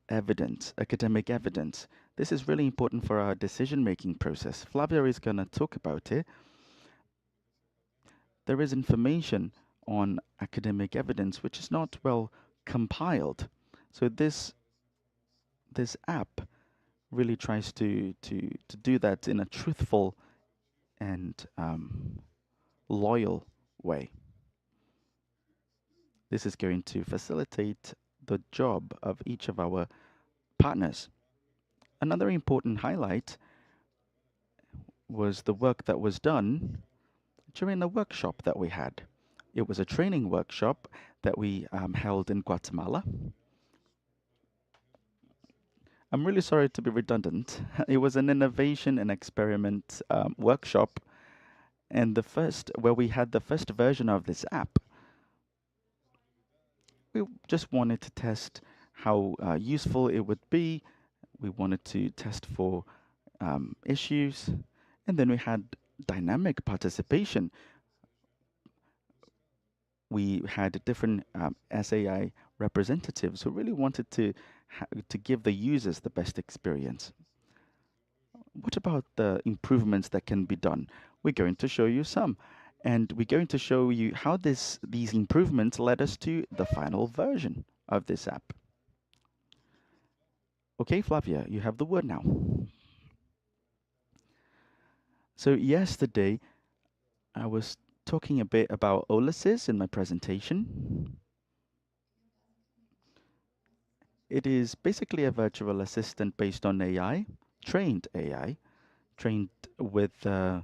academic evidence. This is really important for our decision-making process. Flavia is going to talk about it. There is information on academic evidence which is not well compiled. So this app really tries to do that in a truthful and loyal way. This is going to facilitate the job of each of our partners. Another important highlight was the work that was done during the workshop that we had. It was a training workshop that we held in Guatemala. I'm really sorry to be redundant. It was an innovation and experiment workshop, and where we had the first version of this app. We just wanted to test how useful it would be. We wanted to test for issues, and then we had dynamic participation. We had different SAI representatives who really wanted to give the users the best experience. What about the improvements that can be done? We're going to show you some, and we're going to show you how these improvements led us to the final version of this app. Okay, Flavia, you have the word now. So yesterday, I was talking a bit about OLACEFS in my presentation. It is basically a virtual assistant based on AI, trained with the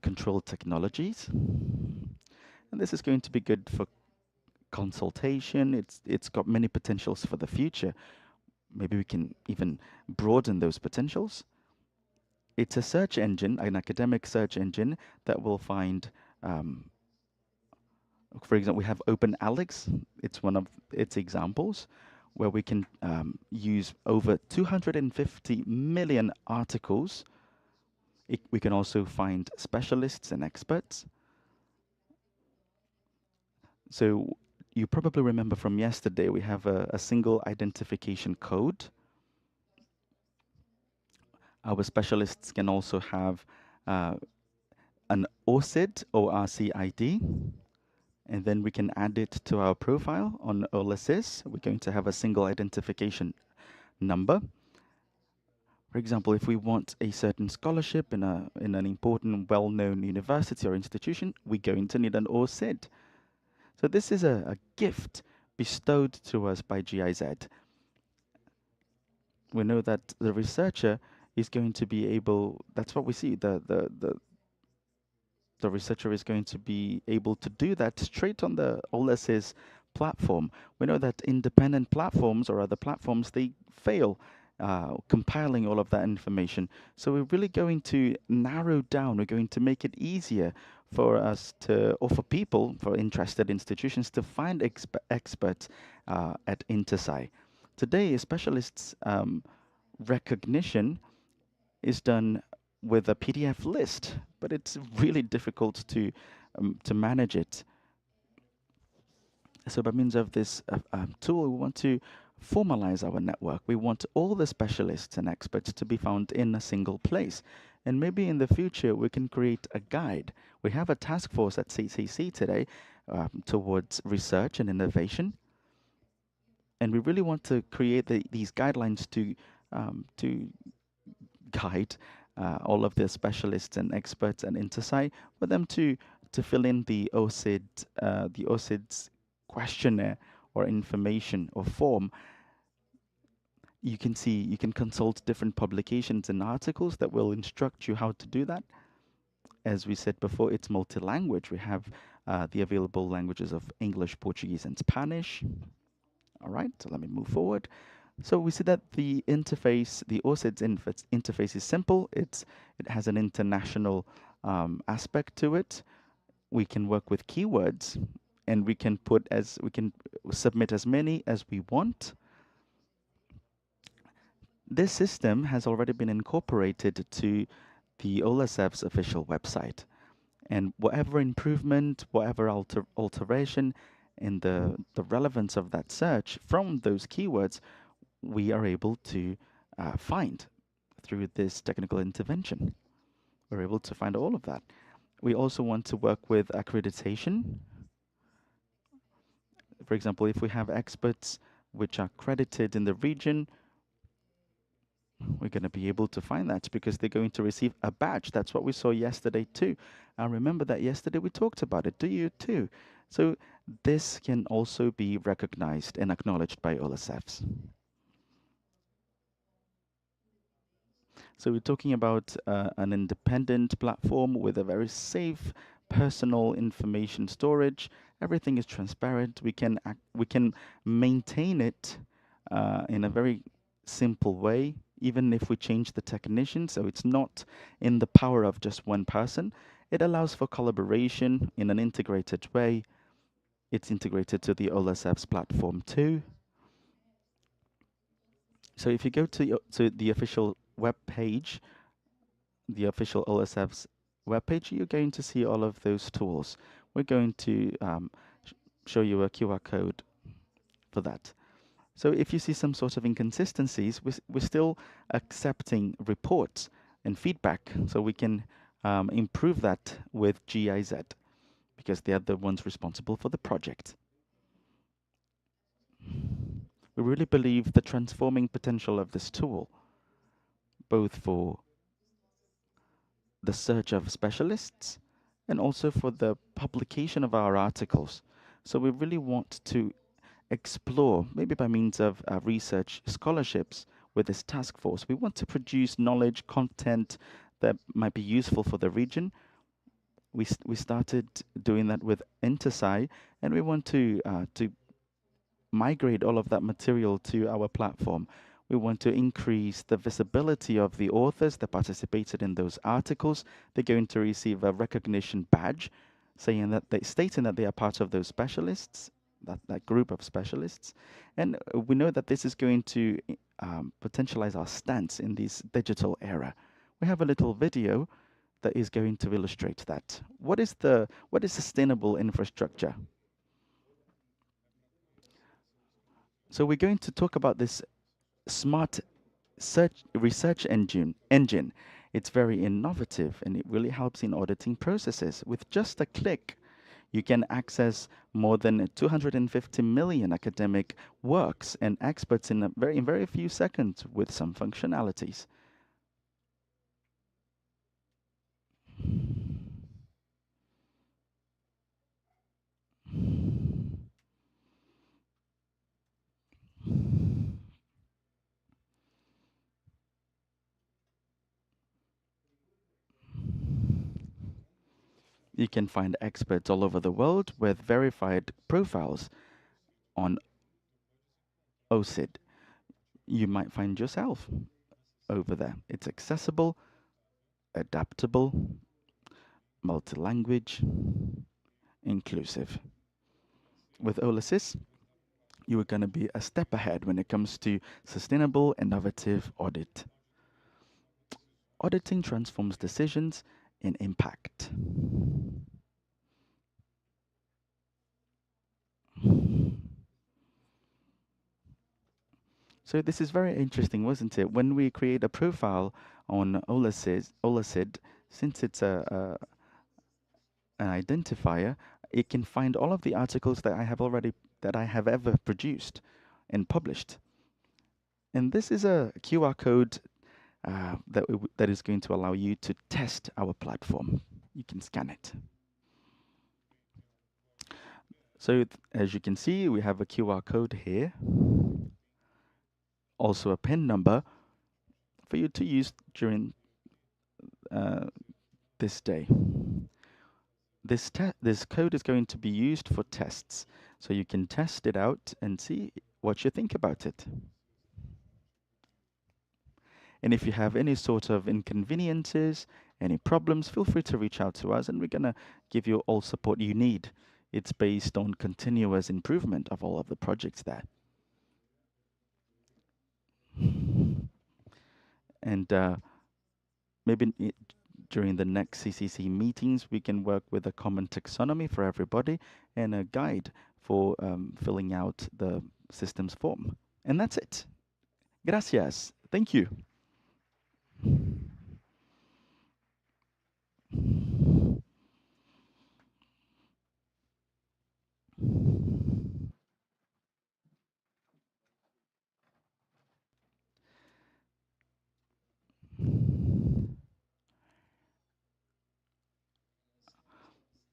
control technologies. And this is going to be good for consultation. It's got many potentials for the future. Maybe we can even broaden those potentials. It's a search engine, an academic search engine that will find, for example, we have OpenAlex. It's one of its examples where we can use over 250 million articles. We can also find specialists and experts. So you probably remember from yesterday, we have a single identification code. Our specialists can also have an ORCID, ORCID, and then we can add it to our profile on OLACEFS. We're going to have a single identification number. For example, if we want a certain scholarship in an important, well-known university or institution, we're going to need an ORCID. So this is a gift bestowed to us by GIZ. We know that the researcher is going to be able, that's what we see, the researcher is going to be able to do that straight on the OLACEFS platform. We know that independent platforms or other platforms, they fail compiling all of that information. So we're really going to narrow down, we're going to make it easier for us to, or for people, for interested institutions to find experts at InterSci. Today, specialists recognition is done with a PDF list, but it's really difficult to manage it. So by means of this tool, we want to formalize our network. We want all the specialists and experts to be found in a single place. And maybe in the future, we can create a guide. We have a task force at CCC today towards research and innovation. And we really want to create these guidelines to guide all of the specialists and experts at InterSci for them to fill in the OCID's questionnaire or information or form. You can see, you can consult different publications and articles that will instruct you how to do that. As we said before, it's multi-language. We have the available languages of English, Portuguese, and Spanish. All right, so let me move forward. So we see that the interface, the OCID's interface is simple. It has an international aspect to it. We can work with keywords, and we can submit as many as we want. This system has already been incorporated to the OLACEFS official website. And whatever improvement, whatever alteration, and the relevance of that search from those keywords, we are able to find through this technical intervention. We're able to find all of that. We also want to work with accreditation. For example, if we have experts which are credited in the region, we're going to be able to find that because they're going to receive a badge. That's what we saw yesterday too. I remember that yesterday we talked about it. Do you too? So this can also be recognized and acknowledged by OLACEFS. So we're talking about an independent platform with a very safe personal information storage. Everything is transparent. We can maintain it in a very simple way, even if we change the technician. So it's not in the power of just one person. It allows for collaboration in an integrated way. It's integrated to the OLACEFS platform too. So if you go to the official web page, the official OLACEFS webpage, you're going to see all of those tools. We're going to show you a QR code for that. So if you see some sort of inconsistencies, we're still accepting reports and feedback, so we can improve that with GIZ, because they are the ones responsible for the project. We really believe the transforming potential of this tool, both for the search of specialists and also for the publication of our articles. So we really want to explore, maybe by means of research scholarships with this task force. We want to produce knowledge, content that might be useful for the region. We started doing that with Intersci, and we want to migrate all of that material to our platform. We want to increase the visibility of the authors that participated in those articles. They're going to receive a recognition badge stating that they are part of those specialists, that group of specialists. And we know that this is going to potentialize our stance in this digital era. We have a little video that is going to illustrate that. What is sustainable infrastructure? So we're going to talk about this smart research engine. It's very innovative and it really helps in auditing processes. With just a click, you can access more than 250 million academic works and experts in very few seconds with some functionalities. You can find experts all over the world with verified profiles on OCID. You might find yourself over there. It's accessible, adaptable, multi-language, inclusive. With OLACEFS, you are going to be a step ahead when it comes to sustainable, innovative audit. Auditing transforms decisions in impact. So this is very interesting, wasn't it? When we create a profile on OLACID, since it's an identifier, it can find all of the articles that I have ever produced and published. And this is a QR code that is going to allow you to test our platform. You can scan it. So as you can see, we have a QR code here, also a PIN number for you to use during this day. This code is going to be used for tests, so you can test it out and see what you think about it. And if you have any sort of inconveniences, any problems, feel free to reach out to us and we're going to give you all support you need. It's based on continuous improvement of all of the projects there. And maybe during the next CCC meetings, we can work with a common taxonomy for everybody and a guide for filling out the systems form. And that's it. Gracias. Thank you.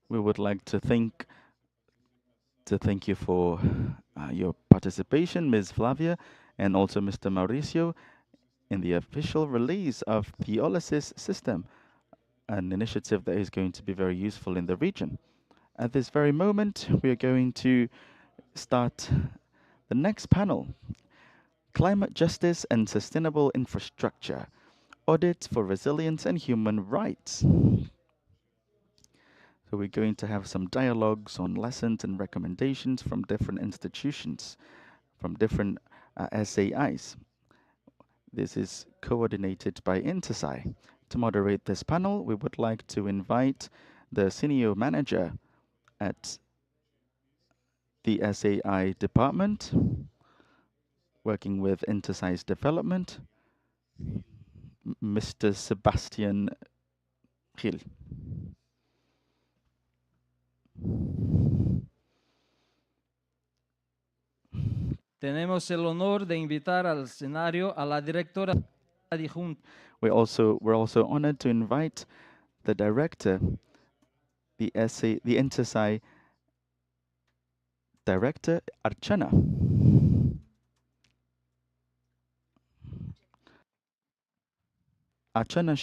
We would like to thank you for your participation, Ms. Flavia, and also Mr. Mauricio, in the official release of the OLACEFS system, an initiative that is going to be very useful in the region. At this very moment, we are going to start the next panel, Climate Justice and Sustainable Infrastructure, Audit for Resilience and Human Rights. So we're going to have some dialogues on lessons and recommendations from different institutions, from different SAIs. This is coordinated by INTERSAI. To moderate this panel, we would like to invite the senior manager at the SAI department, working with INTERSAI's development, Mr. Sebastian Gil. Tenemos el honor de invitar al escenario a la directora adjunta. We're also honored to invite the director, the INTERSAI director, Archana. Archana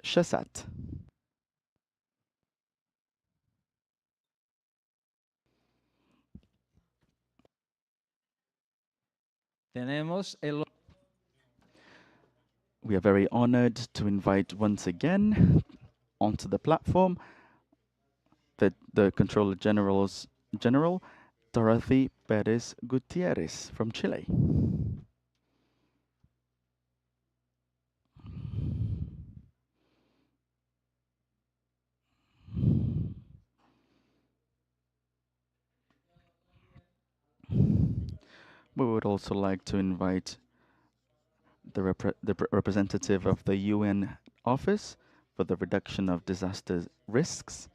Shasat. Tenemos el We are very honored to invite once again onto the platform the Controller General, Dorothy Perez Gutierrez from Chile. We would also like to invite the representative of the UN Office for the Reduction of Disaster Risks,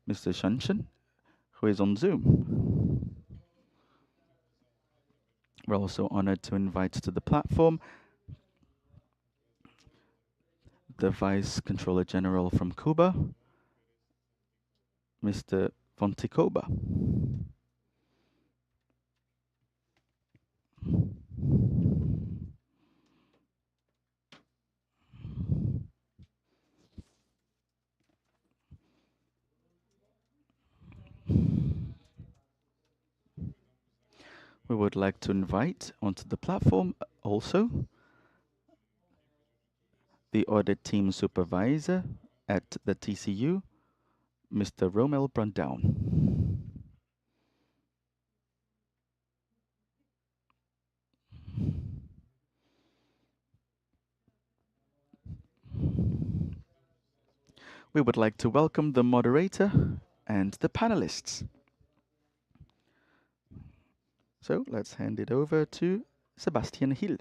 Mr. Shanshan, who is on Zoom. We're also honored to invite to the platform the Vice Controller General from Cuba, Mr. Fonticoba. We would like to invite onto the platform also the audit team supervisor at the TCU, Mr. Romel Brundown. We would like to welcome the moderator and the panelists. So let's hand it over to Sebastian Hill.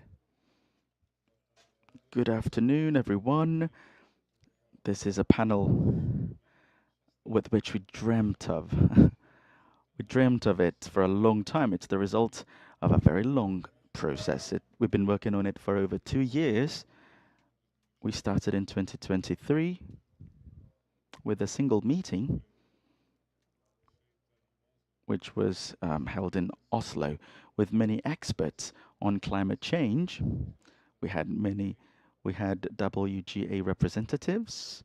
Good afternoon, everyone. This is a panel with which we dreamt of. We dreamt of it for a long time. It's the result of a very long process. We've been working on it for over 2 years. We started in 2023 with a single meeting, which was held in Oslo with many experts on climate change. We had WGA representatives,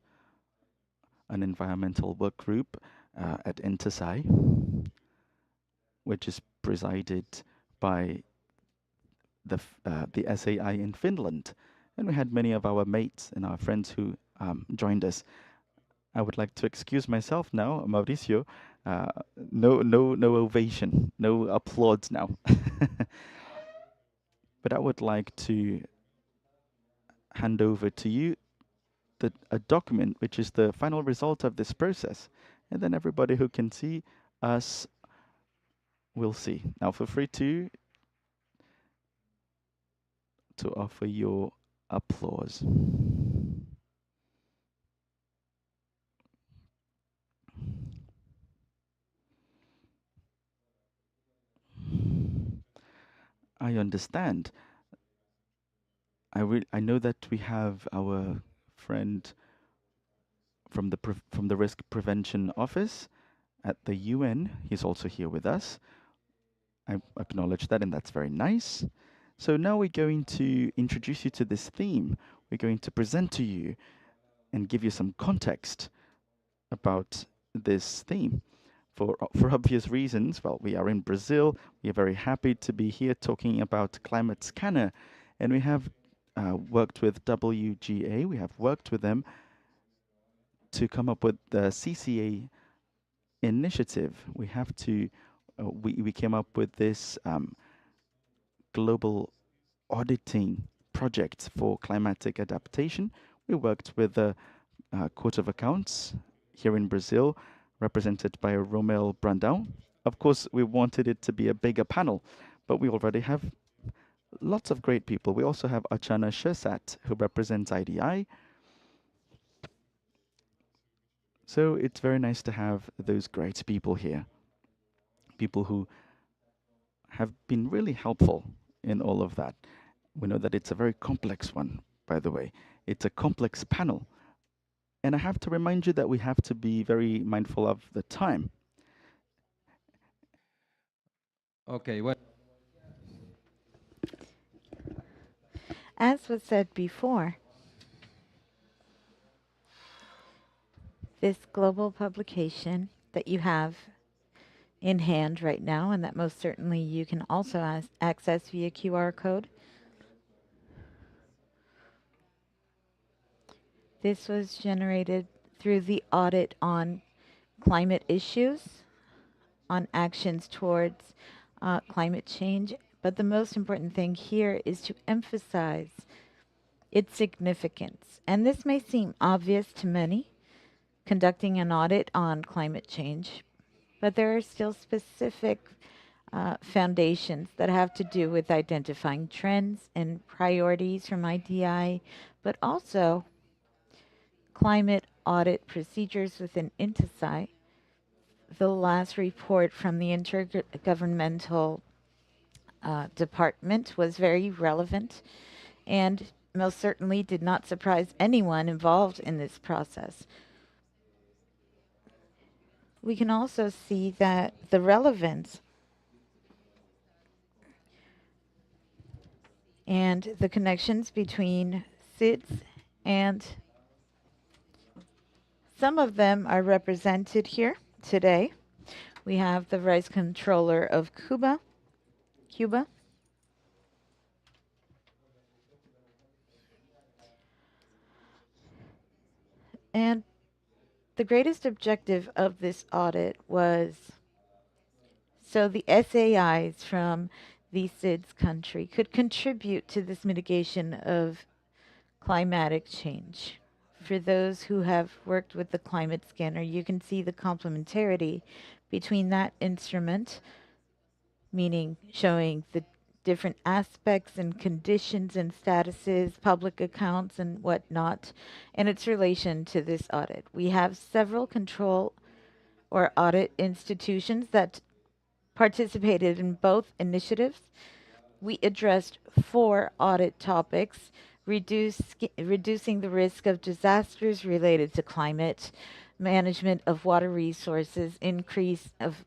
an environmental work group at INTERSAI, which is presided by the SAI in Finland. And we had many of our mates and our friends who joined us. I would like to excuse myself now, Mauricio. No ovation, no applause now. But I would like to hand over to you a document which is the final result of this process. And then everybody who can see us will see. Now feel free to offer your applause. I understand. I know that we have our friend from the Risk Prevention Office at the UN. He's also here with us. I acknowledge that, and that's very nice. So now we're going to introduce you to this theme. We're going to present to you and give you some context about this theme. For obvious reasons, well, we are in Brazil. We are very happy to be here talking about Climate Scanner, and we have worked with WGA. We have worked with them to come up with the CCA initiative. We came up with this global auditing project for climatic adaptation. We worked with the Court of Accounts here in Brazil, represented by Romel Brandão. Of course, we wanted it to be a bigger panel, but we already have lots of great people. We also have Achana Shersat, who represents IDI. So it's very nice to have those great people here, people who have been really helpful in all of that. We know that it's a very complex one, by the way. It's a complex panel. And I have to remind you that we have to be very mindful of the time. Okay, well. As was said before, this global publication that you have in hand right now, and that most certainly you can also access via QR code. This was generated through the audit on climate issues, on actions towards climate change. But the most important thing here is to emphasize its significance. And this may seem obvious to many, conducting an audit on climate change, but there are still specific foundations that have to do with identifying trends and priorities from IDI, but also climate audit procedures within INTESAI. The last report from the Intergovernmental Department was very relevant and most certainly did not surprise anyone involved in this process. We can also see that the relevance and the connections between SIDS and some of them are represented here today. We have the Vice Controller of Cuba. And the greatest objective of this audit was so the SAIs from the SIDS country could contribute to this mitigation of climatic change. For those who have worked with the climate scanner, you can see the complementarity between that instrument, meaning showing the different aspects and conditions and statuses, public accounts and whatnot, and its relation to this audit. We have several control or audit institutions that participated in both initiatives. We addressed 4 audit topics: reducing the risk of disasters related to climate, management of water resources, increase of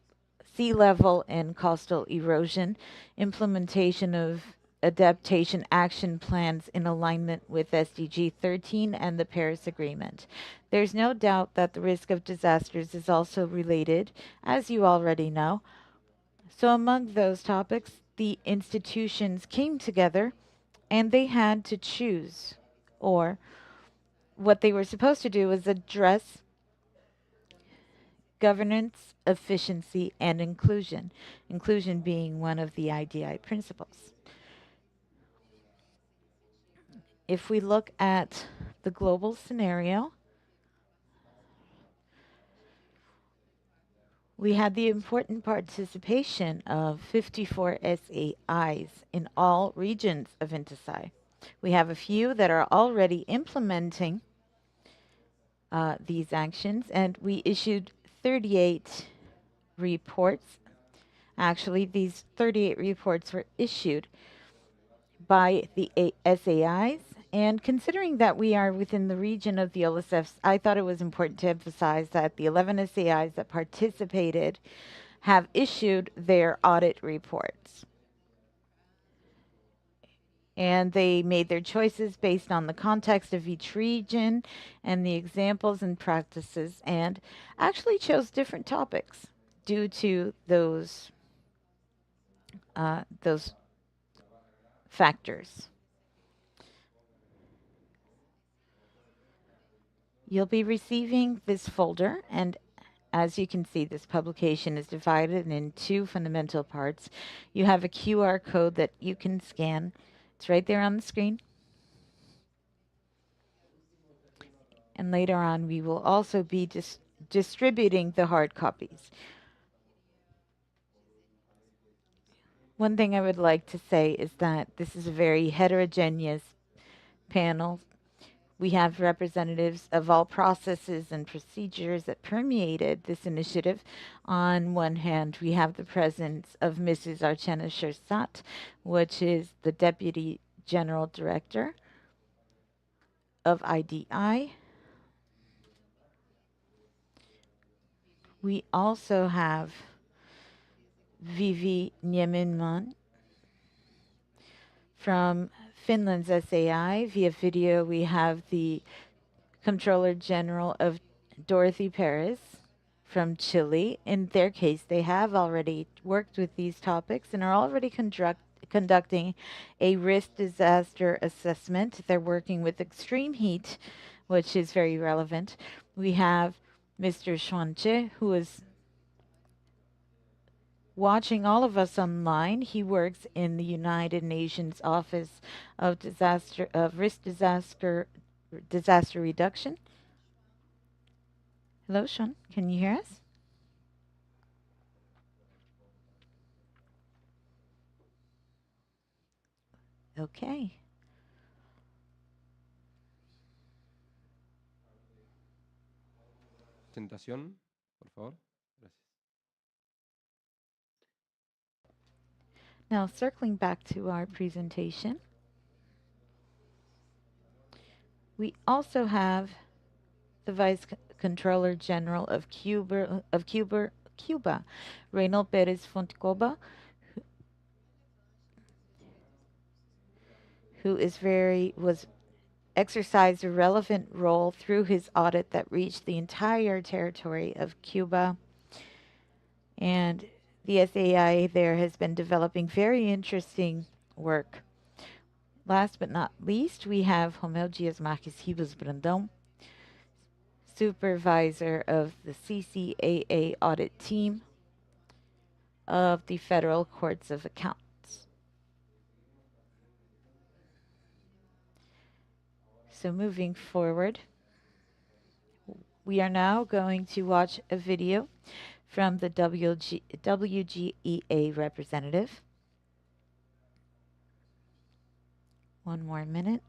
sea level and coastal erosion, implementation of adaptation action plans in alignment with SDG 13 and the Paris Agreement. There's no doubt that the risk of disasters is also related, as you already know. So among those topics, the institutions came together and they had to choose, or what they were supposed to do was address governance, efficiency, and inclusion. Inclusion being one of the IDI principles. if we look at the global scenario, we had the important participation of 54 SAIs in all regions of INTESAI. We have a few that are already implementing these actions, and we issued 38 reports. Actually, these 38 reports were issued by the SAIs. And considering that we are within the region of the OLACEFS, I thought it was important to emphasize that the 11 SAIs that participated have issued their audit reports. And they made their choices based on the context of each region and the examples and practices, and actually chose different topics due to those factors. You'll be receiving this folder, and as you can see, this publication is divided in two fundamental parts. You have a QR code that you can scan. It's right there on the screen. And later on, we will also be distributing the hard copies. One thing I would like to say is that this is a very heterogeneous panel. We have representatives of all processes and procedures that permeated this initiative. On one hand, we have the presence of Mrs. Archana Shersat, which is the Deputy General Director of IDI. We also have Vivi Nieminman from Finland's SAI. Via video, we have the Comptroller General of Dorothy Paris from Chile. In their case, they have already worked with these topics and are already conducting a risk disaster assessment. They're working with extreme heat, which is very relevant. We have Mr. Schwanche, who is watching all of us online. He works in the United Nations Office of Risk Disaster Reduction. Hello, Sean. Can you hear us? Okay. Presentación, por favor. Gracias. Now, circling back to our presentation, we also have the Vice Controller General of Cuba, Reynold Perez Fontcoba, who was exercised a relevant role through his audit that reached the entire territory of Cuba. And the SAI there has been developing very interesting work. Last but not least, we have Romeu Dias Marques Ribas Brandão, supervisor of the CCAA audit team of the Federal Courts of Accounts. So moving forward, we are now going to watch a video from the WGEA representative. One more minute.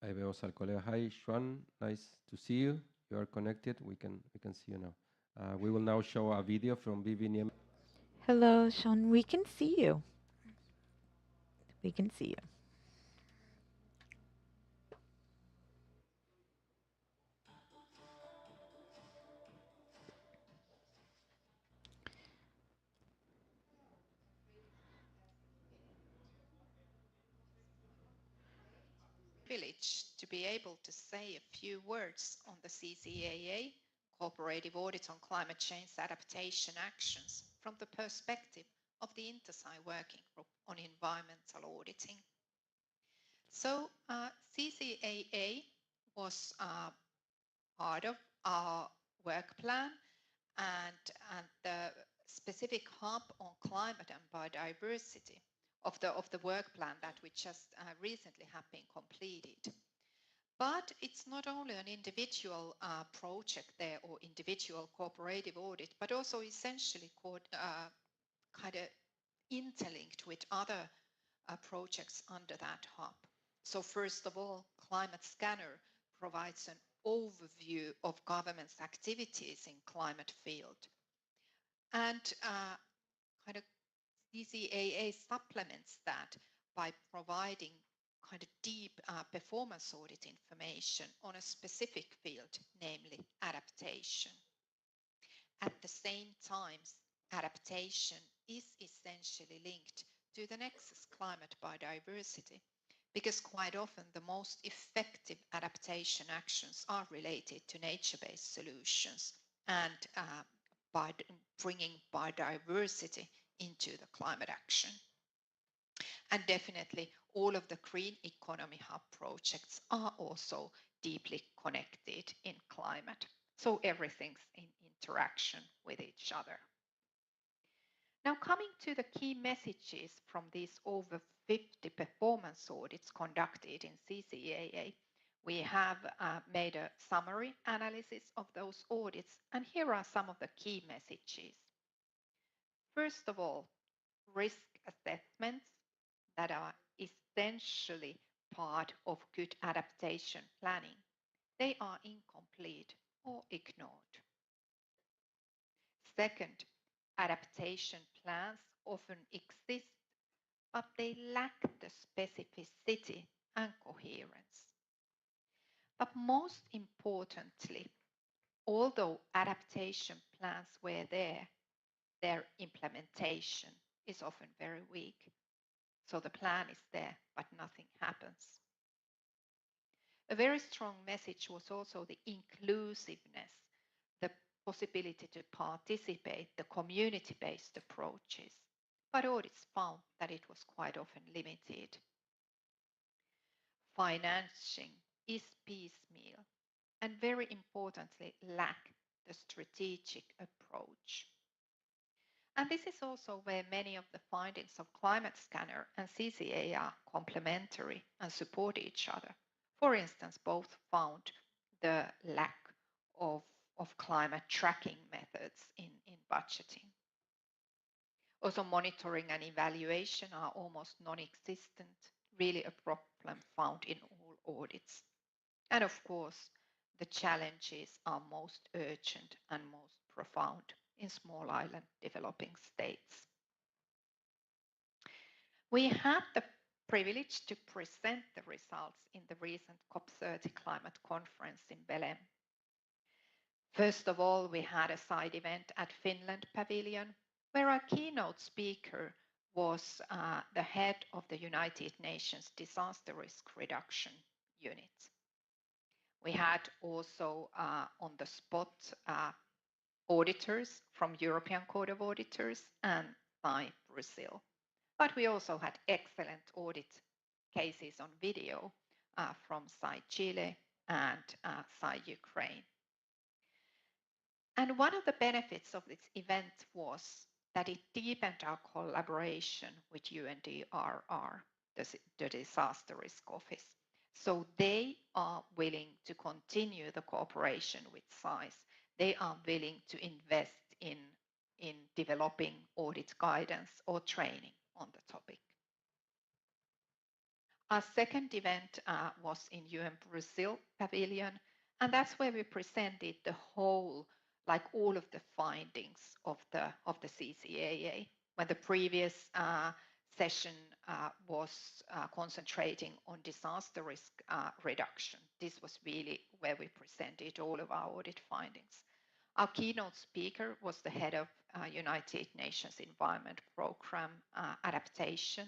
Ahí vemos al colega. Hi, Xuan. Nice to see you. You are connected. We can see you now. We will now show a video from Vivi Nieminman. Hello, Sean. We can see you. We can see you. Privilege to be able to say a few words on the CCAA, Cooperative Audit on Climate Change Adaptation Actions, from the perspective of the INTESAI Working Group on Environmental Auditing. So CCAA was part of our work plan, and the specific hub on climate and biodiversity of the work plan that we just recently have been completed. But it's not only an individual project there or individual cooperative audit, but also essentially kind of interlinked with other projects under that hub. So first of all, Climate Scanner provides an overview of government's activities in climate field. And kind of CCAA supplements that by providing kind of deep performance audit information on a specific field, namely adaptation. At the same time, adaptation is essentially linked to the nexus climate biodiversity, because quite often the most effective adaptation actions are related to nature-based solutions and by bringing biodiversity into the climate action. And definitely all of the Green Economy Hub projects are also deeply connected in climate. So everything's in interaction with each other. Now coming to the key messages from these over 50 performance audits conducted in CCAA, we have made a summary analysis of those audits, and here are some of the key messages. First of all, risk assessments that are essentially part of good adaptation planning. They are incomplete or ignored. Second, adaptation plans often exist, but they lack the specificity and coherence. But most importantly, although adaptation plans were there, their implementation is often very weak. So the plan is there, but nothing happens. A very strong message was also the inclusiveness, the possibility to participate, the community-based approaches. But audits found that it was quite often limited. Financing is piecemeal and very importantly lack the strategic approach. And this is also where many of the findings of Climate Scanner and CCA are complementary and support each other. For instance, both found the lack of climate tracking methods in budgeting. Also, monitoring and evaluation are almost non-existent, really a problem found in all audits. And of course, the challenges are most urgent and most profound in small island developing states. We had the privilege to present the results in the recent COP30 climate conference in Belém. First of all, we had a side event at Finland Pavilion, where our keynote speaker was the head of the United Nations Disaster Risk Reduction Unit. We had also on the spot auditors from European Court of Auditors and by Brazil. But we also had excellent audit cases on video from SAI Chile and SAI Ukraine. And one of the benefits of this event was that it deepened our collaboration with UNDRR, the Disaster Risk Office. So they are willing to continue the cooperation with SAIS. They are willing to invest in developing audit guidance or training on the topic. Our second event was in UN Brazil Pavilion, and that's where we presented the whole, like all of the findings of the CCAA. When the previous session was concentrating on disaster risk reduction, this was really where we presented all of our audit findings. Our keynote speaker was the head of United Nations Environment Programme Adaptation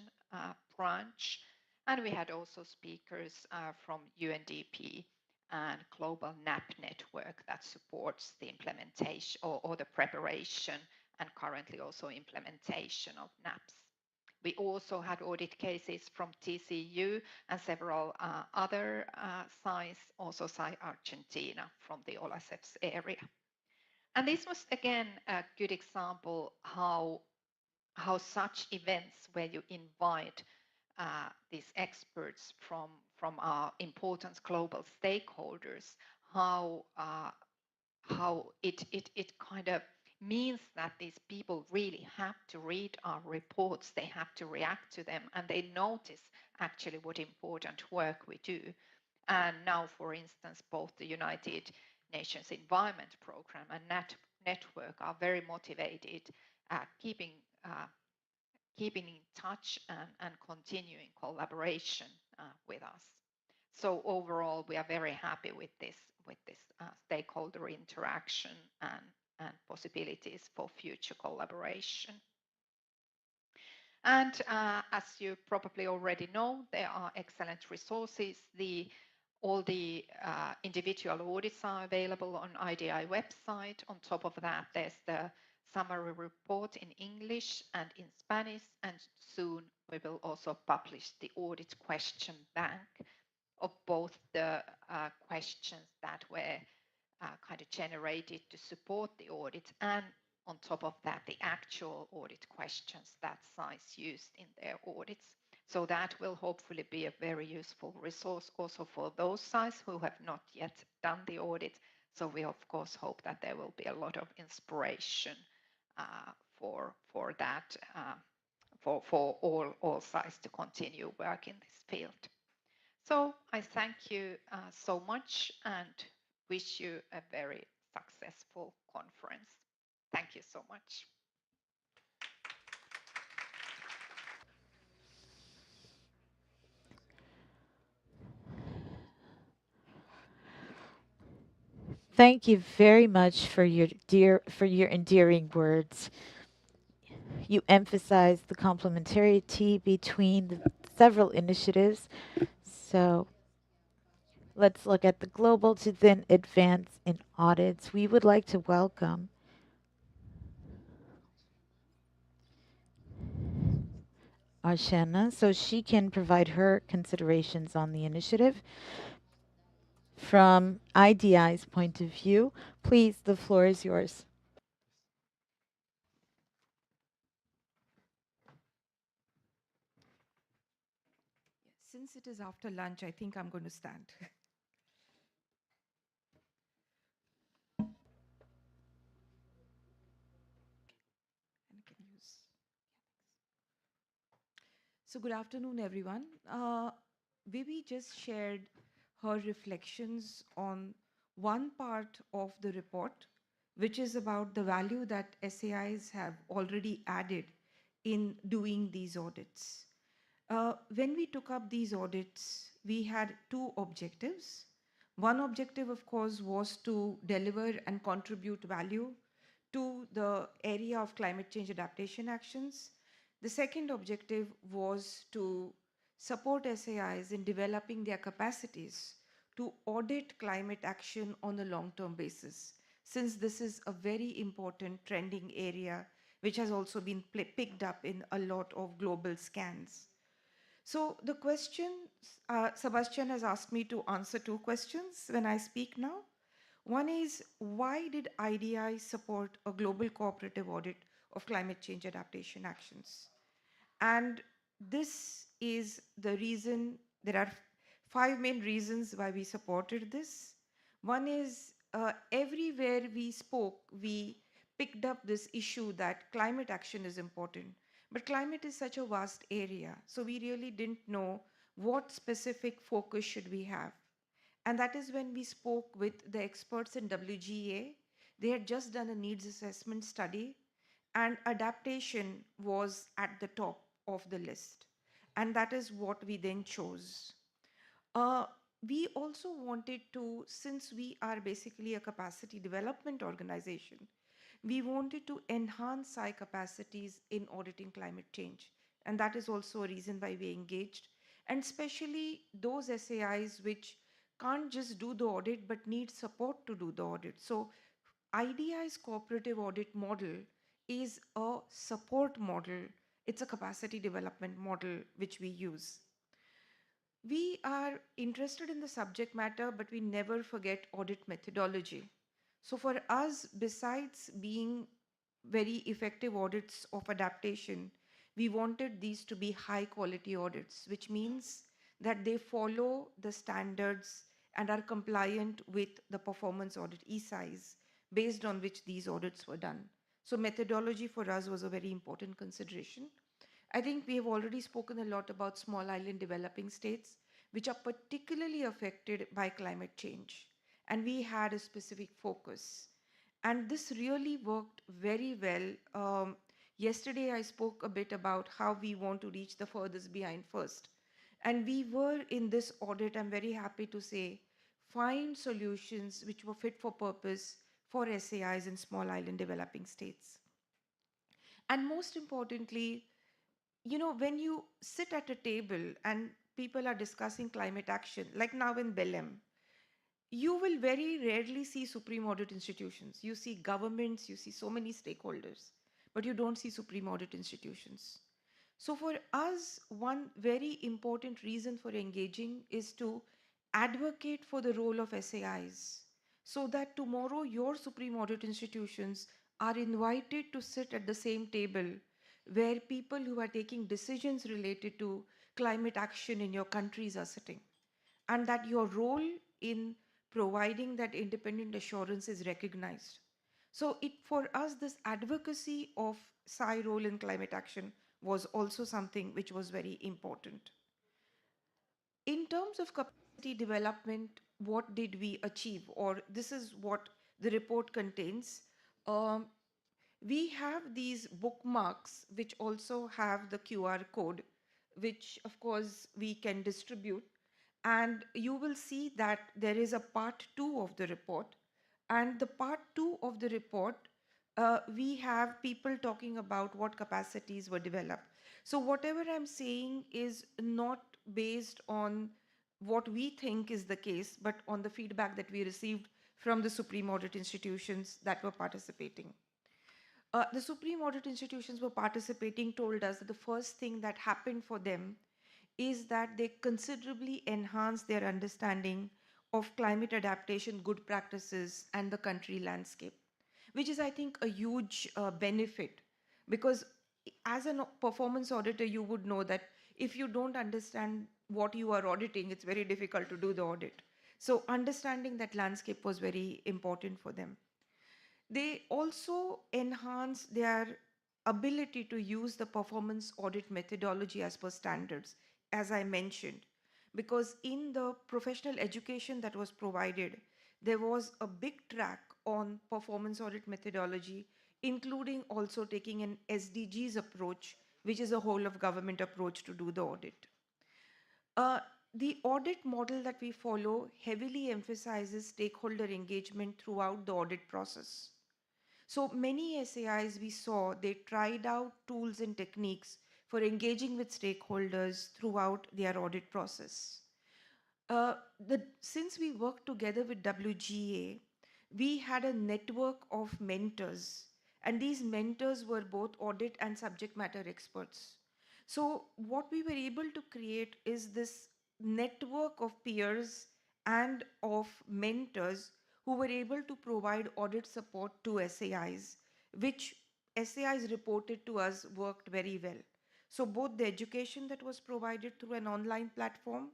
branch, and we had also speakers from UNDP and Global NAP network that supports the implementation or the preparation and currently also implementation of NAPs. we also had audit cases from TCU and several other sites, also Argentina from the OLACEFS area. And this was again a good example how such events where you invite these experts from our important global stakeholders, how it kind of means that these people really have to read our reports, they have to react to them, and they notice actually what important work we do. And now, for instance, both the United Nations Environment Programme and Network are very motivated, keeping in touch and continuing collaboration with us. So overall, we are very happy with this stakeholder interaction and possibilities for future collaboration. And as you probably already know, there are excellent resources. All the individual audits are available on IDI website. On top of that, there's the summary report in English and in Spanish, and soon we will also publish the audit question bank of both the questions that were kind of generated to support the audit, and on top of that, the actual audit questions that sites used in their audits. So that will hopefully be a very useful resource also for those sites who have not yet done the audit. So we of course hope that there will be a lot of inspiration for that, for all sites to continue work in this field. So I thank you so much and wish you a very successful conference. Thank you so much. Thank you very much for your endearing words. You emphasize the complementarity between the several initiatives. So let's look at the global to then advance in audits. We would like to welcome Ashena so she can provide her considerations on the initiative. From IDI's point of view, please, the floor is yours. Since it is after lunch, I think I'm going to stand. So good afternoon, everyone. Vivi just shared her reflections on one part of the report, which is about the value that SAIs have already added in doing these audits. When we took up these audits, we had two objectives. One objective, of course, was to deliver and contribute value to the area of climate change adaptation actions. The second objective was to support SAIs in developing their capacities to audit climate action on a long-term basis, since this is a very important trending area which has also been picked up in a lot of global scans. So the question, Sebastian has asked me to answer two questions when I speak now. One is, why did IDI support a global cooperative audit of climate change adaptation actions? And this is the reason. There are 5 main reasons why we supported this. One is everywhere we spoke, we picked up this issue that climate action is important. But climate is such a vast area, so we really didn't know what specific focus should we have. And that is when we spoke with the experts in WGA. They had just done a needs assessment study, and adaptation was at the top of the list. And that is what we then chose. We also wanted to, since we are basically a capacity development organization, we wanted to enhance our capacities in auditing climate change. And that is also a reason why we engaged. And especially those SAIs which can't just do the audit but need support to do the audit. So IDI's cooperative audit model is a support model It's a capacity development model which we use. We are interested in the subject matter, but we never forget audit methodology. So for us, besides being very effective audits of adaptation, we wanted these to be high quality audits, which means that they follow the standards and are compliant with the performance audit e-size based on which these audits were done. So methodology for us was a very important consideration. I think we have already spoken a lot about small island developing states, which are particularly affected by climate change. And we had a specific focus. And this really worked very well. Yesterday, I spoke a bit about how we want to reach the furthest behind first. And we were in this audit, I'm very happy to say, find solutions which were fit for purpose for SAIs in small island developing states. And most importantly, when you sit at a table and people are discussing climate action, like now in Belém, you will very rarely see supreme audit institutions. You see governments, you see so many stakeholders, but you don't see supreme audit institutions. So for us, one very important reason for engaging is to advocate for the role of SAIs so that tomorrow your supreme audit institutions are invited to sit at the same table where people who are taking decisions related to climate action in your countries are sitting, and that your role in providing that independent assurance is recognized. So for us, this advocacy of SAI role in climate action was also something which was very important. In terms of capacity development, what did we achieve? Or this is what the report contains. We have these bookmarks which also have the QR code, which of course we can distribute. And you will see that there is a part 2 of the report. And the part 2 of the report, we have people talking about what capacities were developed. So whatever I'm saying is not based on what we think is the case, but on the feedback that we received from the Supreme Audit institutions that were participating. The Supreme Audit institutions were participating told us that the first thing that happened for them is that they considerably enhanced their understanding of climate adaptation good practices and the country landscape, which is, I think, a huge benefit, because as a performance auditor, you would know that if you don't understand what you are auditing, it's very difficult to do the audit. So understanding that landscape was very important for them. They also enhance their ability to use the performance audit methodology as per standards, as I mentioned, because in the professional education that was provided, there was a big track on performance audit methodology, including also taking an SDGs approach, which is a whole of government approach to do the audit. The audit model that we follow heavily emphasizes stakeholder engagement throughout the audit process. So many SAIs we saw, they tried out tools and techniques for engaging with stakeholders throughout their audit process. Since we worked together with WGA, we had a network of mentors, and these mentors were both audit and subject matter experts. So what we were able to create is this network of peers and of mentors who were able to provide audit support to SAIs, which SAIs reported to us worked very well. So both the education that was provided through an online platform,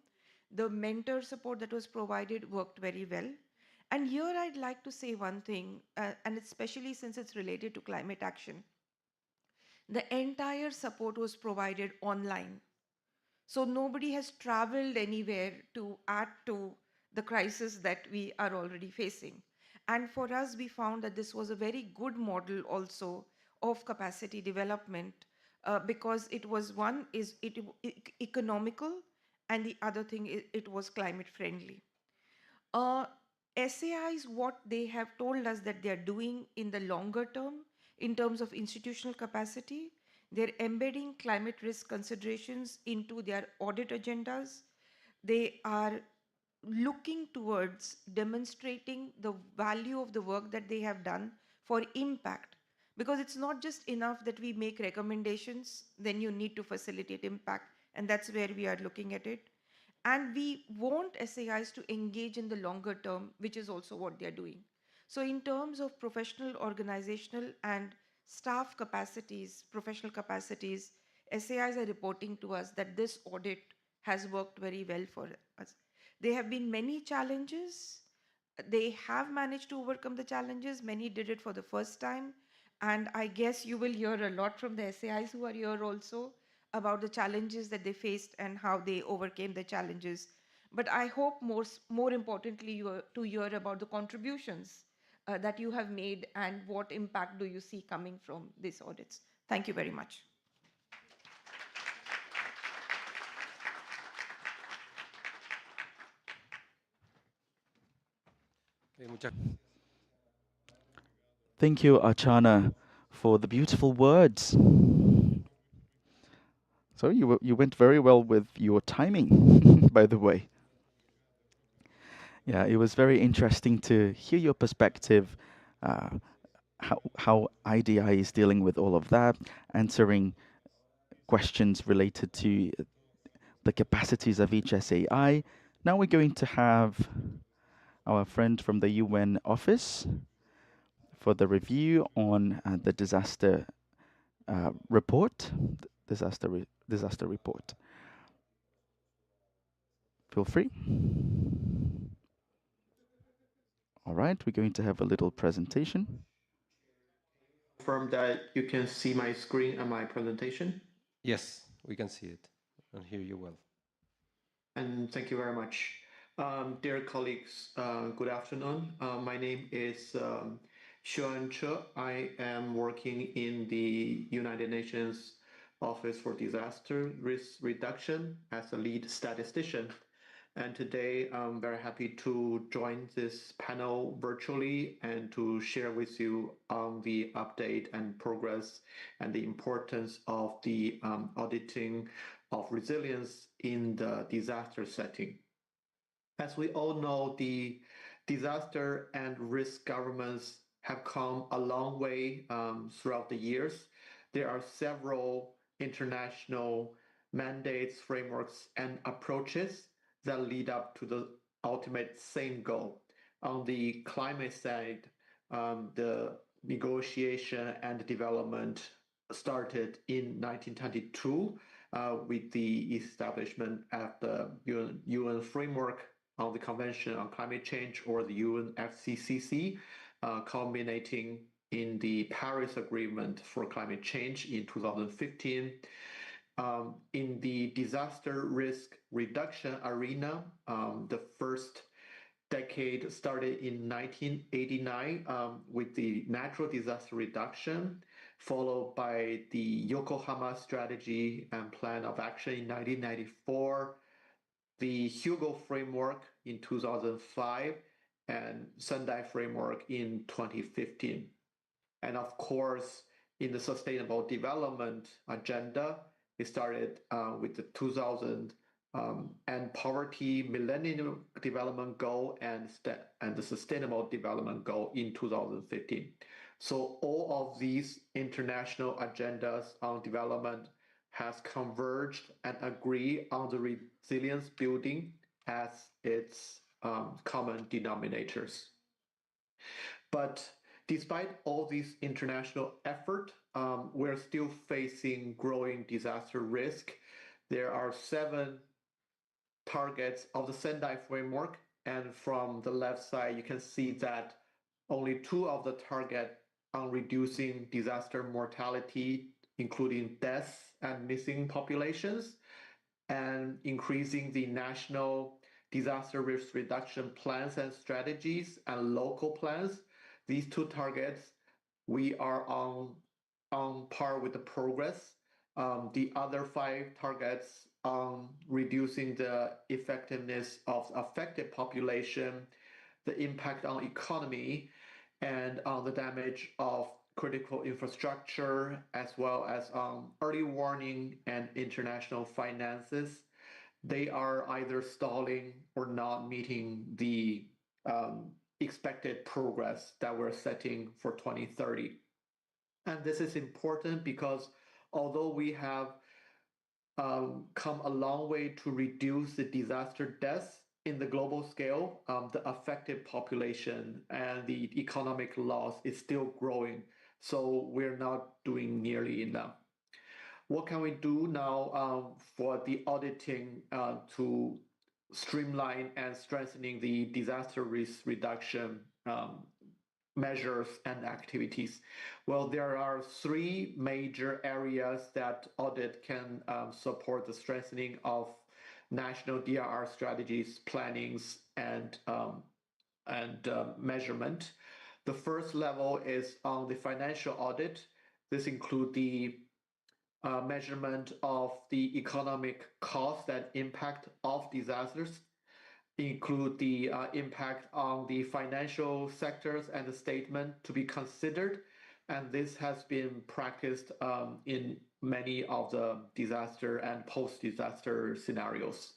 the mentor support that was provided worked very well. And here I'd like to say one thing, and especially since it's related to climate action. The entire support was provided online. So nobody has traveled anywhere to add to the crisis that we are already facing. And for us, we found that this was a very good model also of capacity development, because it was economical, and the other thing, it was climate friendly. SAIs, what they have told us that they are doing in the longer term in terms of institutional capacity, they're embedding climate risk considerations into their audit agendas. They are looking towards demonstrating the value of the work that they have done for impact. Because it's not just enough that we make recommendations, then you need to facilitate impact. And that's where we are looking at it. And we want SAIs to engage in the longer term, which is also what they're doing. So in terms of professional, organizational, and staff capacities, professional capacities, SAIs are reporting to us that this audit has worked very well for us. There have been many challenges. They have managed to overcome the challenges. Many did it for the first time. And I guess you will hear a lot from the SAIs who are here also about the challenges that they faced and how they overcame the challenges. But I hope more importantly to hear about the contributions that you have made and what impact do you see coming from these audits. Thank you very much. Thank you, Archana, for the beautiful words. So you went very well with your timing, by the way. Yeah, it was very interesting to hear your perspective, how IDI is dealing with all of that, answering questions related to the capacities of each SAI. Now we're going to have our friend from the UN office for the review on the disaster report, disaster report. Feel free. All right, we're going to have a little presentation. Confirm that you can see my screen and my presentation. Yes, we can see it and hear you well. And thank you very much. Dear colleagues, good afternoon. My name is Xuan Che. I am working in the United Nations Office for Disaster Risk Reduction as a lead statistician. And today I'm very happy to join this panel virtually and to share with you on the update and progress and the importance of the auditing of resilience in the disaster setting. As we all know, the disaster and risk governments have come a long way throughout the years. There are several international mandates, frameworks, and approaches that lead up to the ultimate same goal. On the climate side, the negotiation and development started in 1922 with the establishment of the UN framework on the Convention on Climate Change, or the UNFCCC, culminating in the Paris Agreement for Climate Change in 2015. In the disaster risk reduction arena, the first decade started in 1989 with the natural disaster reduction, followed by the Yokohama Strategy and Plan of Action in 1994, the Hugo Framework in 2005, and Sendai Framework in 2015. And of course, in the Sustainable Development Agenda, it started with the 2000 and Poverty Millennium Development Goal and the Sustainable Development Goal in 2015. So all of these international agendas on development has converged and agree on the resilience building as its common denominators. But despite all this international effort, we're still facing growing disaster risk. There are 7 targets of the Sendai framework, and from the left side, you can see that only 2 of the target on reducing disaster mortality, including deaths and missing populations, and increasing the national disaster risk reduction plans and strategies and local plans. These 2 targets, we are on par with the progress. The other 5 targets on reducing the effectiveness of affected population, the impact on economy, and on the damage of critical infrastructure, as well as early warning and international finances, they are either stalling or not meeting the expected progress that we're setting for 2030. And this is important because although we have come a long way to reduce the disaster deaths in the global scale, the affected population and the economic loss is still growing. So we're not doing nearly enough. What can we do now for the auditing to streamline and strengthening the disaster risk reduction measures and activities? Well, there are three major areas that audit can support the strengthening of national DRR strategies, plannings, and measurement. The first level is on the financial audit. This includes the measurement of the economic costs and impact of disasters, include the impact on the financial sectors and the statement to be considered. And this has been practiced in many of the disaster and post-disaster scenarios.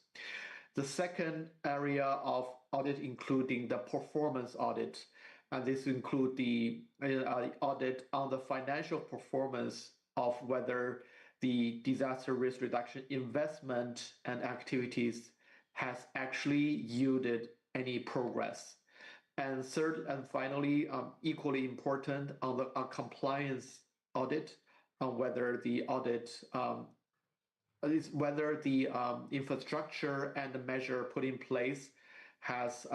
The second area of audit including the performance audit. And this includes the audit on the financial performance of whether the disaster risk reduction investment and activities has actually yielded any progress. And third and finally, equally important, on the compliance audit, on whether the audit is whether the infrastructure and the measure put in place has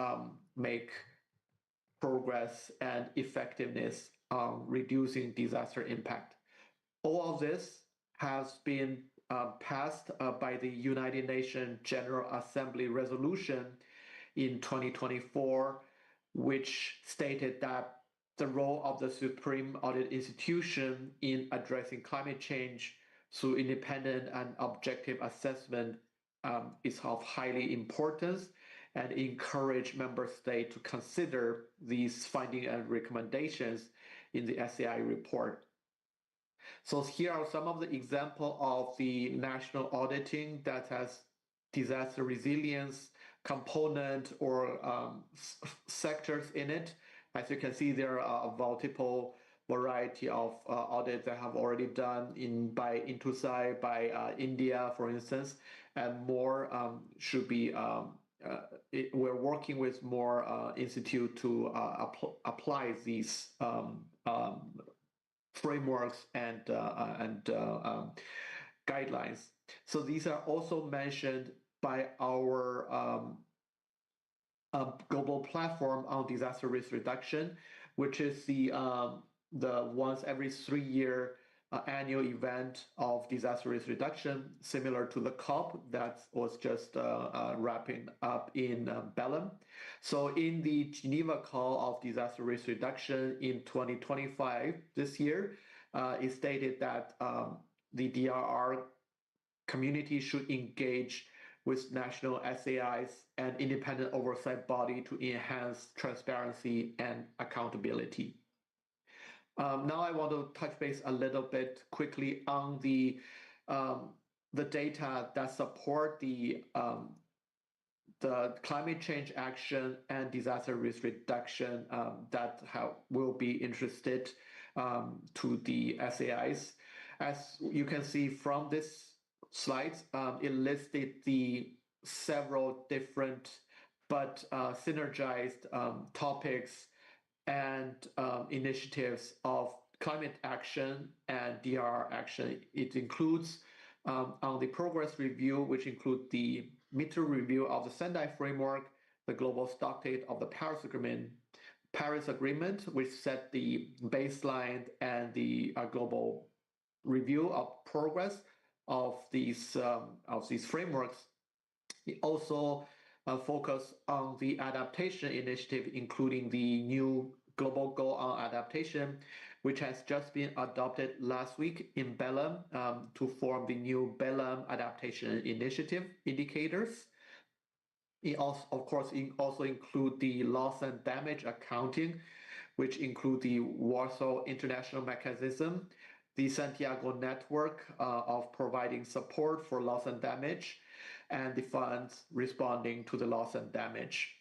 make progress and effectiveness on reducing disaster impact. All of this has been passed by the United Nations General Assembly resolution in 2024, which stated that the role of the Supreme Audit Institution in addressing climate change through independent and objective assessment is of highly importance, and encourage member states to consider these findings and recommendations in the SAI report. So here are some of the examples of the national auditing that has disaster resilience component or sectors in it. As you can see, there are multiple variety of audits that have already done by Intusai, by India, for instance, and more should be. We're working with more institute to apply these frameworks and guidelines. So these are also mentioned by our global platform on disaster risk reduction, which is the once every 3-year annual event of disaster risk reduction, similar to the COP that was just wrapping up in Belém. So in the Geneva Call of Disaster Risk Reduction in 2025, this year, it stated that the DRR community should engage with national SAIs and independent oversight body to enhance transparency and accountability. Now I want to touch base a little bit quickly on the data that support the climate change action and disaster risk reduction that will be interested to the SAIs. As you can see from this slide, it listed the several different but synergized topics and initiatives of climate action and DRR action. It includes on the progress review, which include the midterm review of the Sendai framework, the global stockdate of the Paris Agreement, which set the baseline and the global review of progress of these frameworks. It also focus on the adaptation initiative, including the new global goal on adaptation, which has just been adopted last week in Belém to form the new Belém Adaptation Initiative indicators. It also, of course, also include the loss and damage accounting, which include the Warsaw International Mechanism, the Santiago Network of providing support for loss and damage, and the funds responding to the loss and damage.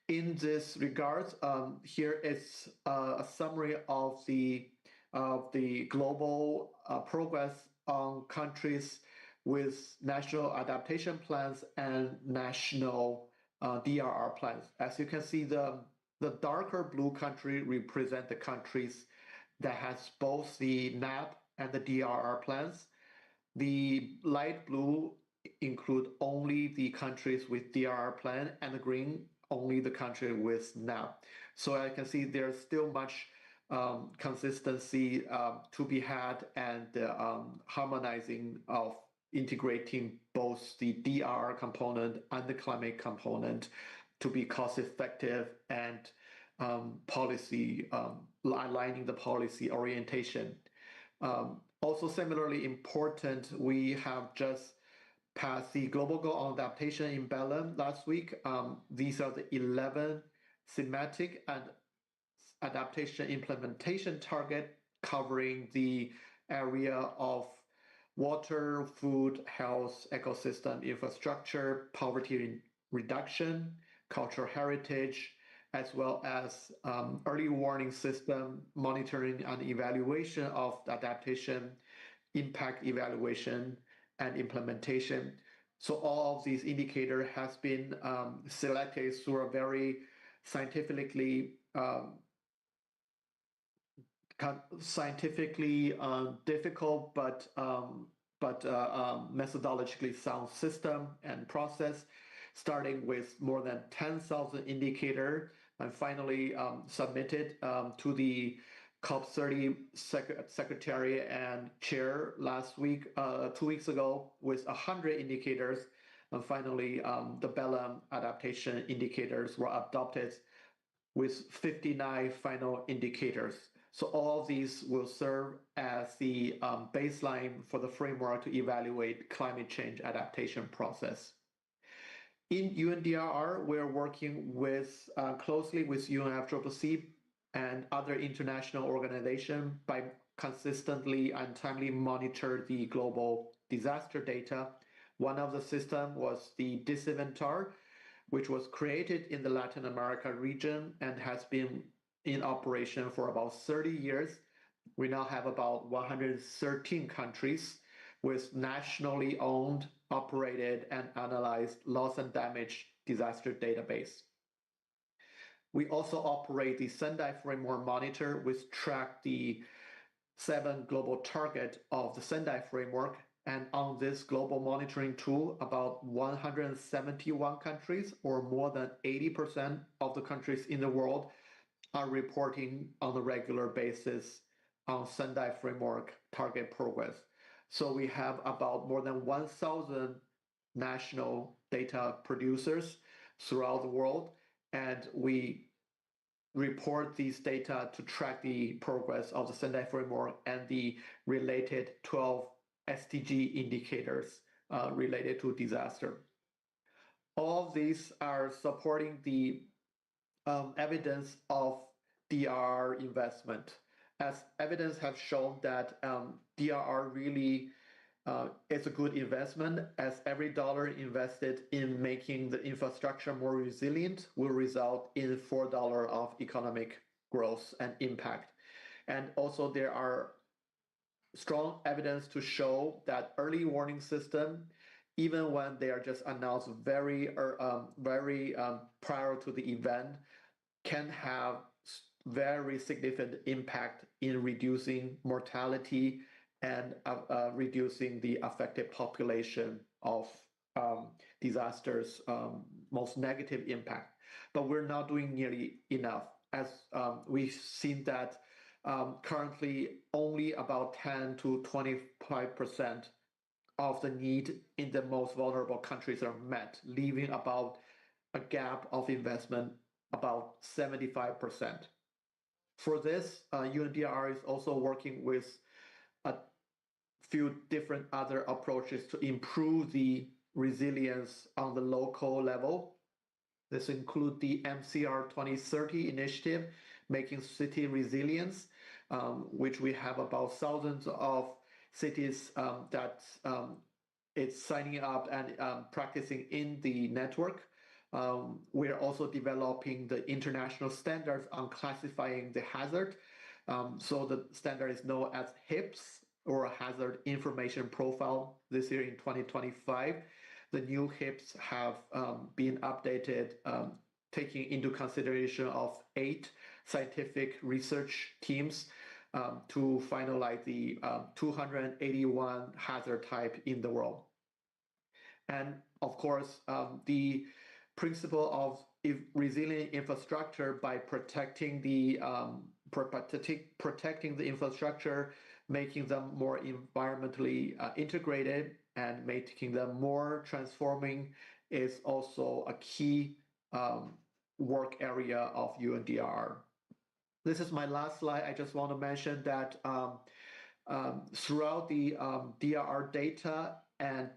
In this regard, here is a summary of the global progress on countries with national adaptation plans and national DRR plans. As you can see, the darker blue country represent the countries that has both the NAP and the DRR plans. The light blue include only the countries with DRR plan, and the green only the country with NAP. So I can see there's still much consistency to be had, and harmonizing of integrating both the DRR component and the climate component to be cost effective and policy aligning the policy orientation. Also similarly important, we have just passed the Global Goal on Adaptation in Berlin last week. These are the 11 thematic and adaptation implementation target covering the area of water, food, health, ecosystem, infrastructure, poverty reduction, cultural heritage, as well as early warning system, monitoring and evaluation of adaptation, impact evaluation, and implementation. So all of these indicators has been selected through a very scientifically difficult but methodologically sound system and process, starting with more than 10,000 indicators, and finally submitted to the COP30 secretary and chair last week, 2 weeks ago, with 100 indicators. And finally, the Berlin adaptation indicators were adopted with 59 final indicators. So all of these will serve as the baseline for the framework to evaluate climate change adaptation process. In UNDRR, we're working with closely with UNFCCC and other international organizations by consistently and timely monitor the global disaster data. One of the systems was the Disinventar, which was created in the Latin America region and has been in operation for about 30 years. We now have about 113 countries with nationally owned, operated, and analyzed loss and damage disaster database. We also operate the Sendai Framework Monitor, which track the 7 global target of the Sendai Framework. And on this global monitoring tool, about 171 countries, or more than 80% of the countries in the world, are reporting on a regular basis on Sendai Framework target progress. So we have about more than 1,000 national data producers throughout the world, and we report these data to track the progress of the Sendai Framework and the related 12 SDG indicators related to disaster. All of these are supporting the evidence of DRR investment, as evidence have shown that DRR really is a good investment, as every dollar invested in making the infrastructure more resilient will result in $4 of economic growth and impact. And also there are strong evidence to show that early warning system, even when they are just announced very prior to the event, can have very significant impact in reducing mortality and reducing the affected population of disasters' most negative impact. But we're not doing nearly enough, as we've seen that currently only about 10 to 25% of the need in the most vulnerable countries are met, leaving about a gap of investment about 75%. For this, UNDRR is also working with a few different other approaches to improve the resilience on the local level. This includes the MCR 2030 initiative, Making City Resilience, which we have about thousands of cities that it's signing up and practicing in the network. we're also developing the international standards on classifying the hazard. So the standard is known as HIPS, or Hazard Information Profile. This year in 2025, the new HIPS have been updated, taking into consideration of 8 scientific research teams to finalize the 281 hazard type in the world. And of course, the principle of resilient infrastructure by protecting the infrastructure, making them more environmentally integrated, and making them more transforming is also a key work area of UNDRR. This is my last slide. I just want to mention that throughout the DRR data and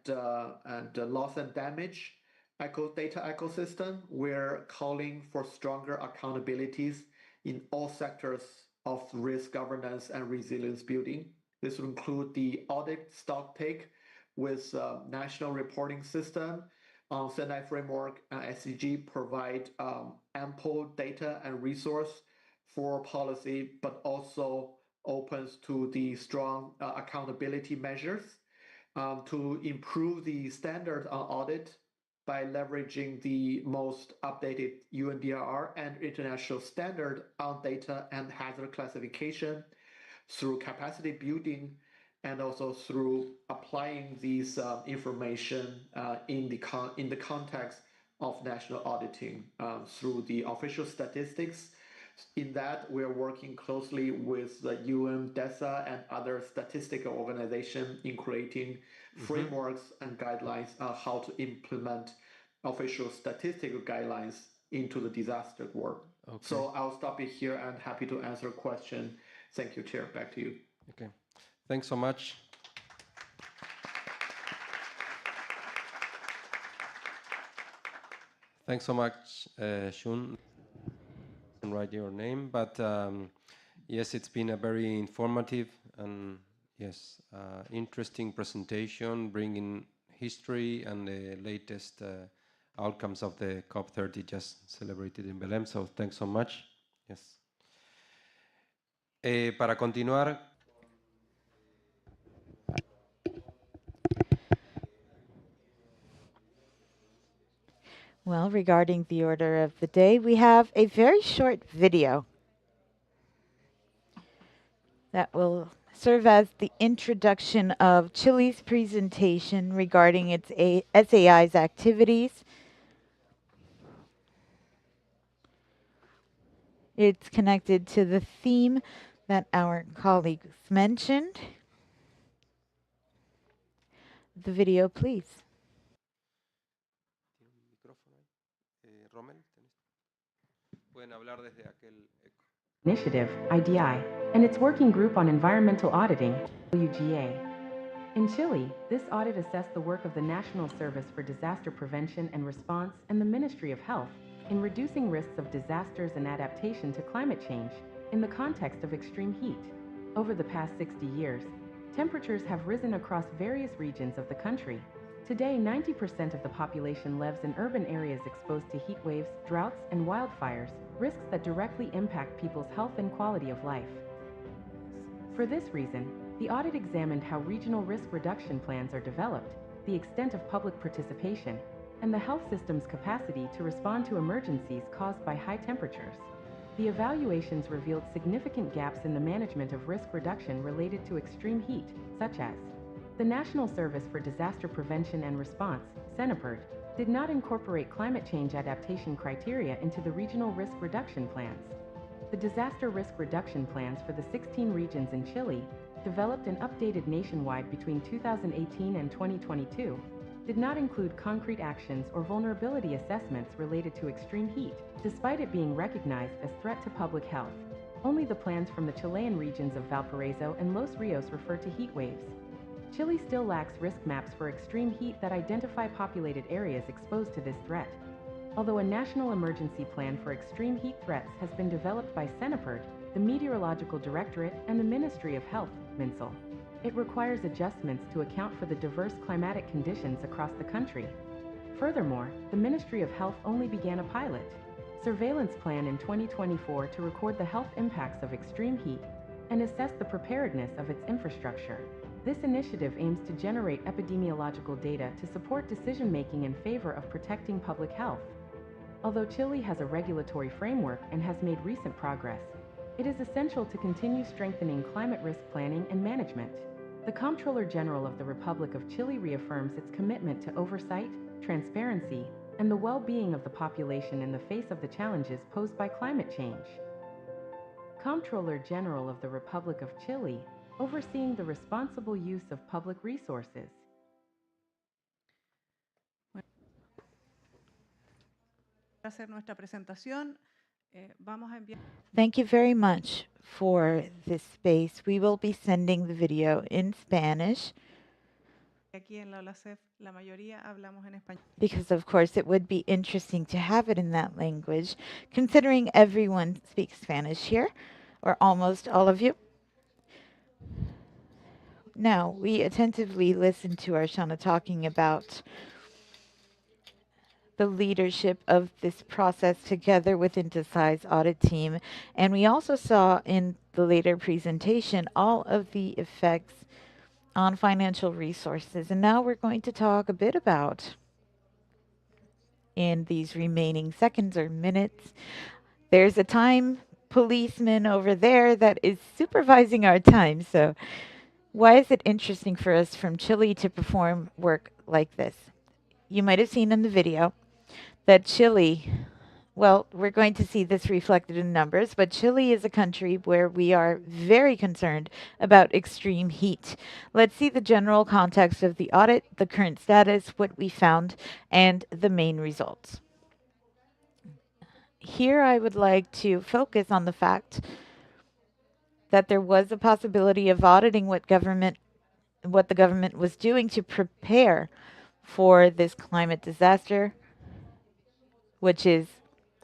loss and damage data ecosystem, we're calling for stronger accountabilities in all sectors of risk governance and resilience building. This will include the audit stocktake with national reporting system on Sendai framework and SCG provide ample data and resource for policy, but also opens to the strong accountability measures to improve the standard on audit by leveraging the most updated UNDRR and international standard on data and hazard classification through capacity building, and also through applying these information in the context of national auditing through the official statistics. In that, we're working closely with the UN, DESA, and other statistical organizations in creating frameworks and guidelines on how to implement official statistical guidelines into the disaster work. Okay. So I'll stop it here and happy to answer questions. Thank you, Chair. Back to you. Okay. Thanks so much. Thanks so much, Shun. Write your name, but yes, it's been a very informative and yes, interesting presentation, bringing history and the latest outcomes of the COP30 just celebrated in Belém. So thanks so much. Yes. Para continuar. Well, regarding the order of the day, we have a very short video that will serve as the introduction of Chile's presentation regarding its SAI's activities. It's connected to the theme that our colleagues mentioned. The video, please. Initiative, IDI, and its Working Group on Environmental Auditing, WGA. In Chile, this audit assessed the work of the National Service for Disaster Prevention and Response and the Ministry of Health in reducing risks of disasters and adaptation to climate change in the context of extreme heat. Over the past 60 years, temperatures have risen across various regions of the country. Today, 90% of the population lives in urban areas exposed to heat waves, droughts, and wildfires, risks that directly impact people's health and quality of life. For this reason, the audit examined how regional risk reduction plans are developed, the extent of public participation, and the health system's capacity to respond to emergencies caused by high temperatures. The evaluations revealed significant gaps in the management of risk reduction related to extreme heat, such as the National Service for Disaster Prevention and Response, CENIPRD, did not incorporate climate change adaptation criteria into the regional risk reduction plans. The disaster risk reduction plans for the 16 regions in Chile, developed and updated nationwide between 2018 and 2022, did not include concrete actions or vulnerability assessments related to extreme heat, despite it being recognized as threat to public health. Only the plans from the Chilean regions of Valparaiso and Los Rios refer to heat waves. Chile still lacks risk maps for extreme heat that identify populated areas exposed to this threat. Although a national emergency plan for extreme heat threats has been developed by CENIPRD, the Meteorological Directorate, and the Ministry of Health, MINSAL, it requires adjustments to account for the diverse climatic conditions across the country. Furthermore, the Ministry of Health only began a pilot surveillance plan in 2024 to record the health impacts of extreme heat and assess the preparedness of its infrastructure. This initiative aims to generate epidemiological data to support decision-making in favor of protecting public health. Although Chile has a regulatory framework and has made recent progress, it is essential to continue strengthening climate risk planning and management. The Comptroller General of the Republic of Chile reaffirms its commitment to oversight, transparency, and the well-being of the population in the face of the challenges posed by climate change. Comptroller General of the Republic of Chile, overseeing the responsible use of public resources. Hacer nuestra presentación. Thank you very much for this space. We will be sending the video in Spanish. Aquí en la OLACEF, la mayoría hablamos en español. Because, of course, it would be interesting to have it in that language, considering everyone speaks Spanish here, or almost all of you. Now, we attentively listened to Arshana talking about the leadership of this process together with Intisai's audit team. And we also saw in the later presentation all of the effects on financial resources. And now we're going to talk a bit about, in these remaining seconds or minutes, there's a time policeman over there that is supervising our time. So why is it interesting for us from Chile to perform work like this? You might have seen in the video that Chile, well, we're going to see this reflected in numbers, but Chile is a country where we are very concerned about extreme heat. Let's see the general context of the audit, the current status, what we found, and the main results. Here I would like to focus on the fact that there was a possibility of auditing what the government was doing to prepare for this climate disaster, which is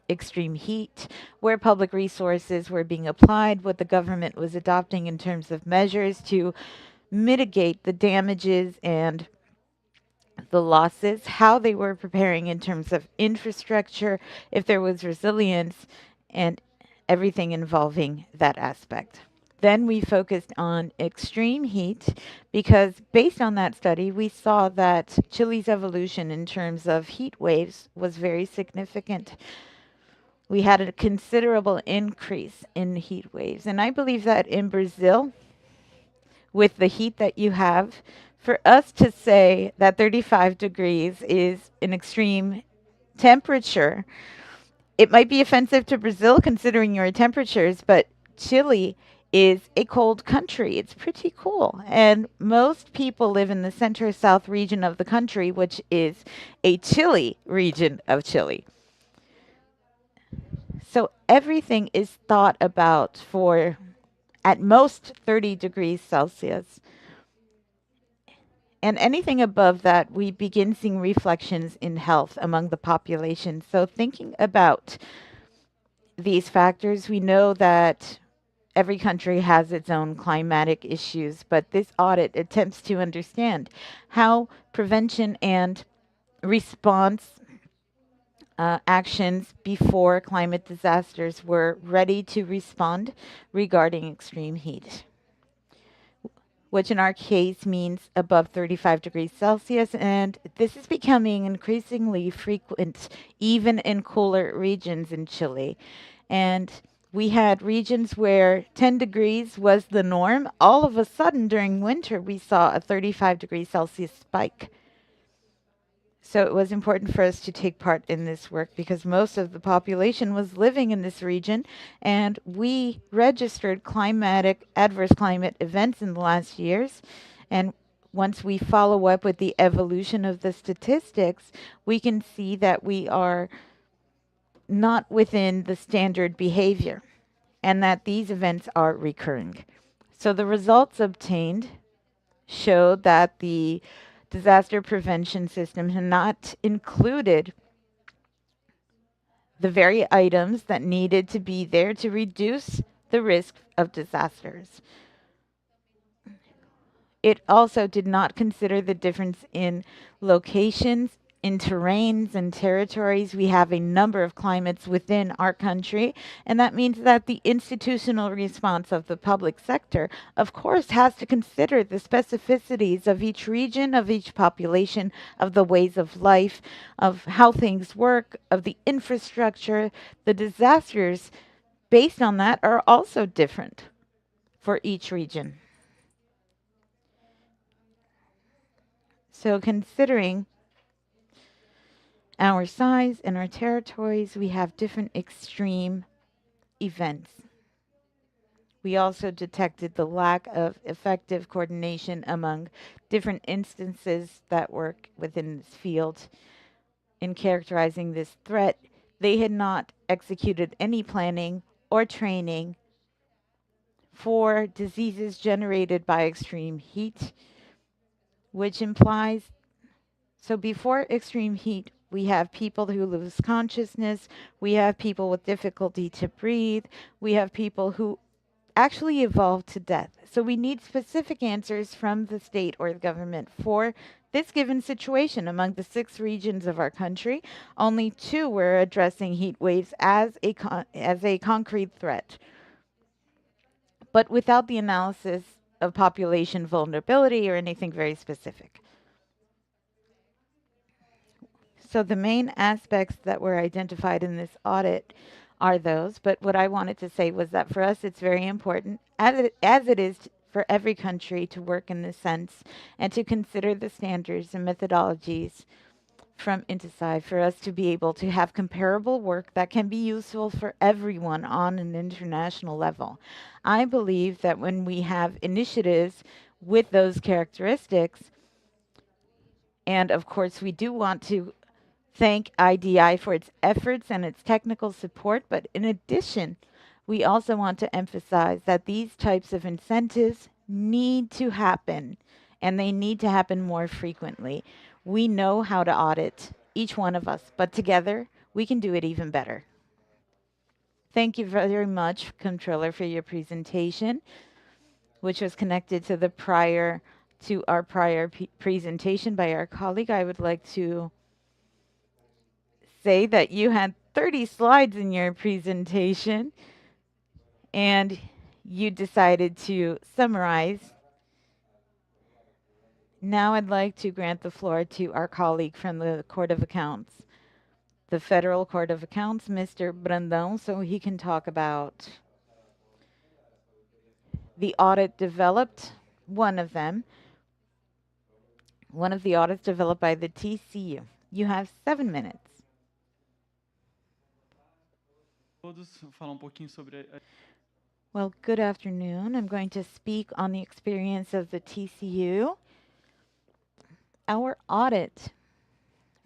extreme heat, where public resources were being applied, what the government was adopting in terms of measures to mitigate the damages and the losses, how they were preparing in terms of infrastructure, if there was resilience, and everything involving that aspect. Then we focused on extreme heat because based on that study, we saw that Chile's evolution in terms of heat waves was very significant. We had a considerable increase in heat waves. And I believe that in Brazil, with the heat that you have, for us to say that 35 degrees is an extreme temperature, it might be offensive to Brazil considering your temperatures, but Chile is a cold country. It's pretty cool. And most people live in the center-south region of the country, which is a chilly region of Chile. So everything is thought about for at most 30 degrees Celsius. And anything above that, we begin seeing reflections in health among the population. So thinking about these factors, we know that every country has its own climatic issues, but this audit attempts to understand how prevention and response actions before climate disasters were ready to respond regarding extreme heat, which in our case means above 35 degrees Celsius, and this is becoming increasingly frequent even in cooler regions in Chile. And we had regions where 10 degrees was the norm. All of a sudden during winter, we saw a 35 degrees Celsius spike. So it was important for us to take part in this work because most of the population was living in this region, and we registered adverse climate events in the last years. And once we follow up with the evolution of the statistics, we can see that we are not within the standard behavior and that these events are recurring. So the results obtained showed that the disaster prevention system had not included the very items that needed to be there to reduce the risk of disasters. It also did not consider the difference in locations in terrains and territories. We have a number of climates within our country, and that means that the institutional response of the public sector, of course, has to consider the specificities of each region, of each population, of the ways of life, of how things work, of the infrastructure. The disasters based on that are also different for each region. So considering our size and our territories, we have different extreme events. We also detected the lack of effective coordination among different instances that work within this field. In characterizing this threat, they had not executed any planning or training for diseases generated by extreme heat, which implies, so before extreme heat, we have people who lose consciousness, we have people with difficulty to breathe, we have people who actually evolve to death. So we need specific answers from the state or the government for this given situation. Among the 6 regions of our country, only 2 were addressing heat waves as a concrete threat, but without the analysis of population vulnerability or anything very specific. So the main aspects that were identified in this audit are those, but what I wanted to say was that for us it's very important, as it is for every country, to work in this sense and to consider the standards and methodologies from INTESAI for us to be able to have comparable work that can be useful for everyone on an international level. I believe that when we have initiatives with those characteristics, and of course we do want to thank IDI for its efforts and its technical support, but in addition, we also want to emphasize that these types of incentives need to happen, and they need to happen more frequently. We know how to audit, each one of us, but together we can do it even better. Thank you very much, Controller, for your presentation, which was connected to our prior presentation by our colleague. I would like to say that you had 30 slides in your presentation and you decided to summarize. Now I'd like to grant the floor to our colleague from the Court of Accounts, the Federal Court of Accounts, Mr. Brandão, so he can talk about the audit developed, one of the audits developed by the TCU. You have 7 minutes. Well, good afternoon. I'm going to speak on the experience of the TCU. Our audit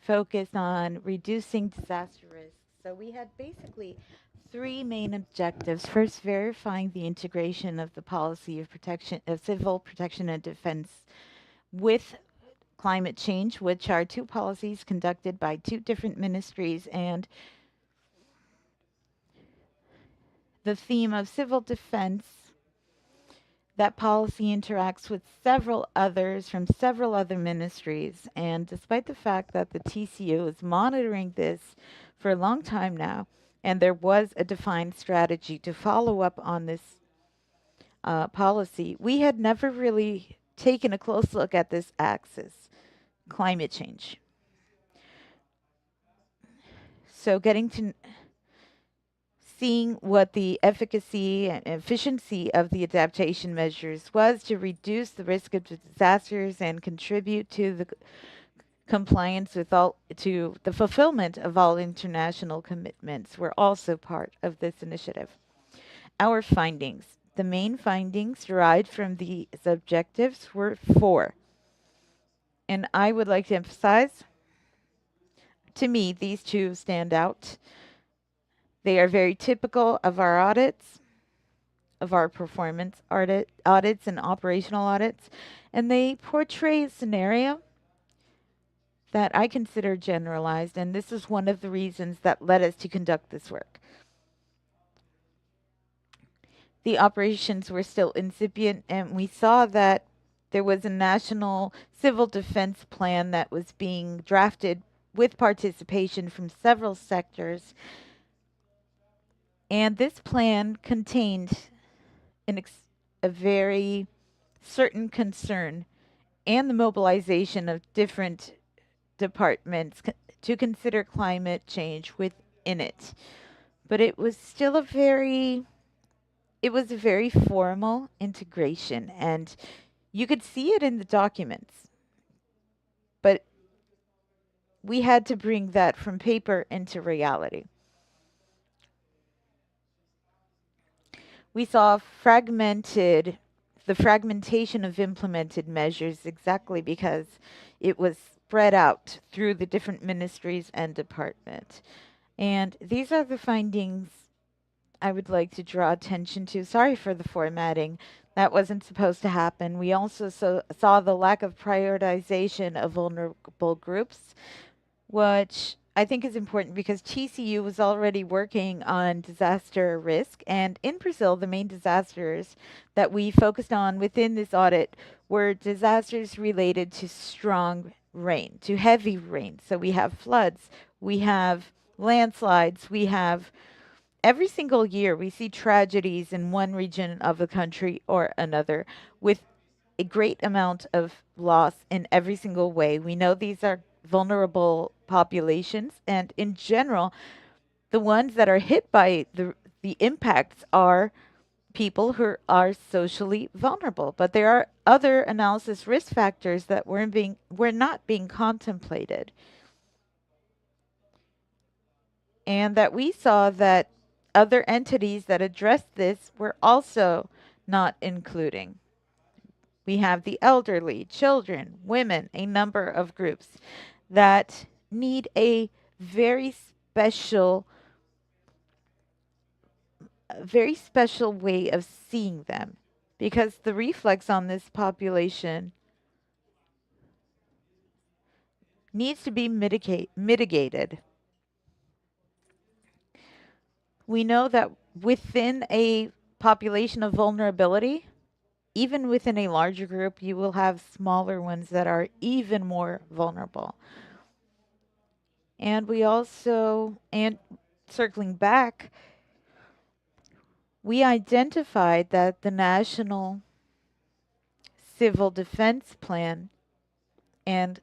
focused on reducing disaster risks. So we had basically 3 main objectives. First, verifying the integration of the policy of protection of civil protection and defense with climate change, which are 2 policies conducted by 2 different ministries, and the theme of civil defense. That policy interacts with several others from several other ministries, and despite the fact that the TCU is monitoring this for a long time now, and there was a defined strategy to follow up on this policy, we had never really taken a close look at this axis, climate change. So seeing what the efficacy and efficiency of the adaptation measures was to reduce the risk of disasters and contribute to the compliance with to the fulfillment of all international commitments were also part of this initiative. Our findings. The main findings derived from these objectives were 4. And I would like to emphasize, to me, these 2 stand out. They are very typical of our audits, of our performance audits and operational audits, and they portray a scenario that I consider generalized, and this is one of the reasons that led us to conduct this work. The operations were still incipient, and we saw that there was a national civil defense plan that was being drafted with participation from several sectors. And this plan contained a very certain concern and the mobilization of different departments to consider climate change within it. But it was still a very formal integration, and you could see it in the documents. But we had to bring that from paper into reality. We saw the fragmentation of implemented measures exactly because it was spread out through the different ministries and departments. And these are the findings I would like to draw attention to. Sorry for the formatting. That wasn't supposed to happen. We also saw the lack of prioritization of vulnerable groups, which I think is important because TCU was already working on disaster risk. And in Brazil, the main disasters that we focused on within this audit were disasters related to strong rain, to heavy rain. So we have floods, we have landslides, we have every single year we see tragedies in one region of the country or another with a great amount of loss in every single way. We know these are vulnerable populations, and in general, the ones that are hit by the impacts are people who are socially vulnerable. But there are other analysis risk factors that were not being contemplated. And that we saw that other entities that addressed this were also not including. We have the elderly, children, women, a number of groups that need a very special way of seeing them, because the reflex on this population needs to be mitigated. We know that within a population of vulnerability, even within a larger group, you will have smaller ones that are even more vulnerable. And we also, and circling back, we identified that the National Civil Defense Plan and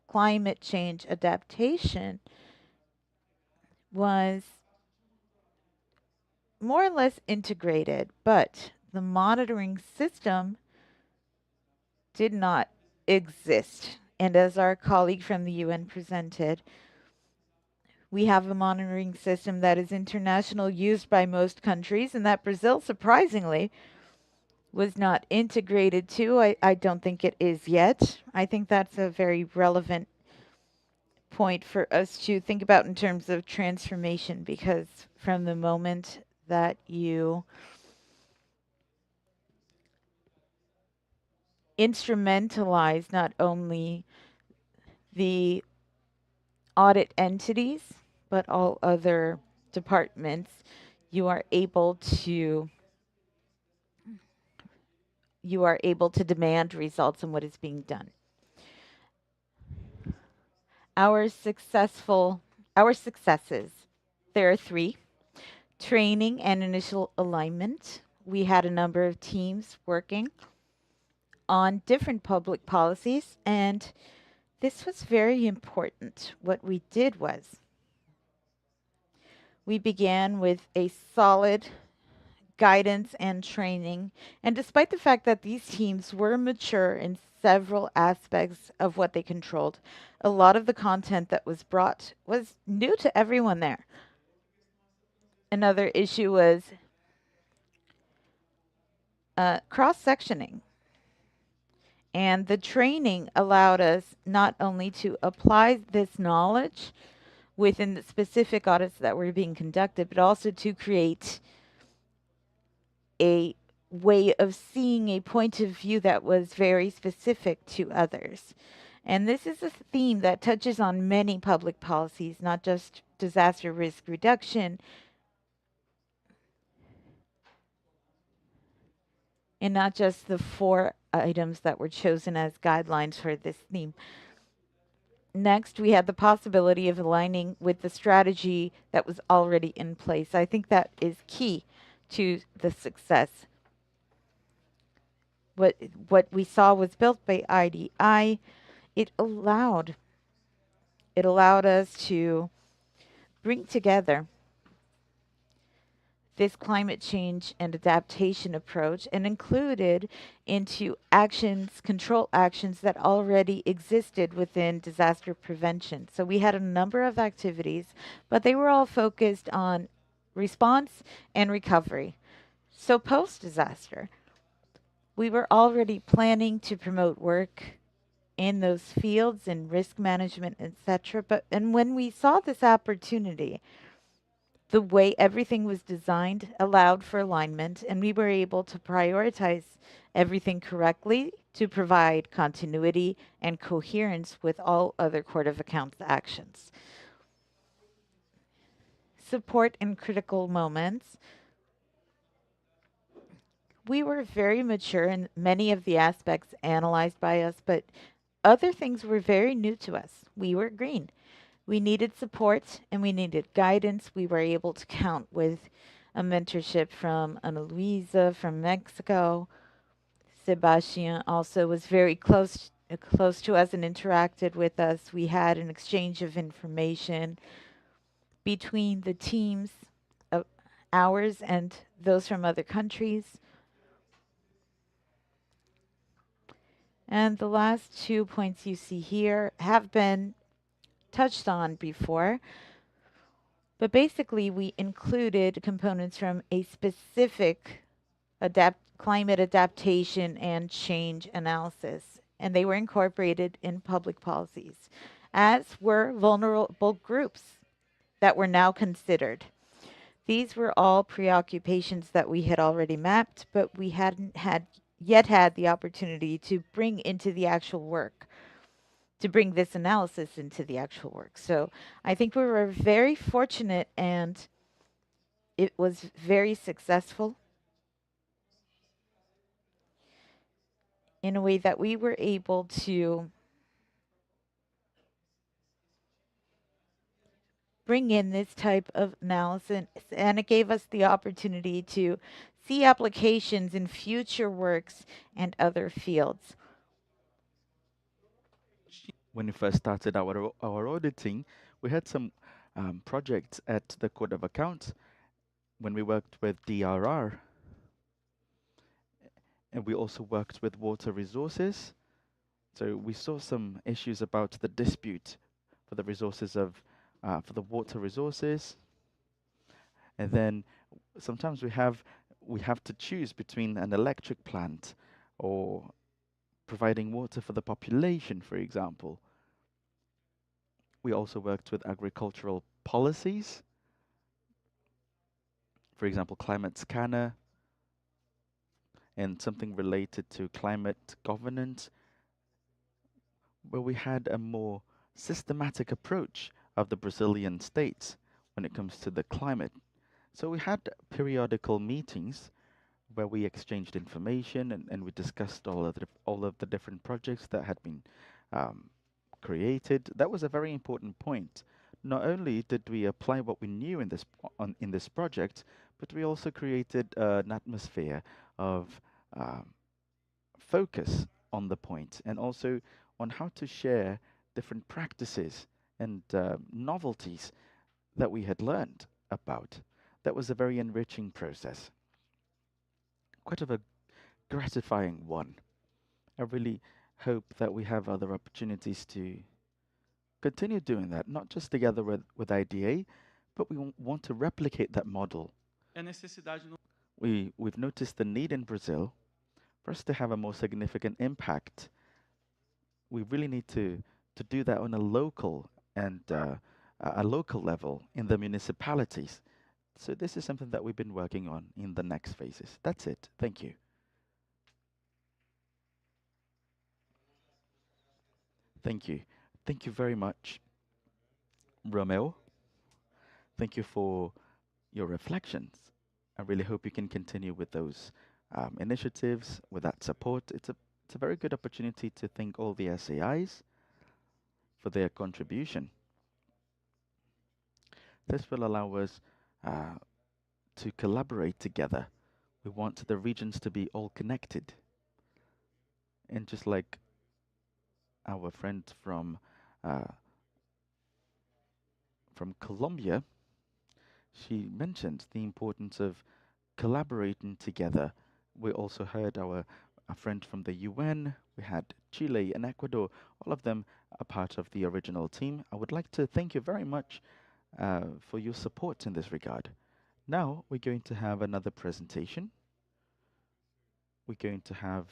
climate change adaptation was more or less integrated, but the monitoring system did not exist. And as our colleague from the UN presented, we have a monitoring system that is international, used by most countries, and that Brazil, surprisingly, was not integrated to. I don't think it is yet. I think that's a very relevant point for us to think about in terms of transformation, because from the moment that you instrumentalize not only the audit entities, but all other departments, you are able to demand results on what is being done. Our successes, there are 3. Training and initial alignment. We had a number of teams working on different public policies, and this was very important. What we did was we began with a solid guidance and training, and despite the fact that these teams were mature in several aspects of what they controlled, a lot of the content that was brought was new to everyone there. Another issue was cross-sectioning. And the training allowed us not only to apply this knowledge within the specific audits that were being conducted, but also to create a way of seeing a point of view that was very specific to others. And this is a theme that touches on many public policies, not just disaster risk reduction, and not just the 4 items that were chosen as guidelines for this theme. next, we had the possibility of aligning with the strategy that was already in place. I think that is key to the success. What we saw was built by IDI. It allowed us to bring together this climate change and adaptation approach and included into actions, control actions that already existed within disaster prevention. So we had a number of activities, but they were all focused on response and recovery. So post-disaster, we were already planning to promote work in those fields in risk management, etc. And when we saw this opportunity, the way everything was designed allowed for alignment, and we were able to prioritize everything correctly to provide continuity and coherence with all other Court of Accounts actions. Support in critical moments. We were very mature in many of the aspects analyzed by us, but other things were very new to us. We were green. We needed support and we needed guidance. We were able to count with a mentorship from Ana Luisa from Mexico. Sebastian also was very close to us and interacted with us. We had an exchange of information between the teams of ours and those from other countries. And the last 2 points you see here have been touched on before. But basically, we included components from a specific climate adaptation and change analysis, and they were incorporated in public policies, as were vulnerable groups that were now considered. These were all preoccupations that we had already mapped, but we hadn't yet had the opportunity to bring into the actual work, to bring this analysis into the actual work. So I think we were very fortunate and it was very successful in a way that we were able to bring in this type of analysis, and it gave us the opportunity to see applications in future works and other fields. When we first started our auditing, we had some projects at the Code of Accounts when we worked with DRR, and we also worked with water resources. So we saw some issues about the dispute for the resources of for the water resources, and then sometimes we have to choose between an electric plant or providing water for the population, for example. We also worked with agricultural policies, for example, climate scanner, and something related to climate governance, where we had a more systematic approach of the Brazilian states when it comes to the climate. So we had periodical meetings where we exchanged information and we discussed all of the different projects that had been created. That was a very important point. Not only did we apply what we knew in this project, but we also created an atmosphere of focus on the point and also on how to share different practices and novelties that we had learned about. That was a very enriching process, quite of a gratifying one. I really hope that we have other opportunities to continue doing that, not just together with IDA, but we want to replicate that model. We've noticed the need in Brazil for us to have a more significant impact. We really need to do that on a local and a local level in the municipalities. So this is something that we've been working on in the next phases. That's it. Thank you. Thank you. Thank you very much, Romeo. Thank you for your reflections. I really hope you can continue with those initiatives, with that support. It's a very good opportunity to thank all the SAIs for their contribution. This will allow us to collaborate together. We want the regions to be all connected. And just like our friend from Colombia, she mentioned the importance of collaborating together. We also heard a friend from the UN. We had Chile and Ecuador. All of them are part of the original team. I would like to thank you very much for your support in this regard. Now we're going to have another presentation. We're going to have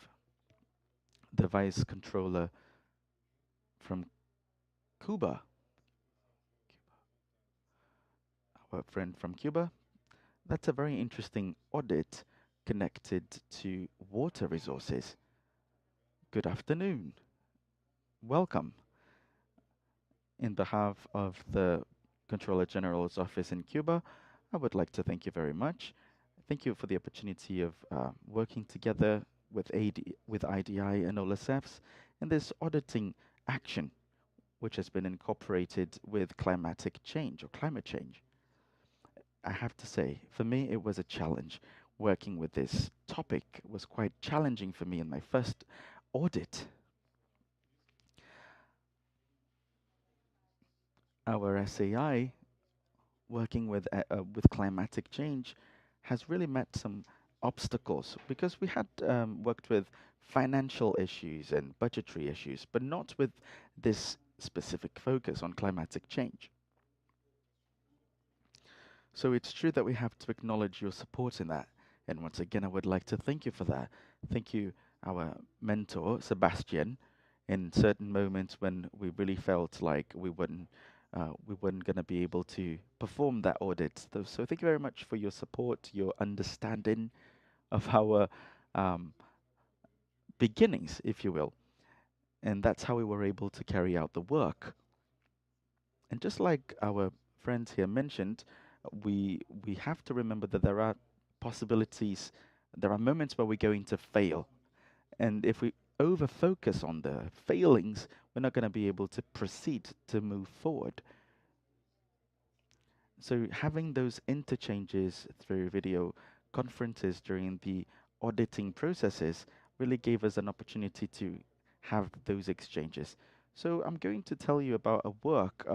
the Vice Controller from Cuba, our friend from Cuba. That's a very interesting audit connected to water resources. Good afternoon. Welcome. In behalf of the Controller General's office in Cuba, I would like to thank you very much. Thank you for the opportunity of working together with IDI and OLACEFS in this auditing action, which has been incorporated with climatic change or climate change. I have to say, for me, it was a challenge. Working with this topic was quite challenging for me in my first audit. Our SAI, working with climatic change, has really met some obstacles because we had worked with financial issues and budgetary issues, but not with this specific focus on climatic change. So it's true that we have to acknowledge your support in that. And once again, I would like to thank you for that. Thank you, our mentor, Sebastian, in certain moments when we really felt like we weren't going to be able to perform that audit. So thank you very much for your support, your understanding of our beginnings, if you will. And that's how we were able to carry out the work. And just like our friends here mentioned, we have to remember that there are possibilities, there are moments where we're going to fail. And if we over focus on the failings, we're not going to be able to proceed to move forward. So having those interchanges through video conferences during the auditing processes really gave us an opportunity to have those exchanges. So I'm going to tell you about a work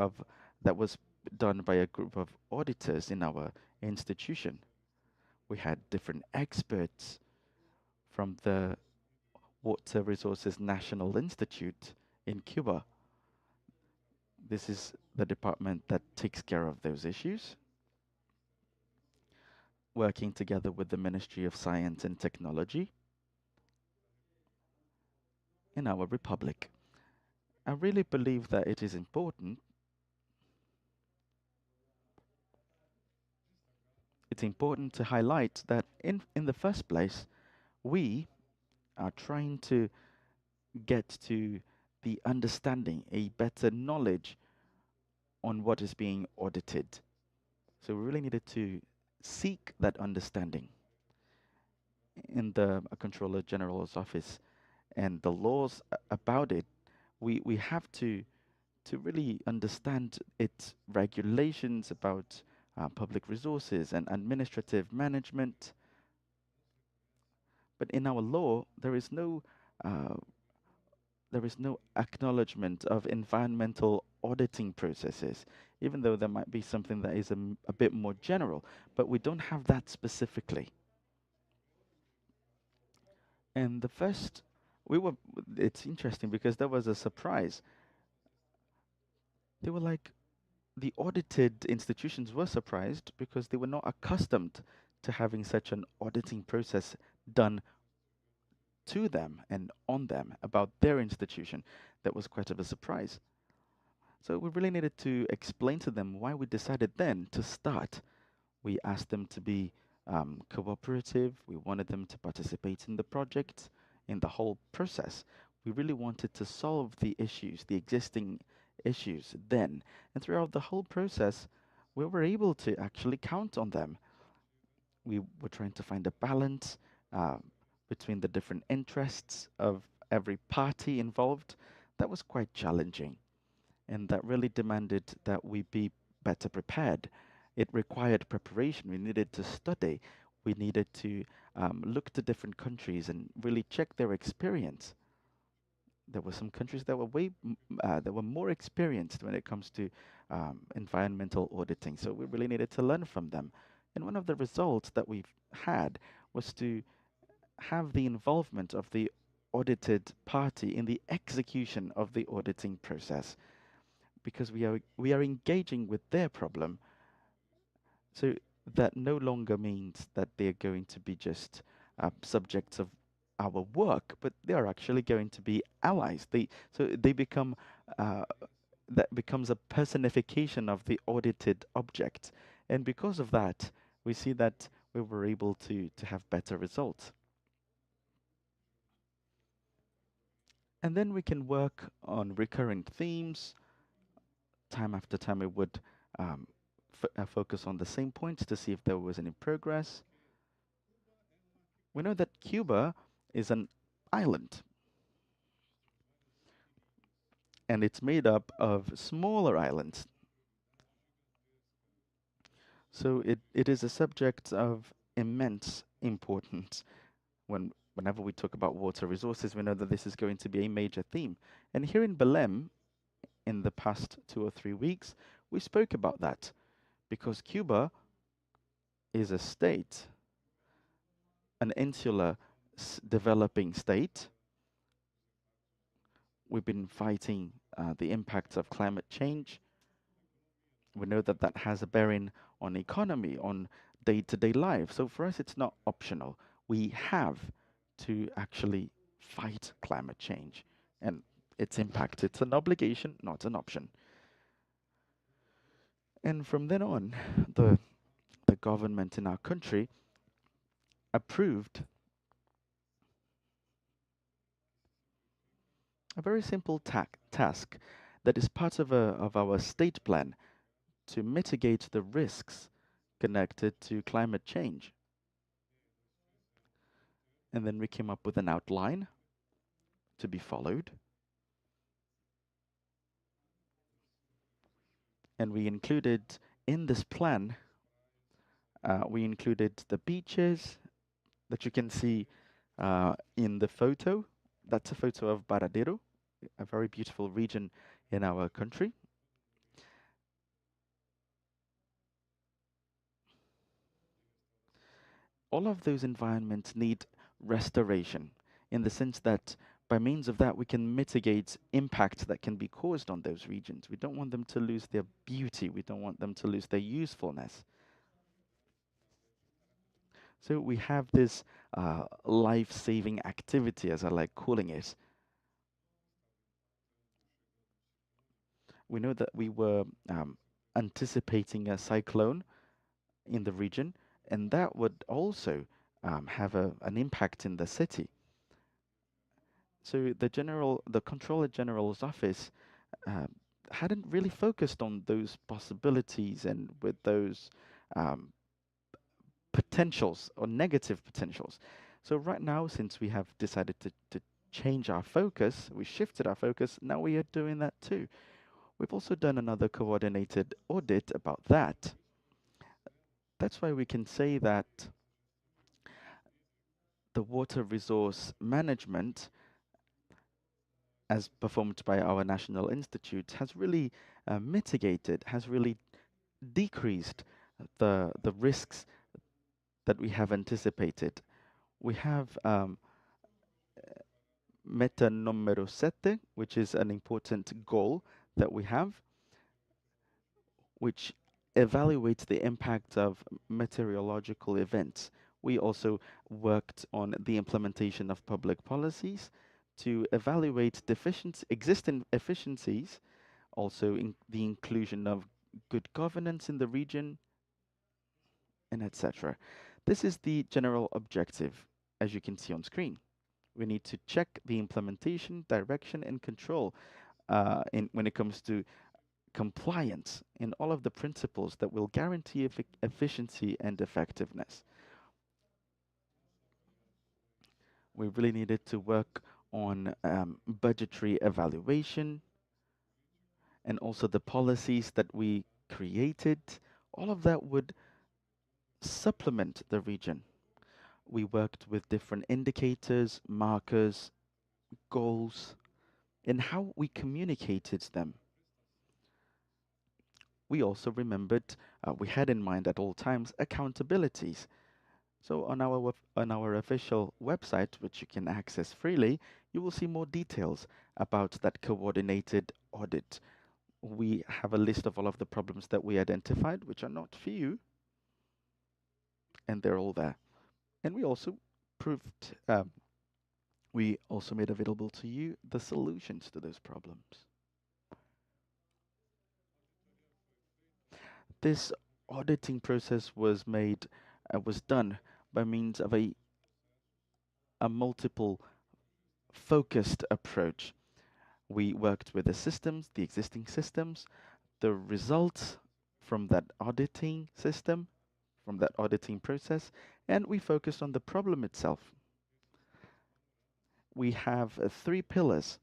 that was done by a group of auditors in our institution. We had different experts from the Water Resources National Institute in Cuba. This is the department that takes care of those issues, working together with the Ministry of Science and Technology in our republic. I really believe that it is important. It's important to highlight that in the first place, we are trying to get to the understanding, a better knowledge on what is being audited. So we really needed to seek that understanding in the Controller General's office and the laws about it. We have to really understand its regulations about public resources and administrative management. But in our law, there is no acknowledgement of environmental auditing processes, even though there might be something that is a bit more general, but we don't have that specifically. And it's interesting because there was a surprise. They were like, the audited institutions were surprised because they were not accustomed to having such an auditing process done to them and on them about their institution. That was quite of a surprise. So we really needed to explain to them why we decided then to start. We asked them to be cooperative. We wanted them to participate in the project, in the whole process. We really wanted to solve the issues, the existing issues then. And throughout the whole process, we were able to actually count on them. We were trying to find a balance between the different interests of every party involved. That was quite challenging. and that really demanded that we be better prepared. It required preparation. We needed to study. We needed to look to different countries and really check their experience. There were some countries that were that were more experienced when it comes to environmental auditing. So we really needed to learn from them. And one of the results that we've had was to have the involvement of the audited party in the execution of the auditing process, because we are engaging with their problem. So that no longer means that they're going to be just subjects of our work, but they are actually going to be allies. They become that becomes a personification of the audited object, and because of that, we see that we were able to have better results. And then we can work on recurring themes. Time after time, we would focus on the same points to see if there was any progress. We know that Cuba is an island, and it's made up of smaller islands. So it is a subject of immense importance. Whenever we talk about water resources, we know that this is going to be a major theme. And here in Belém, in the past 2 or 3 weeks, we spoke about that, because Cuba is a state, an insular developing state. We've been fighting the impacts of climate change. We know that that has a bearing on economy, on day-to-day life. So for us, it's not optional. We have to actually fight climate change and its impact. It's an obligation, not an option. And from then on, the government in our country approved a very simple task that is part of our state plan to mitigate the risks connected to climate change. And then we came up with an outline to be followed. And we included in this plan, we included the beaches that you can see in the photo. That's a photo of Baradero, a very beautiful region in our country. All of those environments need restoration, in the sense that by means of that we can mitigate impact that can be caused on those regions. We don't want them to lose their beauty. We don't want them to lose their usefulness. So we have this life-saving activity, as I like calling it. We know that we were anticipating a cyclone in the region, and that would also have an impact in the city. So the Controller General's office hadn't really focused on those possibilities and with those potentials or negative potentials. So right now, since we have decided to change our focus, we shifted our focus, now we are doing that too. We've also done another coordinated audit about that. That's why we can say that the water resource management, as performed by our National Institute, has really mitigated, has really decreased the risks that we have anticipated. We have meta numero 7, which is an important goal that we have, which evaluates the impact of meteorological events. We also worked on the implementation of public policies to evaluate existing efficiencies, also in the inclusion of good governance in the region, and etc. This is the general objective, as you can see on screen. We need to check the implementation, direction, and control when it comes to compliance in all of the principles that will guarantee efficiency and effectiveness. We really needed to work on budgetary evaluation and also the policies that we created, all of that would supplement the region. We worked with different indicators, markers, goals, and how we communicated them. We also remembered, we had in mind at all times accountabilities. So on our official website, which you can access freely, you will see more details about that coordinated audit. We have a list of all of the problems that we identified, which are not few, and they're all there. And we also proved, we also made available to you the solutions to those problems. This auditing process was done by means of a multiple focused approach. We worked with the systems, the existing systems, the results from that auditing system, from that auditing process, and we focused on the problem itself. We have three pillars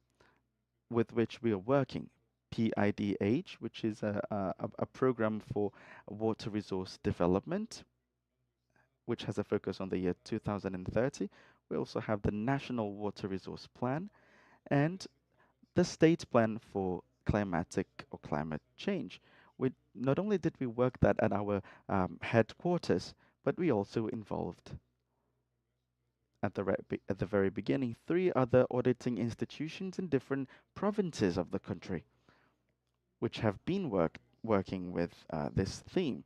with which we are working. PIDH, which is a program for water resource development, which has a focus on the year 2030. We also have the National Water Resource Plan and the State Plan for Climatic or Climate Change. Not only did we work that at our headquarters, but we also involved at the very beginning 3 other auditing institutions in different provinces of the country, which have been working with this theme.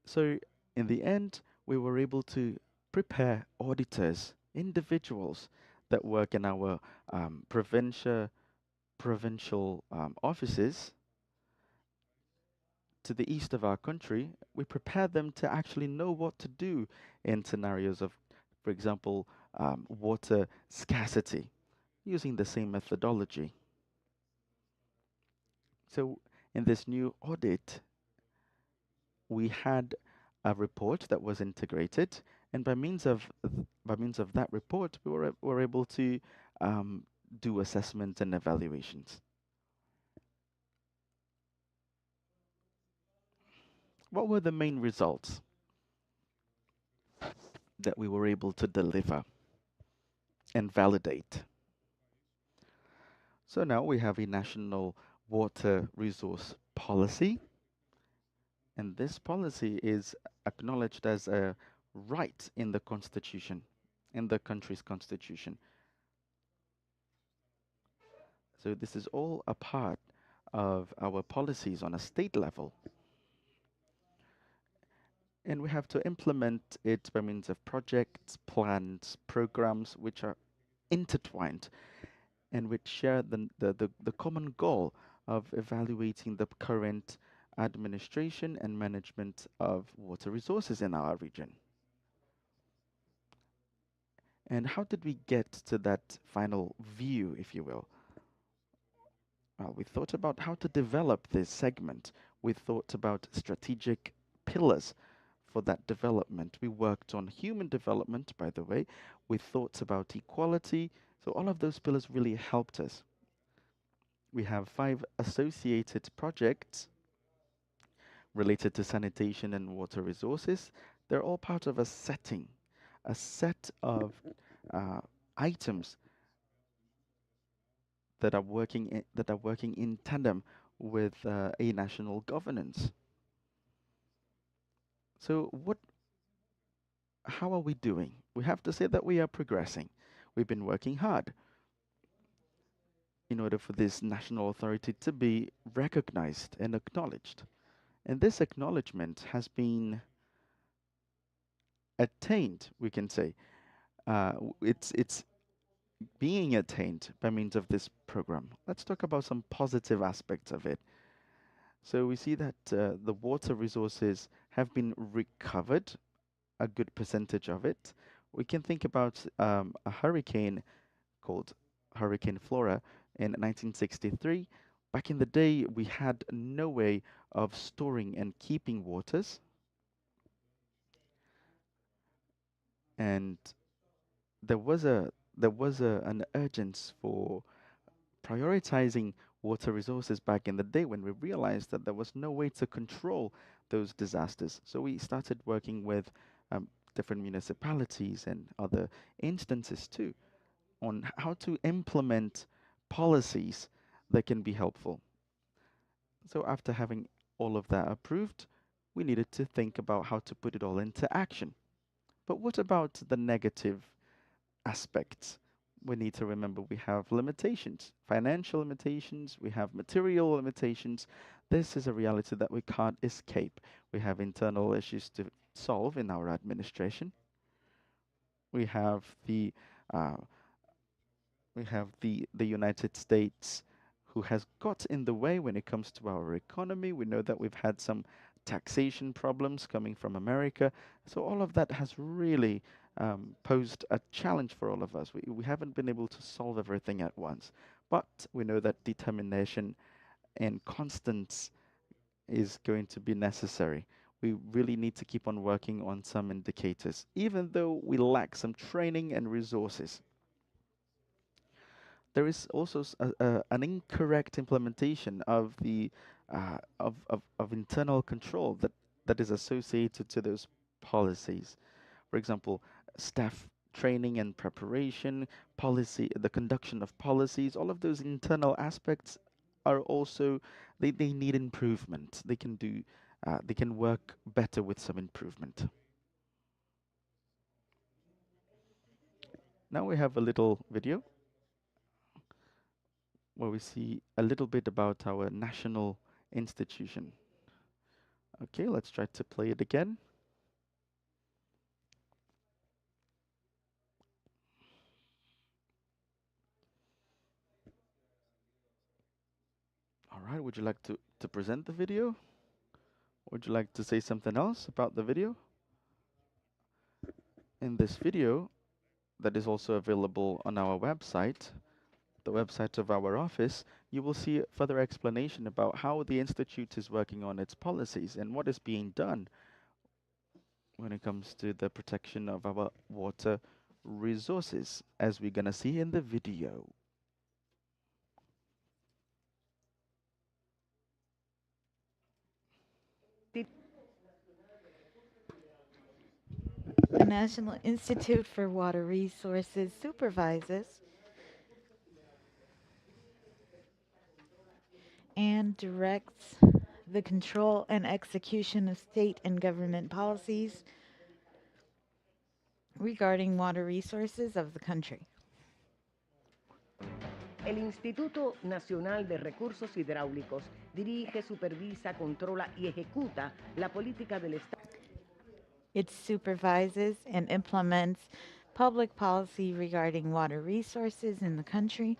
So in the end, we were able to prepare auditors, individuals that work in our provincial offices to the east of our country. We prepare them to actually know what to do in scenarios of, for example, water scarcity, using the same methodology. So in this new audit, we had a report that was integrated, and by means of that report, we were able to do assessment and evaluations. What were the main results that we were able to deliver and validate? So now we have a national water resource policy, and this policy is acknowledged as a right in the constitution, in the country's constitution. So this is all a part of our policies on a state level. And we have to implement it by means of projects, plans, programs which are intertwined and which share the common goal of evaluating the current administration and management of water resources in our region. And how did we get to that final view, if you will? Well, we thought about how to develop this segment. We thought about strategic pillars for that development. We worked on human development, by the way. We thought about equality. So all of those pillars really helped us. We have 5 associated projects related to sanitation and water resources. They're all part of a setting, a set of items that are working in tandem with a national governance. So how are we doing? We have to say that we are progressing. We've been working hard in order for this national authority to be recognized and acknowledged. And this acknowledgement has been attained, we can say. It's being attained by means of this program. Let's talk about some positive aspects of it. So we see that the water resources have been recovered, a good percentage of it. We can think about a hurricane called Hurricane Flora in 1963. Back in the day, we had no way of storing and keeping waters. And there was there was an urgence for prioritizing water resources back in the day when we realized that there was no way to control those disasters. So we started working with different municipalities and other instances too on how to implement policies that can be helpful. So after having all of that approved, we needed to think about how to put it all into action. But what about the negative aspects? We need to remember we have limitations, financial limitations, we have material limitations. This is a reality that we can't escape. We have internal issues to solve in our administration. We have the uh, the United States who has got in the way when it comes to our economy. We know that we've had some taxation problems coming from America. So all of that has really posed a challenge for all of us. We haven't been able to solve everything at once, but we know that determination and constance is going to be necessary. We really need to keep on working on some indicators, even though we lack some training and resources. There is also an incorrect implementation of the of internal control that is associated to those policies. For example, staff training and preparation, policy, the conduction of policies, all of those internal aspects are also they need improvement. They can work better with some improvement. Now we have a little video where we see a little bit about our national institution. Okay, let's try to play it again. All right, would you like to present the video? Would you like to say something else about the video? In this video, that is also available on our website, the website of our office, you will see further explanation about how the Institute is working on its policies and what is being done when it comes to the protection of our water resources, as we're going to see in the video. The National Institute for Water Resources supervises and directs the control and execution of state and government policies regarding water resources of the country. El Instituto Nacional de Recursos Hidráulicos dirige, supervisa, controla y ejecuta la política del Estado. It supervises and implements public policy regarding water resources in the country.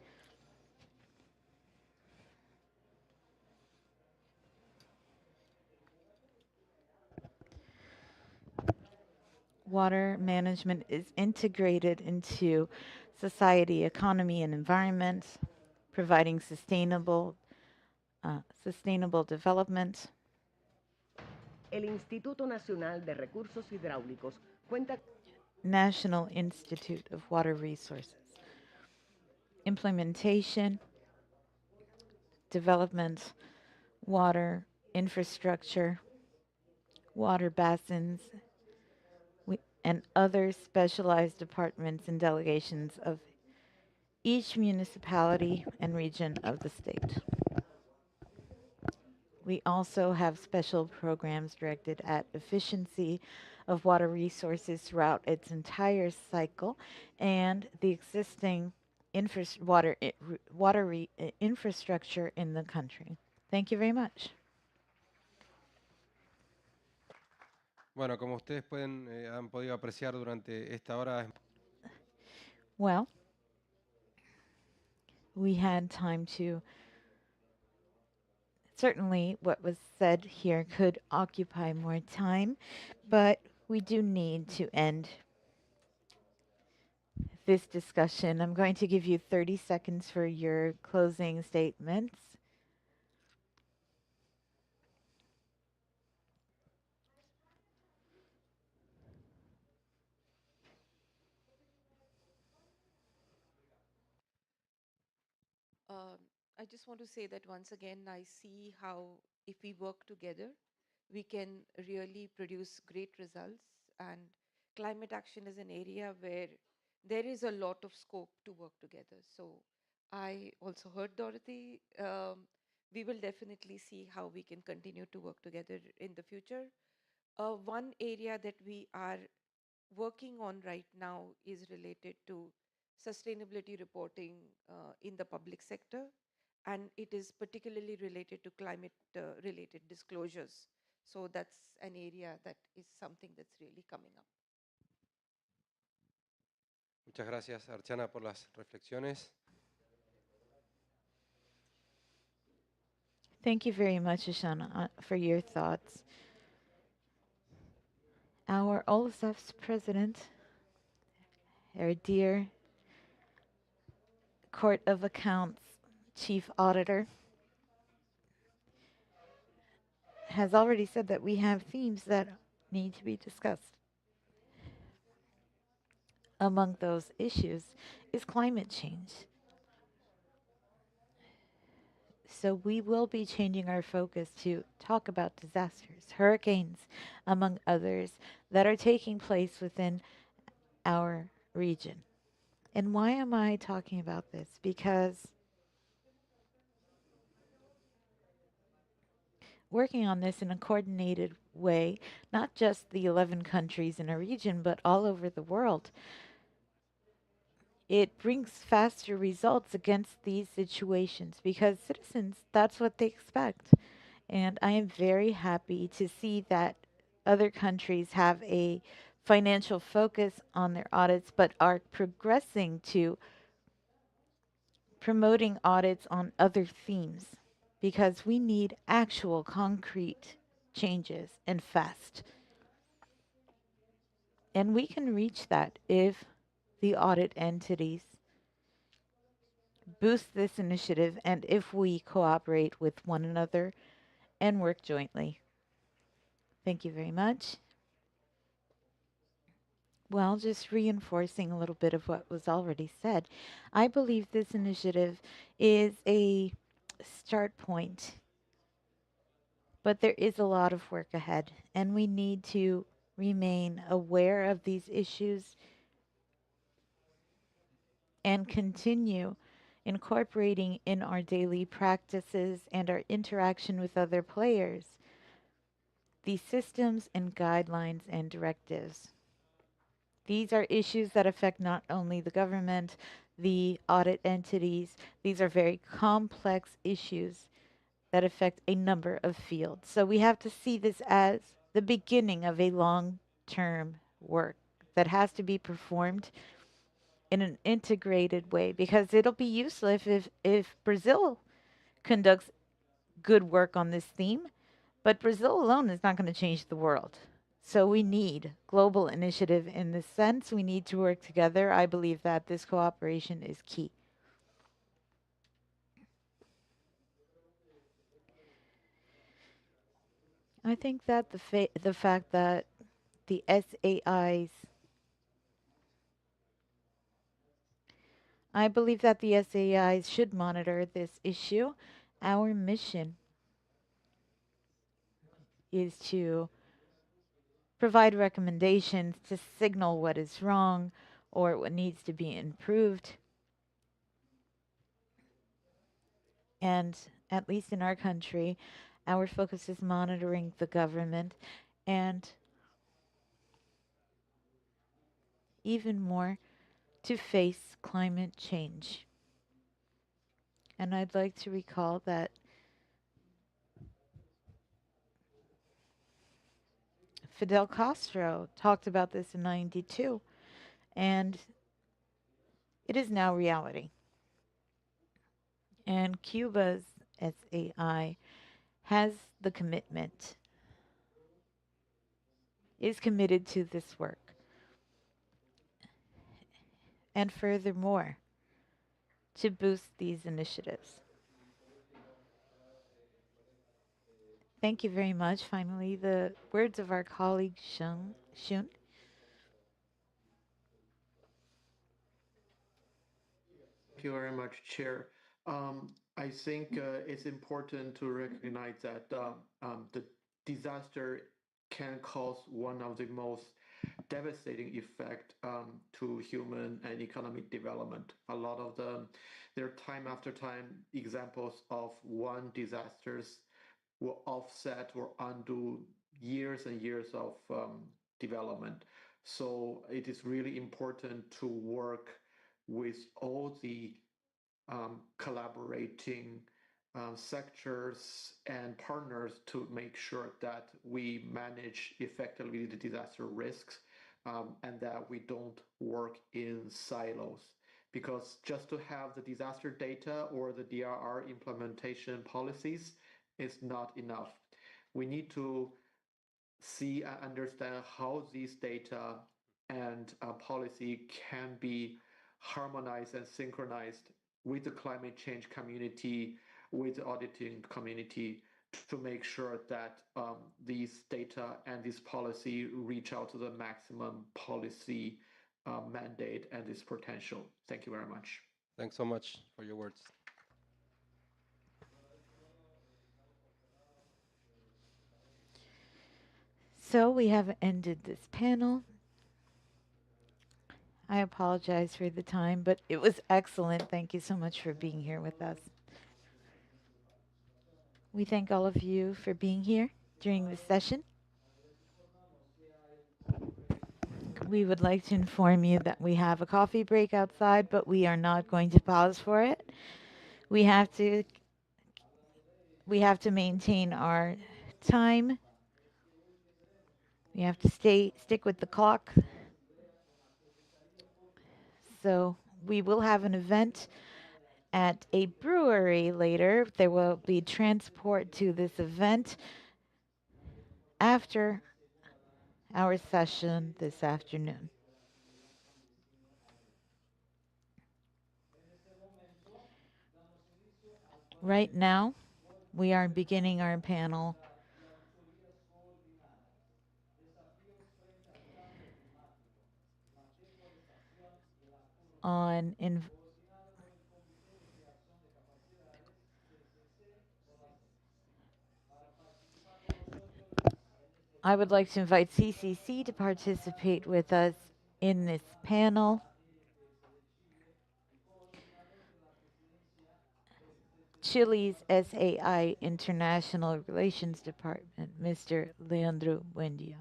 Water management is integrated into society, economy, and environment, providing sustainable development. El Instituto Nacional de Recursos Hidráulicos cuenta National Institute of Water Resources. Implementation, development, water infrastructure, water basins, and other specialized departments and delegations of each municipality and region of the state. We also have special programs directed at efficiency of water resources throughout its entire cycle and the existing infrastructure in the country. Thank you very much. Bueno, como ustedes han podido apreciar durante esta hora. Well, we had time to. Certainly, what was said here could occupy more time, but we do need to end this discussion. I'm going to give you 30 seconds for your closing statements. I just want to say that once again, I see how if we work together, we can really produce great results. And climate action is an area where there is a lot of scope to work together. So I also heard Dorothy. We will definitely see how we can continue to work together in the future. One area that we are working on right now is related to sustainability reporting in the public sector, and it is particularly related to climate related disclosures. So that's an area that is something that's really coming up. Muchas gracias, Archana, por las reflexiones. Thank you very much, Ashana, for your thoughts. Our OLACEFS president, our dear Court of Accounts chief auditor, has already said that we have themes that need to be discussed. Among those issues is climate change. So we will be changing our focus to talk about disasters, hurricanes, among others, that are taking place within our region. And why am I talking about this? Because working on this in a coordinated way, not just the 11 countries in our region, but all over the world, it brings faster results against these situations because citizens, that's what they expect. And I am very happy to see that other countries have a financial focus on their audits, but are progressing to promoting audits on other themes because we need actual concrete changes and fast. And we can reach that if the audit entities boost this initiative and if we cooperate with one another and work jointly. Thank you very much. Well, just reinforcing a little bit of what was already said, I believe this initiative is a start point, but there is a lot of work ahead, and we need to remain aware of these issues and continue incorporating in our daily practices and our interaction with other players these systems and guidelines and directives. These are issues that affect not only the government, the audit entities. These are very complex issues that affect a number of fields. So we have to see this as the beginning of a long-term work that has to be performed in an integrated way because it'll be useless if Brazil conducts good work on this theme, but Brazil alone is not going to change the world. So we need global initiative in this sense. We need to work together. I believe that this cooperation is key. I think that the fact that the SAIs, I believe that the SAIs should monitor this issue. Our mission is to provide recommendations to signal what is wrong or what needs to be improved. And at least in our country, our focus is monitoring the government and even more to face climate change. And I'd like to recall that Fidel Castro talked about this in '92, and it is now reality. And Cuba's SAI has the commitment, is committed to this work. And furthermore, to boost these initiatives. Thank you very much. Finally, the words of our colleague Shun. Thank you very much, Chair. I think it's important to recognize that the disaster can cause one of the most devastating effect to human and economic development. A lot of them, there are time after time examples of one disasters will offset or undo years and years of development. So it is really important to work with all the collaborating sectors and partners to make sure that we manage effectively the disaster risks and that we don't work in silos. Because just to have the disaster data or the DRR implementation policies is not enough. We need to see and understand how these data and policy can be harmonized and synchronized with the climate change community, with the auditing community, to make sure that these data and this policy reach out to the maximum policy mandate and its potential. Thank you very much. Thanks so much for your words. So we have ended this panel. I apologize for the time, but it was excellent. Thank you so much for being here with us. We thank all of you for being here during this session. We would like to inform you that we have a coffee break outside, but we are not going to pause for it. We have to maintain our time. We have to stick with the clock. So we will have an event at a brewery later. There will be transport to this event after our session this afternoon. Right now, we are beginning our panel on I would like to invite CCC to participate with us in this panel. Chile's SAI International Relations Department, Mr. Leandro Buendia.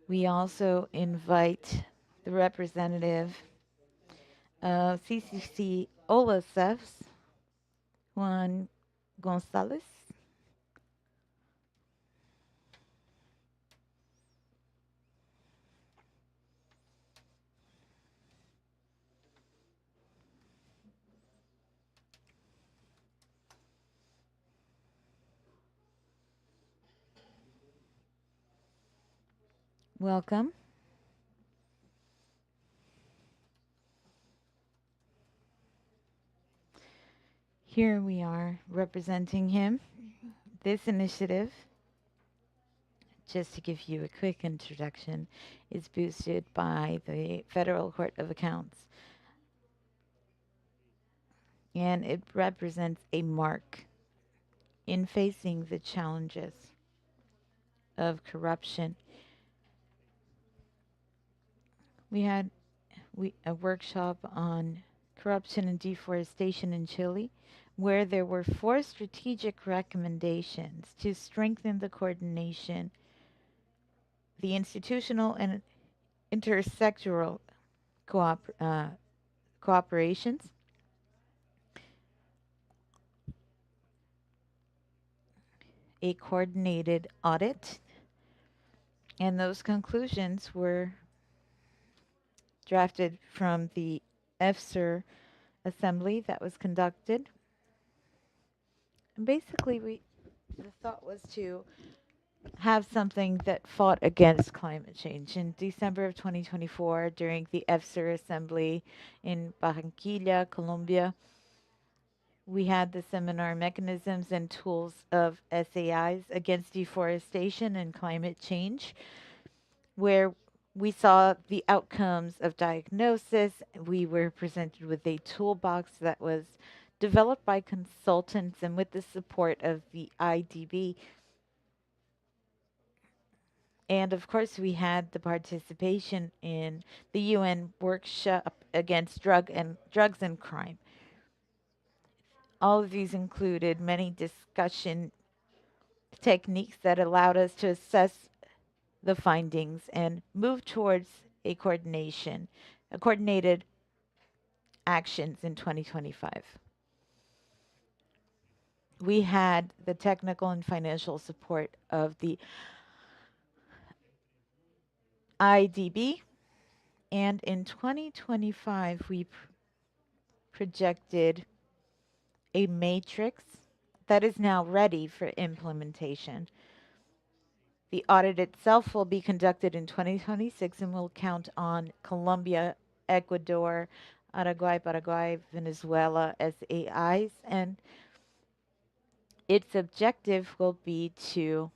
We also invite the representative of CCC OLACEFS, Juan Gonzalez. Welcome. Here we are representing him. This initiative, just to give you a quick introduction, is boosted by the Federal Court of Accounts. And it represents a mark in facing the challenges of corruption. We had a workshop on corruption and deforestation in Chile, where there were 4 strategic recommendations to strengthen the coordination, the institutional and intersectoral cooperations, a coordinated audit, and those conclusions were drafted from the EFSR assembly that was conducted. And basically, the thought was to have something that fought against climate change. In December of 2024, during the EFSR assembly in Barranquilla, Colombia, we had the seminar Mechanisms and Tools of SAIs Against Deforestation and Climate Change, where we saw the outcomes of diagnosis. We were presented with a toolbox that was developed by consultants and with the support of the IDB. And of course, we had the participation in the UN workshop against drugs and crime. All of these included many discussion techniques that allowed us to assess the findings and move towards a coordinated actions in 2025. We had the technical and financial support of the IDB, and in 2025 we projected a matrix that is now ready for implementation. The audit itself will be conducted in 2026 and will count on Colombia, Ecuador, Paraguay, Venezuela as AIs, and its objective will be to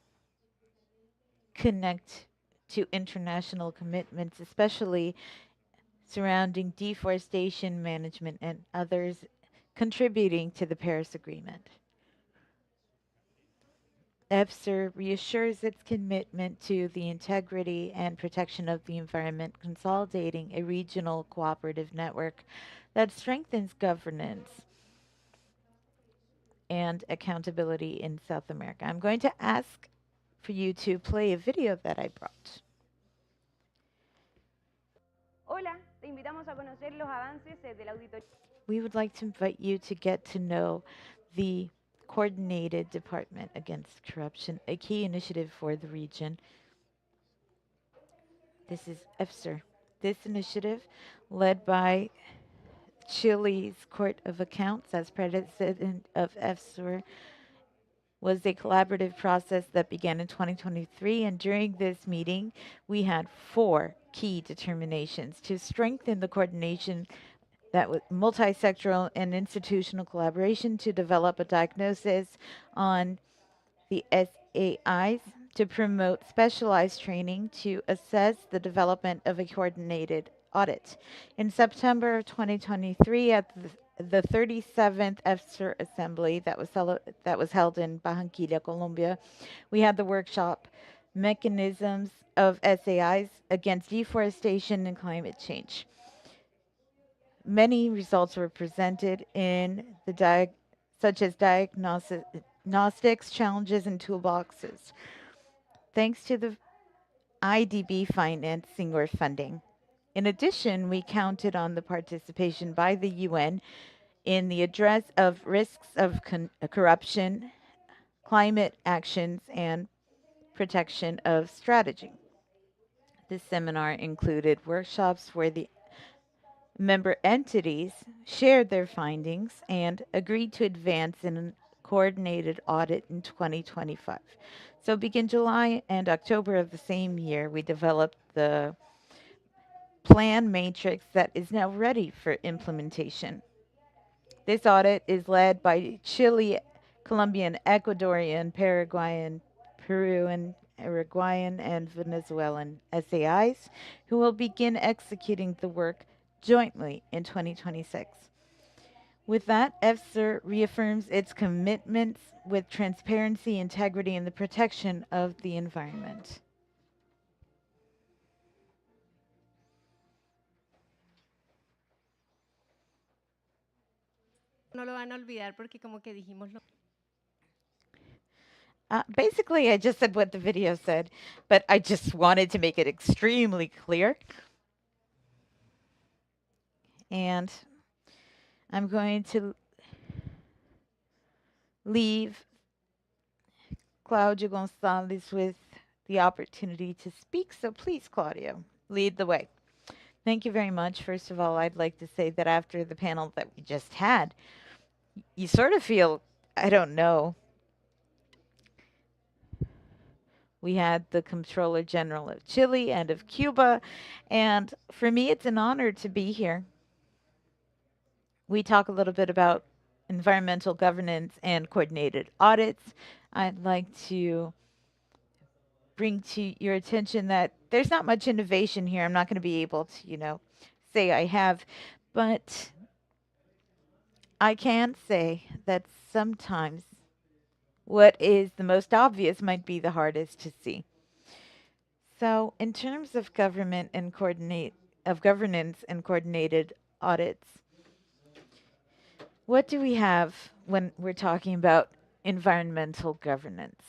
connect to international commitments, especially surrounding deforestation management and others contributing to the Paris Agreement. EFSR reassures its commitment to the integrity and protection of the environment, consolidating a regional cooperative network that strengthens governance and accountability in South America. I'm going to ask for you to play a video that I brought. Hola, te invitamos a conocer los avances de la auditoría. We would like to invite you to get to know the Coordinated Department Against Corruption, a key initiative for the region. This is EFSR. This initiative, led by Chile's Court of Accounts as president of EFSR, was a collaborative process that began in 2023, and during this meeting, we had 4 key determinations to strengthen the coordination that was multi-sectoral and institutional collaboration to develop a diagnosis on the SAIs, to promote specialized training to assess the development of a coordinated audit. In September of 2023, at the 37th EFSR Assembly that was held in Barranquilla, Colombia, we had the workshop Mechanisms of SAIs Against Deforestation and Climate Change. Many results were presented in the such as diagnostics, challenges, and toolboxes. Thanks to the IDB financing or funding. In addition, we counted on the participation by the UN in the address of risks of corruption, climate actions, and protection of strategy. This seminar included workshops where the member entities shared their findings and agreed to advance in a coordinated audit in 2025. So begin July and October of the same year, we developed the plan matrix that is now ready for implementation. This audit is led by Chile, Colombian, Ecuadorian, Paraguayan, Peruvian, Uruguayan, and Venezuelan SAIs, who will begin executing the work jointly in 2026. With that, EFSR reaffirms its commitments with transparency, integrity, and the protection of the environment. No lo van a olvidar porque como que dijimos lo. Basically, I just said what the video said, but I just wanted to make it extremely clear. And I'm going to leave Claudio Gonzalez with the opportunity to speak. So please, Claudio, lead the way. Thank you very much. First of all, I'd like to say that after the panel that we just had, you sort of feel, I don't know, we had the Comptroller General of Chile and of Cuba, and for me, it's an honor to be here. We talk a little bit about environmental governance and coordinated audits. I'd like to bring to your attention that there's not much innovation here. I'm not going to be able to, say I have, but I can say that sometimes what is the most obvious might be the hardest to see. So, in terms of governance and coordinated audits, what do we have when we're talking about environmental governance?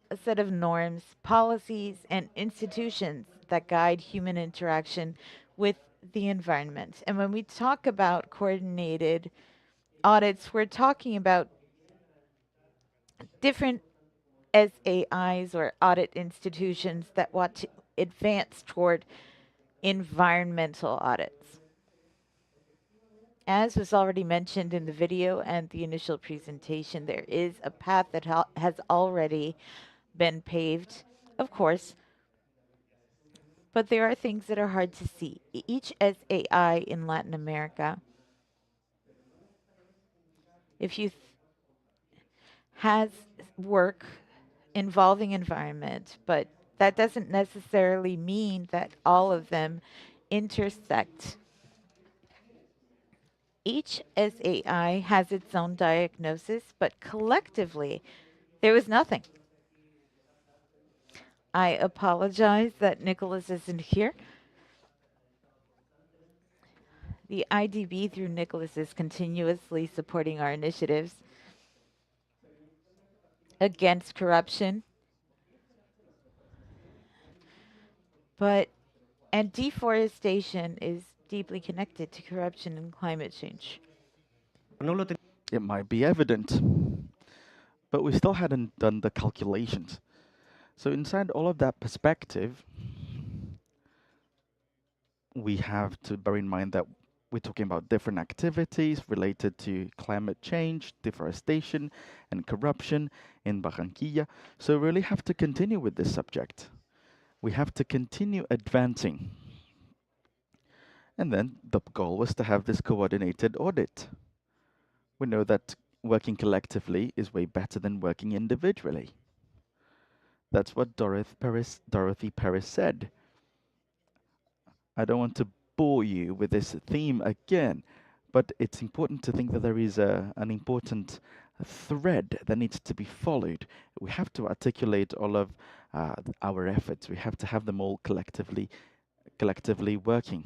A set of norms, policies, and institutions that guide human interaction with the environment. And when we talk about coordinated audits, we're talking about different SAIs or audit institutions that want to advance toward environmental audits. As was already mentioned in the video and the initial presentation, there is a path that has already been paved, of course, but there are things that are hard to see. Each SAI in Latin America, if you has work involving environment, but that doesn't necessarily mean that all of them intersect. Each SAI has its own diagnosis, but collectively, there was nothing. I apologize that Nicholas isn't here. The IDB, through Nicholas, is continuously supporting our initiatives against corruption, and deforestation is deeply connected to corruption and climate change. It might be evident, but we still hadn't done the calculations. So inside all of that perspective, we have to bear in mind that we're talking about different activities related to climate change, deforestation, and corruption in Barranquilla. So we really have to continue with this subject. We have to continue advancing. And then the goal was to have this coordinated audit. We know that working collectively is way better than working individually. That's what Dorothy Paris said. I don't want to bore you with this theme again, but it's important to think that there is an important thread that needs to be followed. We have to articulate all of our efforts. We have to have them all collectively working.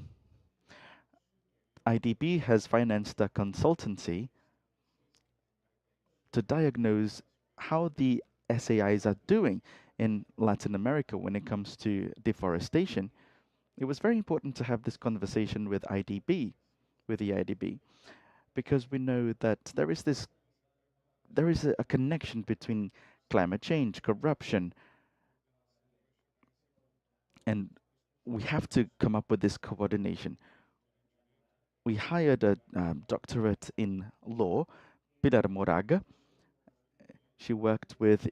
IDB has financed a consultancy to diagnose how the SAIs are doing in Latin America when it comes to deforestation. It was very important to have this conversation with the IDB, because we know that there is a connection between climate change, corruption, and we have to come up with this coordination. We hired a doctorate in law, Pilar Moraga. She worked with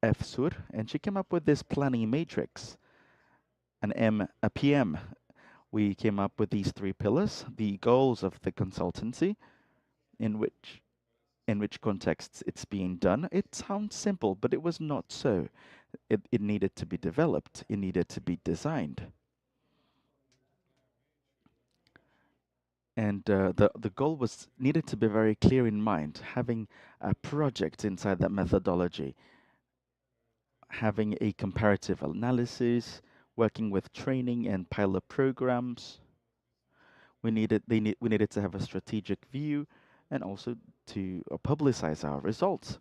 FSUR, and she came up with this planning matrix, a PM. We came up with these 3 pillars, the goals of the consultancy, in which contexts it's being done. It sounds simple, but it was not so. It needed to be developed. It needed to be designed. And the goal needed to be very clear in mind, having a project inside that methodology, having a comparative analysis, working with training and pilot programs. We needed to have a strategic view and also to publicize our results.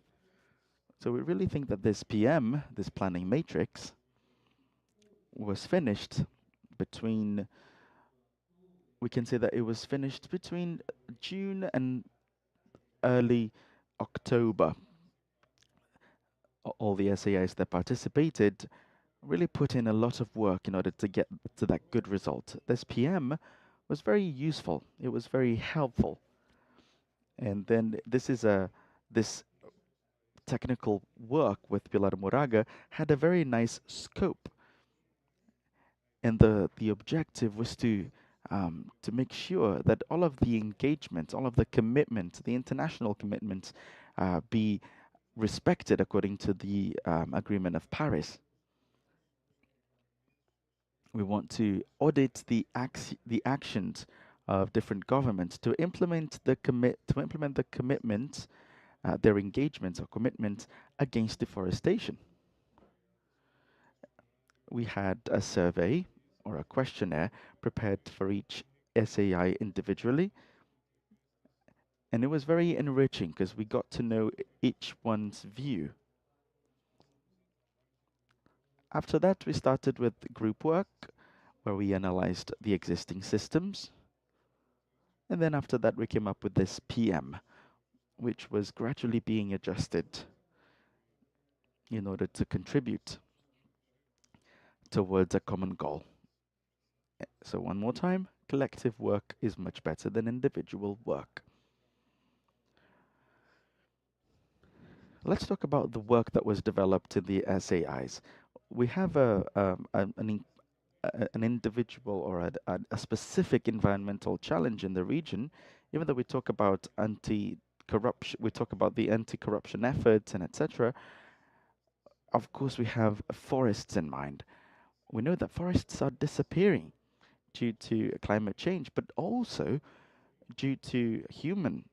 So we really think that this PM, this planning matrix, was finished between, we can say that it was finished between June and early October. All the SAIs that participated really put in a lot of work in order to get to that good result. This PM was very useful. It was very helpful. And then this technical work with Pilar Moraga had a very nice scope. And the objective was to make sure that all of the engagements, all of the commitments, the international commitments, be respected according to the Agreement of Paris. We want to audit the actions of different governments to implement the commitments, their engagements or commitments against deforestation. We had a survey or a questionnaire prepared for each SAI individually, and it was very enriching because we got to know each one's view. After that, we started with group work, where we analyzed the existing systems. And then after that, we came up with this PM, which was gradually being adjusted in order to contribute towards a common goal. So one more time, collective work is much better than individual work. Let's talk about the work that was developed in the SAIs. We have an individual or a specific environmental challenge in the region. Even though we talk about anti-corruption, we talk about the anti-corruption efforts and etc. Of course, we have forests in mind. We know that forests are disappearing due to climate change, but also due to human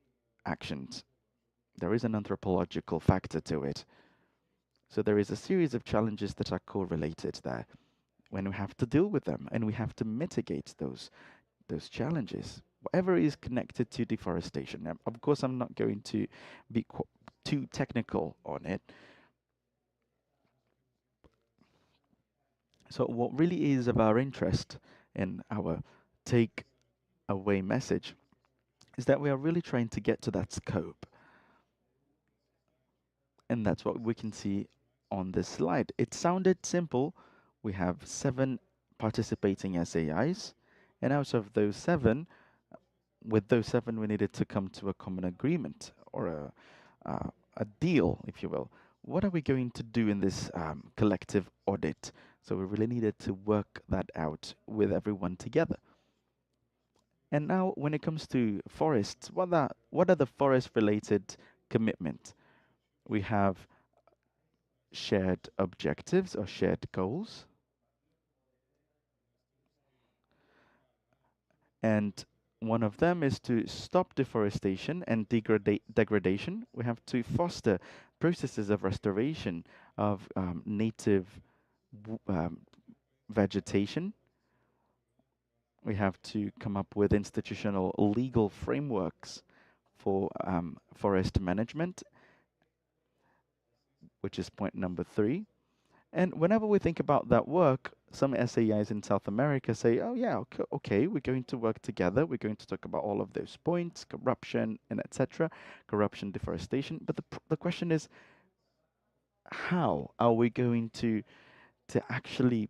actions. There is an anthropological factor to it. So there is a series of challenges that are correlated there. When we have to deal with them and we have to mitigate those challenges, whatever is connected to deforestation. Now, of course, I'm not going to be too technical on it. So what really is of our interest in our take away message is that we are really trying to get to that scope. And that's what we can see on this slide. It sounded simple. We have 7 participating SAIs, and out of those 7, with those 7, we needed to come to a common agreement or a deal, if you will. What are we going to do in this collective audit? So we really needed to work that out with everyone together. And now, when it comes to forests, what are the forest-related commitments? We have shared objectives or shared goals. And one of them is to stop deforestation and degradation. We have to foster processes of restoration of native vegetation. We have to come up with institutional legal frameworks for forest management, which is point number 3. And whenever we think about that work, some SAIs in South America say, oh yeah, okay, we're going to work together. We're going to talk about all of those points, corruption and etc., corruption, deforestation. But the question is, how are we going to actually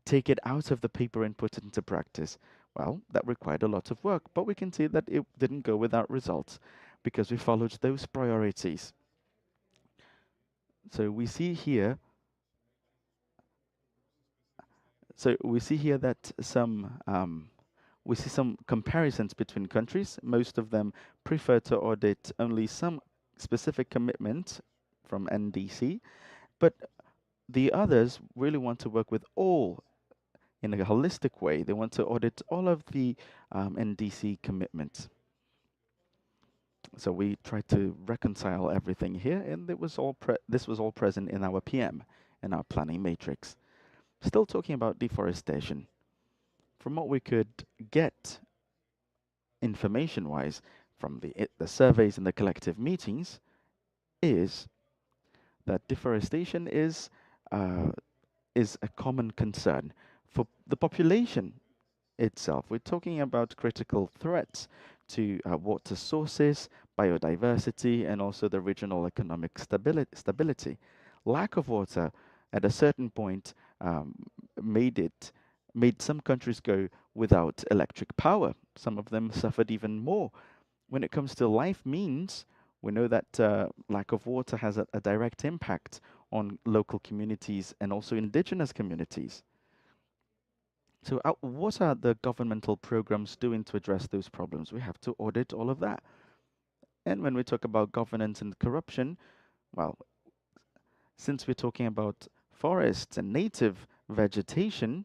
take it out of the paper and put it into practice? Well, that required a lot of work, but we can see that it didn't go without results because we followed those priorities. So we see here that we see some comparisons between countries. Most of them prefer to audit only some specific commitment from NDC, but the others really want to work with all in a holistic way. They want to audit all of the NDC commitments. So we tried to reconcile everything here, and this was all present in our PM, in our planning matrix. Still talking about deforestation. From what we could get information-wise from the surveys and the collective meetings is that deforestation is a common concern for the population itself. We're talking about critical threats to water sources, biodiversity, and also the regional economic stability. Lack of water at a certain point made some countries go without electric power. Some of them suffered even more. When it comes to life means, we know that lack of water has a direct impact on local communities and also indigenous communities. So what are the governmental programs doing to address those problems? We have to audit all of that. And when we talk about governance and corruption, Well, since we're talking about forests and native vegetation,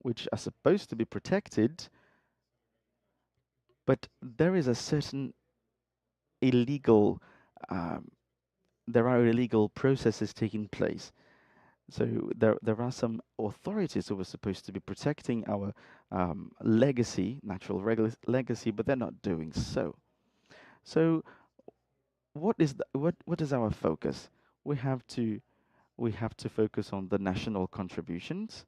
which are supposed to be protected, but there is a certain illegal, um, there are illegal processes taking place. So there are some authorities who are supposed to be protecting our legacy, legacy, but they're not doing so. So what is our focus? We have to focus on the national contributions.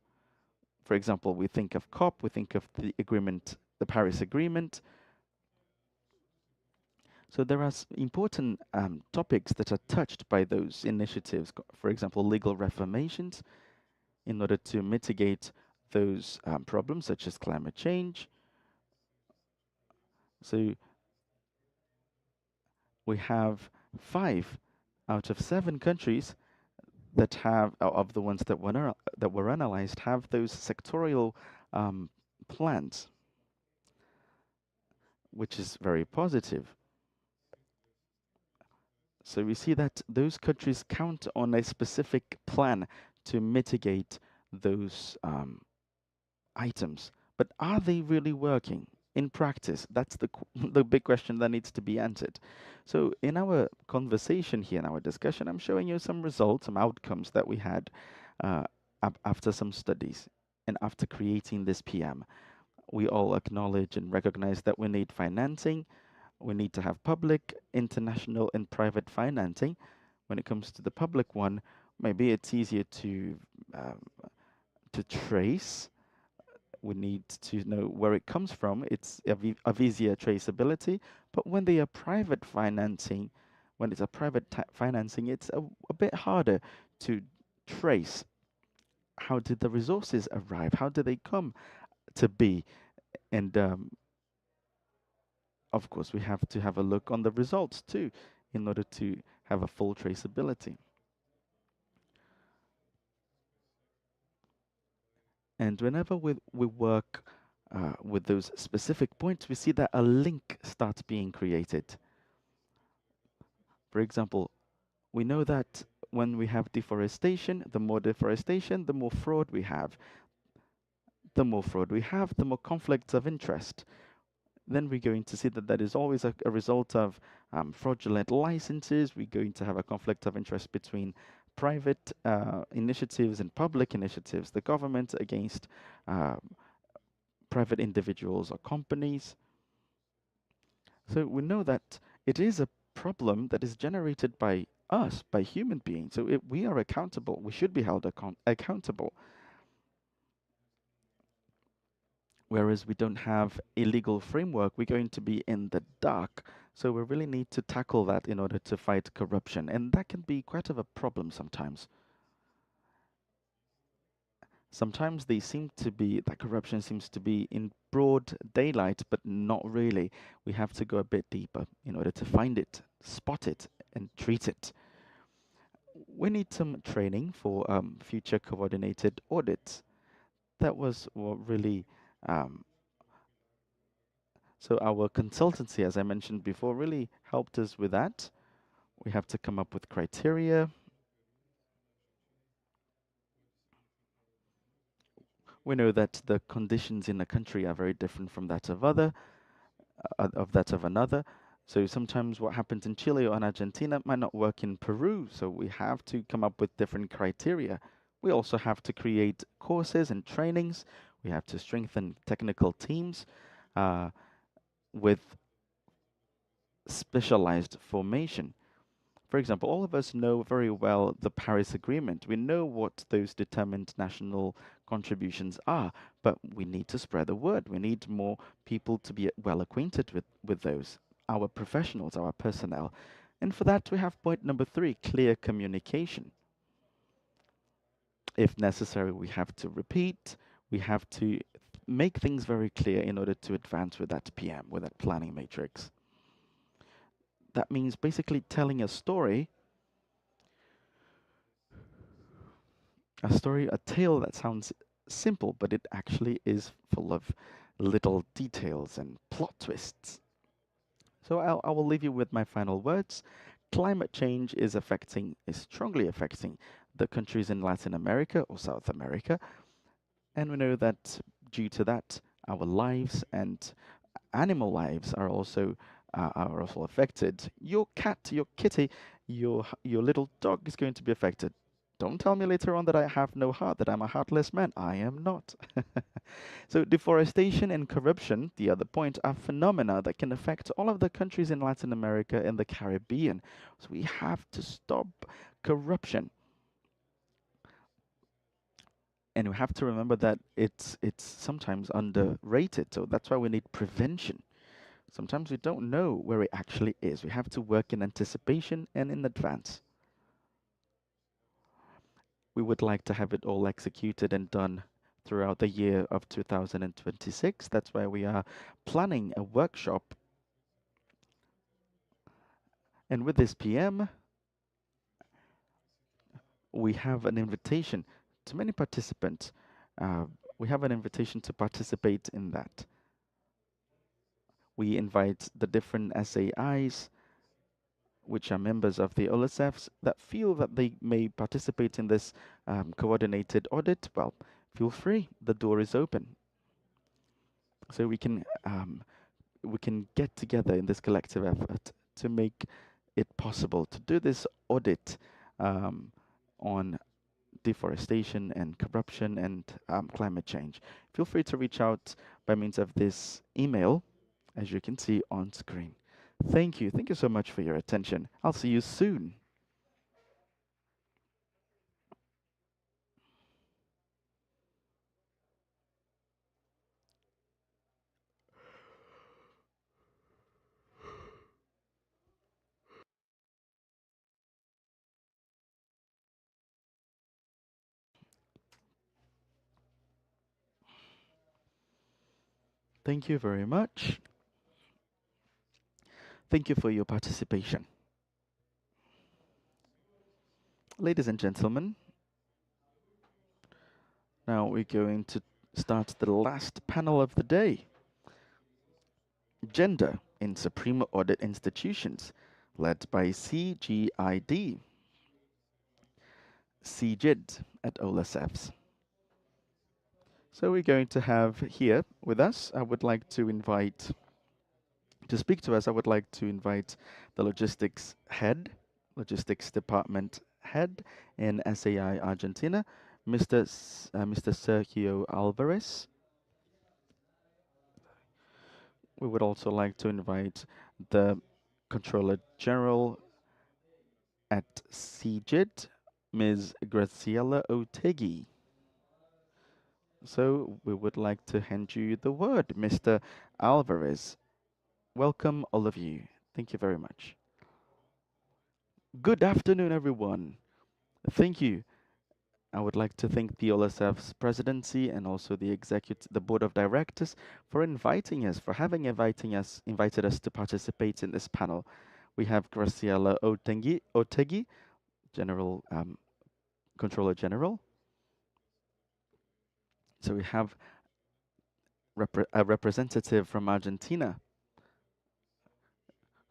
For example, we think of COP, we think of the agreement, the Paris Agreement. So there are important topics that are touched by those initiatives. For example, legal reformations in order to mitigate those problems such as climate change. So we have 5 out of 7 countries that have, of the ones that were analyzed, have those sectorial plans, which is very positive. So we see that those countries count on a specific plan to mitigate those items. But are they really working in practice? That's the big question that needs to be answered. So in our conversation here, in our discussion, I'm showing you some results, some outcomes that we had after some studies and after creating this PM. We all acknowledge and recognize that we need financing. We need to have public, international, and private financing. When it comes to the public one, maybe it's easier to trace. We need to know where it comes from. It's of easier traceability. But when they are private financing, when it's a private financing, it's a bit harder to trace. How did the resources arrive? How did they come to be? And of course, we have to have a look on the results too in order to have a full traceability. And whenever we work with those specific points, we see that a link starts being created. For example, we know that when we have deforestation, the more fraud we have. The more fraud we have, the more conflicts of interest. Then we're going to see that that is always a result of fraudulent licenses. We're going to have a conflict of interest between private initiatives and public initiatives, the government against private individuals or companies. So we know that it is a problem that is generated by us, by human beings. So we are accountable. We should be held accountable. Whereas we don't have a legal framework, we're going to be in the dark. So we really need to tackle that in order to fight corruption. And that can be quite of a problem sometimes. Sometimes that corruption seems to be in broad daylight, but not really. We have to go a bit deeper in order to find it, spot it, and treat it. We need some training for future coordinated audits. That was what really so our consultancy, as I mentioned before, really helped us with that. We have to come up with criteria. We know that the conditions in a country are very different from that of another. So sometimes what happens in Chile or in Argentina might not work in Peru. So we have to come up with different criteria. We also have to create courses and trainings. We have to strengthen technical teams with specialized formation. For example, all of us know very well the Paris Agreement. We know what those determined national contributions are, but we need to spread the word. We need more people to be well acquainted with those, our professionals, our personnel. And for that, we have point number 3, clear communication. If necessary, we have to repeat, we have to make things very clear in order to advance with that PM, with that planning matrix. That means basically telling a story, a tale that sounds simple, but it actually is full of little details and plot twists. So I will leave you with my final words. climate change is strongly affecting the countries in Latin America or South America, and we know that due to that, our lives and animal lives are also affected. Your cat, your kitty, your little dog is going to be affected. Don't tell me later on that I have no heart, that I'm a heartless man. I am not. So deforestation and corruption, the other point, are phenomena that can affect all of the countries in Latin America and the Caribbean. So we have to stop corruption. And we have to remember that it's sometimes underrated. So that's why we need prevention. Sometimes we don't know where it actually is. We have to work in anticipation and in advance. We would like to have it all executed and done throughout the year of 2026. That's why we are planning a workshop. And with this PM, we have an invitation to many participants. We have an invitation to participate in that. We invite the different SAIs, which are members of the OLACEFS, that feel that they may participate in this coordinated audit. Well, feel free. The door is open. So we can get together in this collective effort to make it possible to do this audit on deforestation and corruption and climate change. Feel free to reach out by means of this email, as you can see on screen. Thank you. Thank you so much for your attention. I'll see you soon. Thank you very much. Thank you for your participation. Ladies and gentlemen, now we're going to start the last panel of the day. Gender in Supreme Audit Institutions, led by CGID, CGID at OLACEFS. So we're going to have here with us, I would like to invite, to speak to us, I would like to invite the logistics department head in SAI Argentina, Mr. Sergio Alvarez. We would also like to invite the Controller General at CGID, Ms. Graciela Otegi. So we would like to hand you the word, Mr. Alvarez. Welcome, all of you. Thank you very much. Good afternoon, everyone. Thank you. I would like to thank the OLACEFS presidency and also the board of directors for invited us to participate in this panel. We have Graciela Otegi, General Controller General. So we have a representative from Argentina,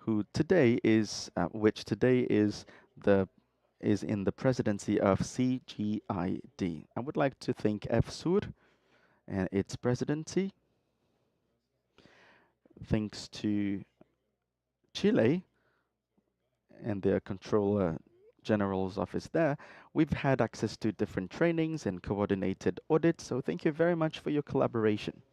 which today is in the presidency of CGID. I would like to thank EFSUR and its presidency. Thanks to Chile and their Controller General's office there, we've had access to different trainings and coordinated audits, so thank you very much for your collaboration.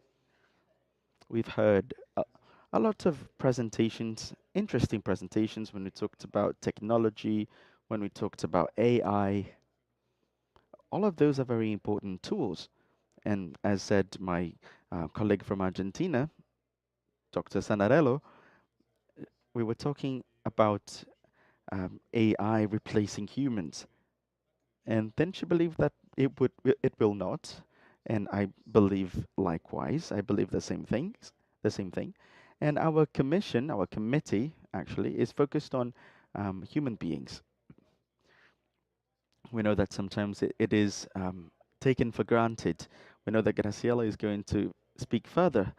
We've heard a lot of presentations, interesting presentations when we talked about technology, when we talked about AI. All of those are very important tools. And as said my colleague from Argentina, Dr. Sanarello, we were talking about AI replacing humans. And then she believed that it will not. And I believe likewise. I believe the same thing. And our committee actually is focused on human beings. We know that sometimes it is taken for granted. We know that Graciela is going to speak further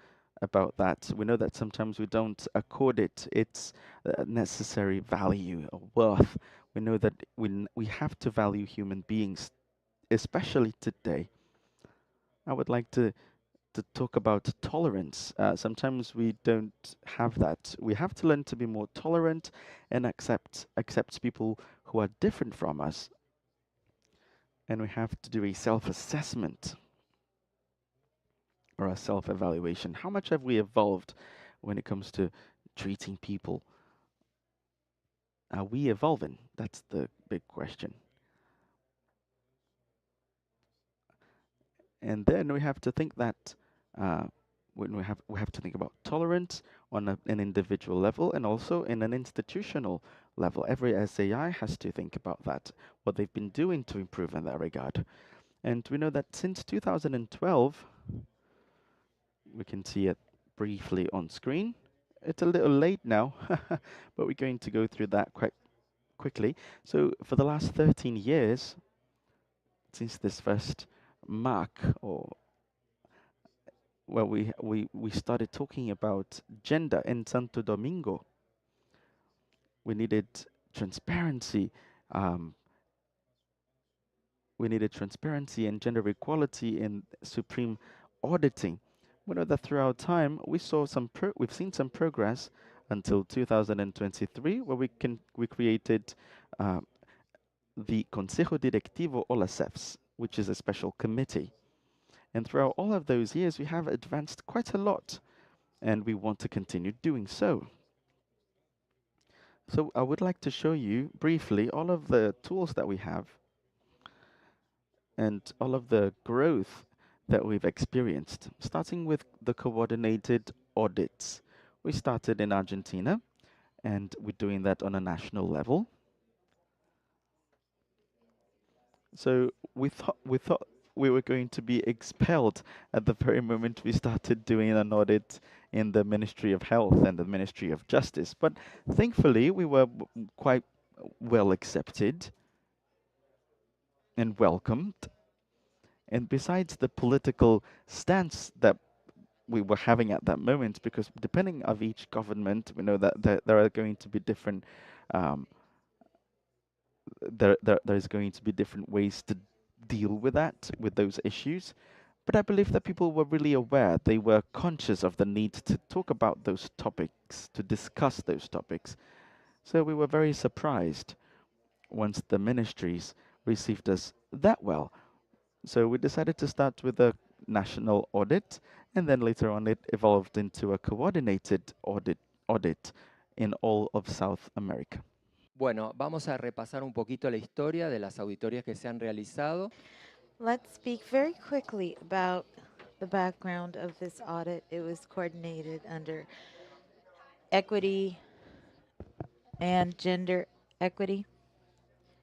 about that. We know that sometimes we don't accord it its necessary value or worth. We know that we have to value human beings, especially today. I would like to talk about tolerance. Sometimes we don't have that. We have to learn to be more tolerant and accept people who are different from us. And we have to do a self-assessment or a self-evaluation. How much have we evolved when it comes to treating people? Are we evolving? That's the big question. And then we have to think that when we have to think about tolerance on an individual level and also in an institutional level. Every SAI has to think about that, what they've been doing to improve in that regard. And we know that since 2012, we can see it briefly on screen. It's a little late now, but we're going to go through that quite quickly. So for the last 13 years, since this first mark, or well, we started talking about gender in Santo Domingo. We needed transparency. Um, we needed transparency and gender equality in supreme auditing. We know that throughout time we've seen some progress until 2023, where we created the Consejo Directivo OLACEFS, which is a special committee. And throughout all of those years, we have advanced quite a lot, and we want to continue doing so. So I would like to show you briefly all of the tools that we have and all of the growth that we've experienced, starting with the coordinated audits. We started in Argentina, and we're doing that on a national level. So we thought we were going to be expelled at the very moment we started doing an audit in the Ministry of Health and the Ministry of Justice. But thankfully, we were quite well accepted and welcomed. And besides the political stance that we were having at that moment, because depending of each government, we know that there are going to be different there's going to be different ways to deal with those issues. But I believe that people were really aware. They were conscious of the need to talk about those topics, to discuss those topics. So we were very surprised once the ministries received us that well. So we decided to start with a national audit, and then later on it evolved into a coordinated audit in all of South America. Bueno, vamos a repasar un poquito la historia de las auditorías que se han realizado. Let's speak very quickly about the background of this audit. It was coordinated under equity and gender equity.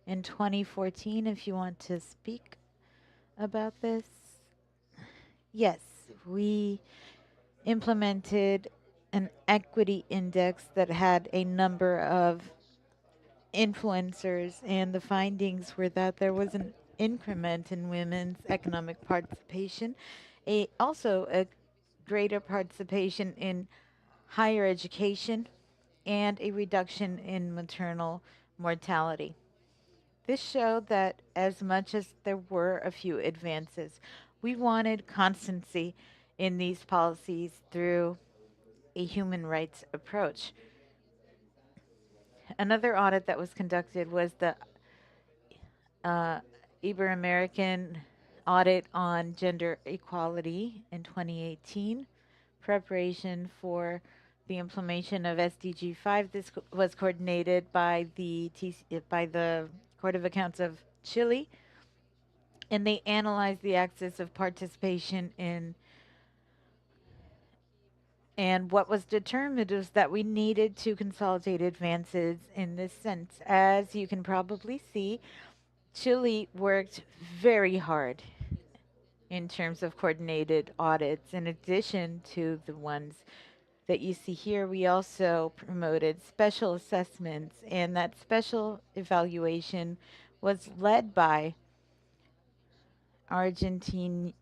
In 2014, if you want to speak about this. Yes, we implemented an equity index that had a number of influencers, and the findings were that there was an increment in women's economic participation, also a greater participation in higher education, and a reduction in maternal mortality. This showed that as much as there were a few advances, we wanted constancy in these policies through a human rights approach. Another audit that was conducted was the Ibero-American audit on gender equality in 2018, preparation for the implementation of SDG 5. This was coordinated by the Court of Accounts of Chile, and they analyzed the axis of participation in, and what was determined was that we needed to consolidate advances in this sense. As you can probably see, Chile worked very hard in terms of coordinated audits. In addition to the ones that you see here, we also promoted special assessments, and that special evaluation was led by Argentines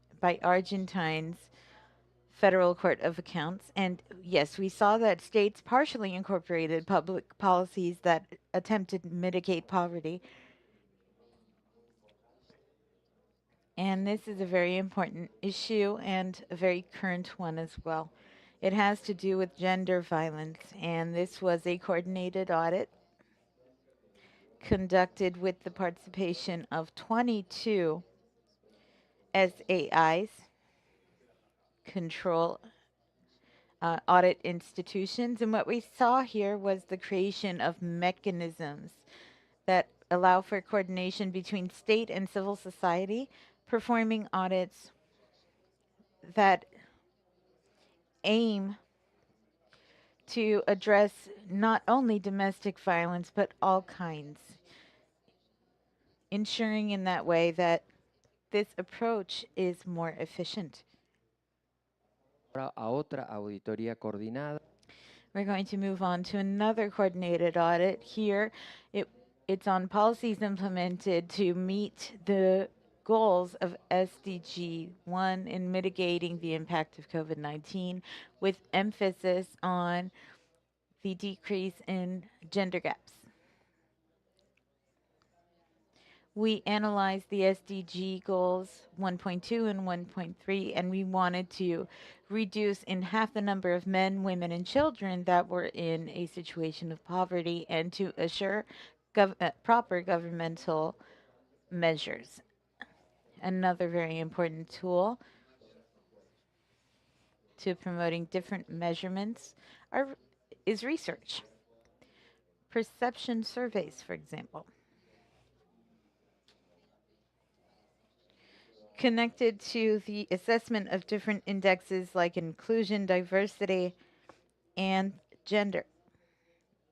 Federal Court of Accounts. And yes, we saw that states partially incorporated public policies that attempted to mitigate poverty. And this is a very important issue and a very current one as well. It has to do with gender violence, and this was a coordinated audit conducted with the participation of 22 SAIs, control audit institutions. And what we saw here was the creation of mechanisms that allow for coordination between state and civil society, performing audits that aim to address not only domestic violence, but all kinds, ensuring in that way that this approach is more efficient. A otra auditoría coordinada. We're going to move on to another coordinated audit. Here, it's on policies implemented to meet the goals of SDG 1 in mitigating the impact of COVID-19, with emphasis on the decrease in gender gaps. We analyzed the SDG goals 1.2 and 1.3, and we wanted to reduce in half the number of men, women, and children that were in a situation of poverty, and to assure proper governmental measures. Another very important tool to promoting different measurements is research. Perception surveys, for example. Connected to the assessment of different indexes like inclusion, diversity, and gender.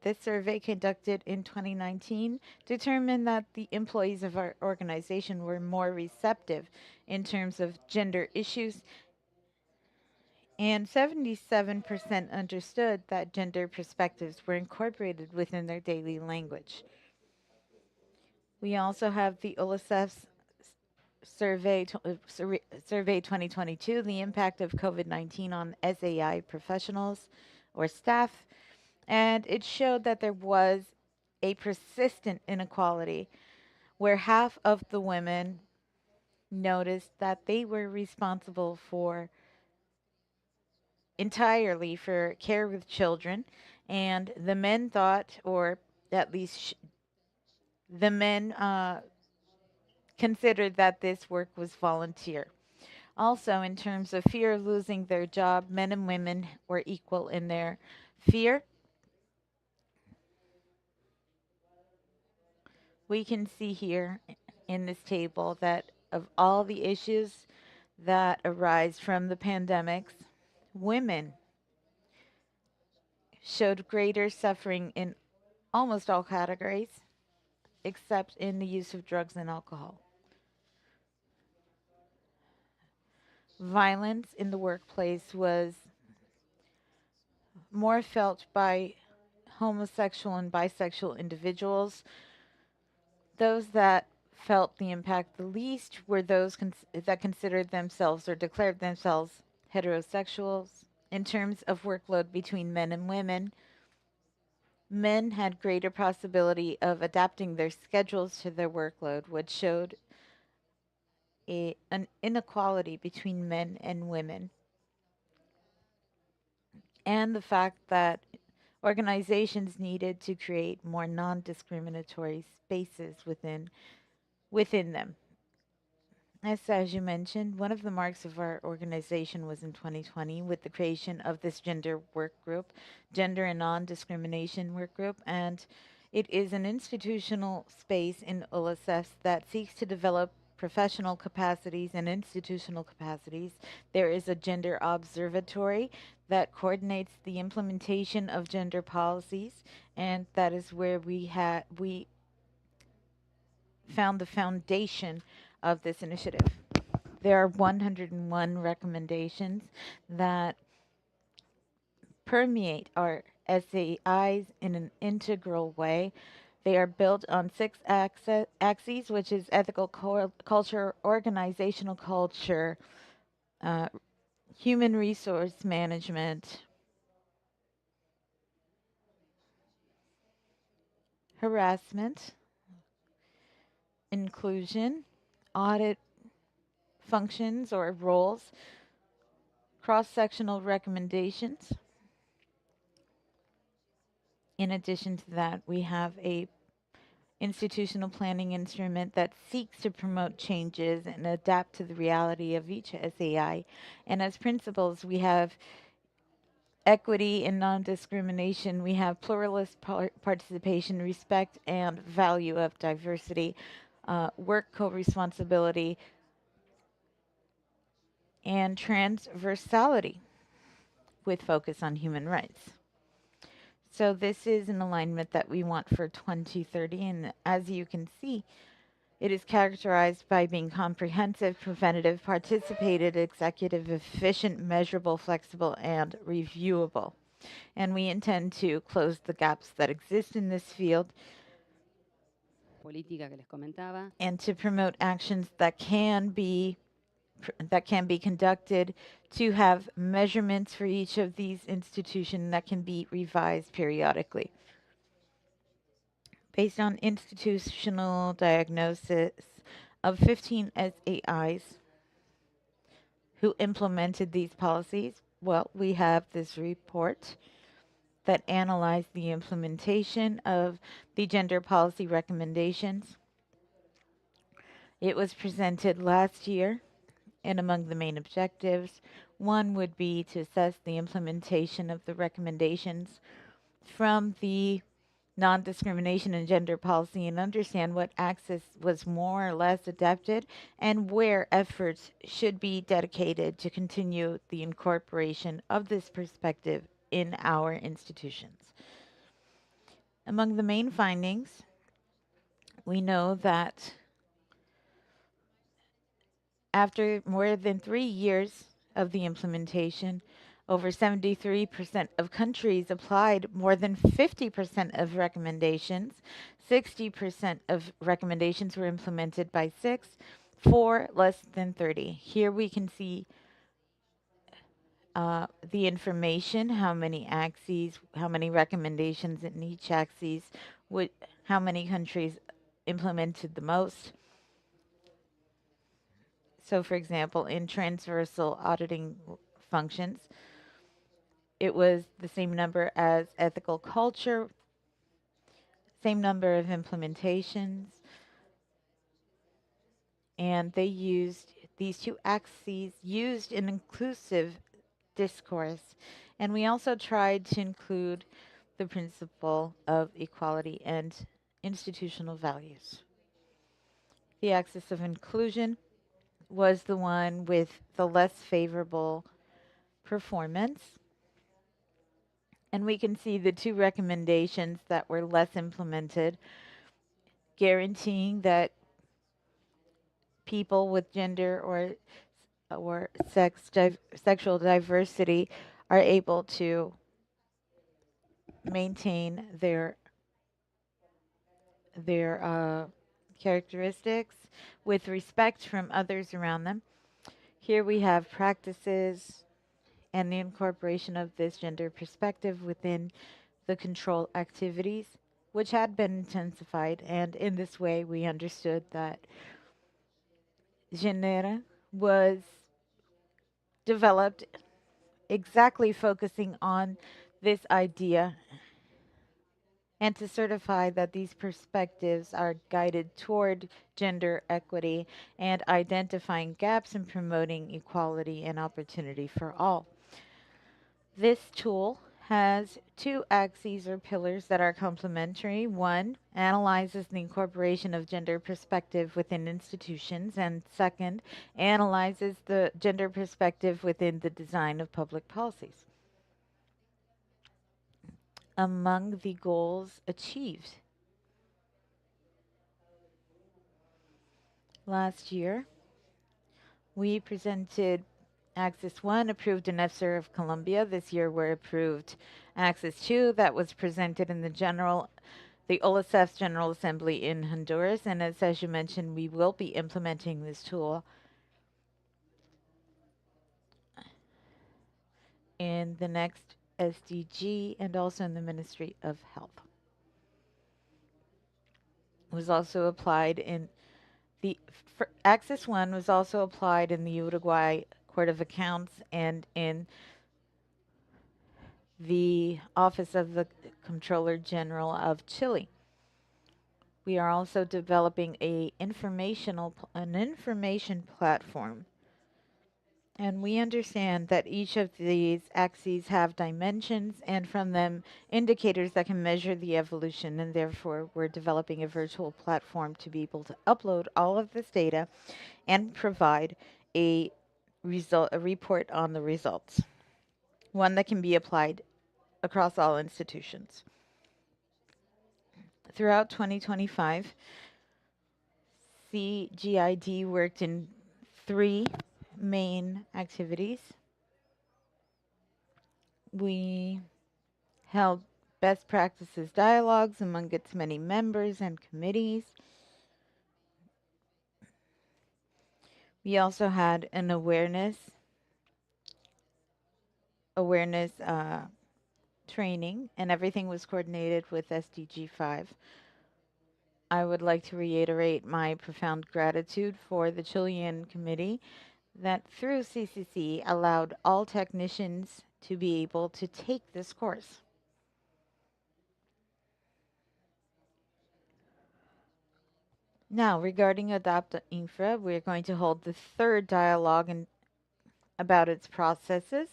This survey conducted in 2019 determined that the employees of our organization were more receptive in terms of gender issues, and 77% understood that gender perspectives were incorporated within their daily language. We also have the OLACEFS Survey 2022, the impact of COVID-19 on SAI professionals or staff, and it showed that there was a persistent inequality where half of the women noticed that they were responsible entirely for care with children, and the men thought, or at least the men considered that this work was volunteer. Also, in terms of fear of losing their job, men and women were equal in their fear. We can see here in this table that of all the issues that arise from the pandemics, women showed greater suffering in almost all categories, except in the use of drugs and alcohol. Violence in the workplace was more felt by homosexual and bisexual individuals. Those that felt the impact the least were those that considered themselves or declared themselves heterosexuals. In terms of workload between men and women, men had greater possibility of adapting their schedules to their workload, which showed an inequality between men and women. And the fact that organizations needed to create more non-discriminatory spaces within them. As you mentioned, one of the marks of our organization was in 2020 with the creation of this gender work group, gender and non-discrimination work group, and it is an institutional space in OLACEFS that seeks to develop professional capacities and institutional capacities. There is a gender observatory that coordinates the implementation of gender policies, and that is where we found the foundation of this initiative. There are 101 recommendations that permeate our SAIs in an integral way. They are built on 6 axes, which is ethical culture, organizational culture, human resource management, harassment, inclusion, audit functions or roles, cross-sectional recommendations. In addition to that, we have a institutional planning instrument that seeks to promote changes and adapt to the reality of each SAI. And as principles, we have equity and non-discrimination. We have pluralist participation, respect and value of diversity, work co-responsibility, and transversality with focus on human rights. So this is an alignment that we want for 2030, and as you can see, it is characterized by being comprehensive, preventative, participated, executive, efficient, measurable, flexible, and reviewable. And we intend to close the gaps that exist in this field política que les comentaba. and to promote actions that can be conducted, to have measurements for each of these institutions that can be revised periodically. Based on institutional diagnosis of 15 SAIs who implemented these policies, well, we have this report that analyzed the implementation of the gender policy recommendations. It was presented last year, and among the main objectives, one would be to assess the implementation of the recommendations from the non-discrimination and gender policy and understand what access was more or less adapted and where efforts should be dedicated to continue the incorporation of this perspective in our institutions. Among the main findings, we know that after more than 3 years of the implementation, over 73% of countries applied more than 50% of recommendations. 60% of recommendations were implemented by 6, 4 less than 30. Here we can see the information, how many axes, how many recommendations in each axis, how many countries implemented the most. So for example, in transversal auditing functions, it was the same number as ethical culture, same number of implementations, and they used these two axes, used an inclusive discourse. And we also tried to include the principle of equality and institutional values. The axis of inclusion was the one with the less favorable performance. And we can see the two recommendations that were less implemented, guaranteeing that people with gender or sexual diversity are able to maintain their characteristics with respect from others around them. Here we have practices and the incorporation of this gender perspective within the control activities, which had been intensified, and in this way we understood that Genera was developed exactly focusing on this idea and to certify that these perspectives are guided toward gender equity and identifying gaps in promoting equality and opportunity for all. This tool has two axes or pillars that are complementary. One analyzes the incorporation of gender perspective within institutions, and second, analyzes the gender perspective within the design of public policies. Among the goals achieved last year, we presented Axis 1 approved in EFSR of Colombia. This year we're approved Axis 2 that was presented in the OLACEFS General Assembly in Honduras. And as you mentioned, we will be implementing this tool in the next SDG and also in the Ministry of Health. It was also applied in the Axis 1 was also applied in the Uruguay Court of Accounts and in the Office of the Comptroller General of Chile. We are also developing an information platform. And we understand that each of these axes have dimensions and from them indicators that can measure the evolution, and therefore we're developing a virtual platform to be able to upload all of this data and provide a report on the results, one that can be applied across all institutions. Throughout 2025, CGID worked in 3 main activities. We held best practices dialogues among its many members and committees. We also had an awareness training, and everything was coordinated with SDG 5. I would like to reiterate my profound gratitude for the Chilean committee that through CCC allowed all technicians to be able to take this course. Now, regarding Adapta Infra, we're going to hold the 3rd dialogue about its processes.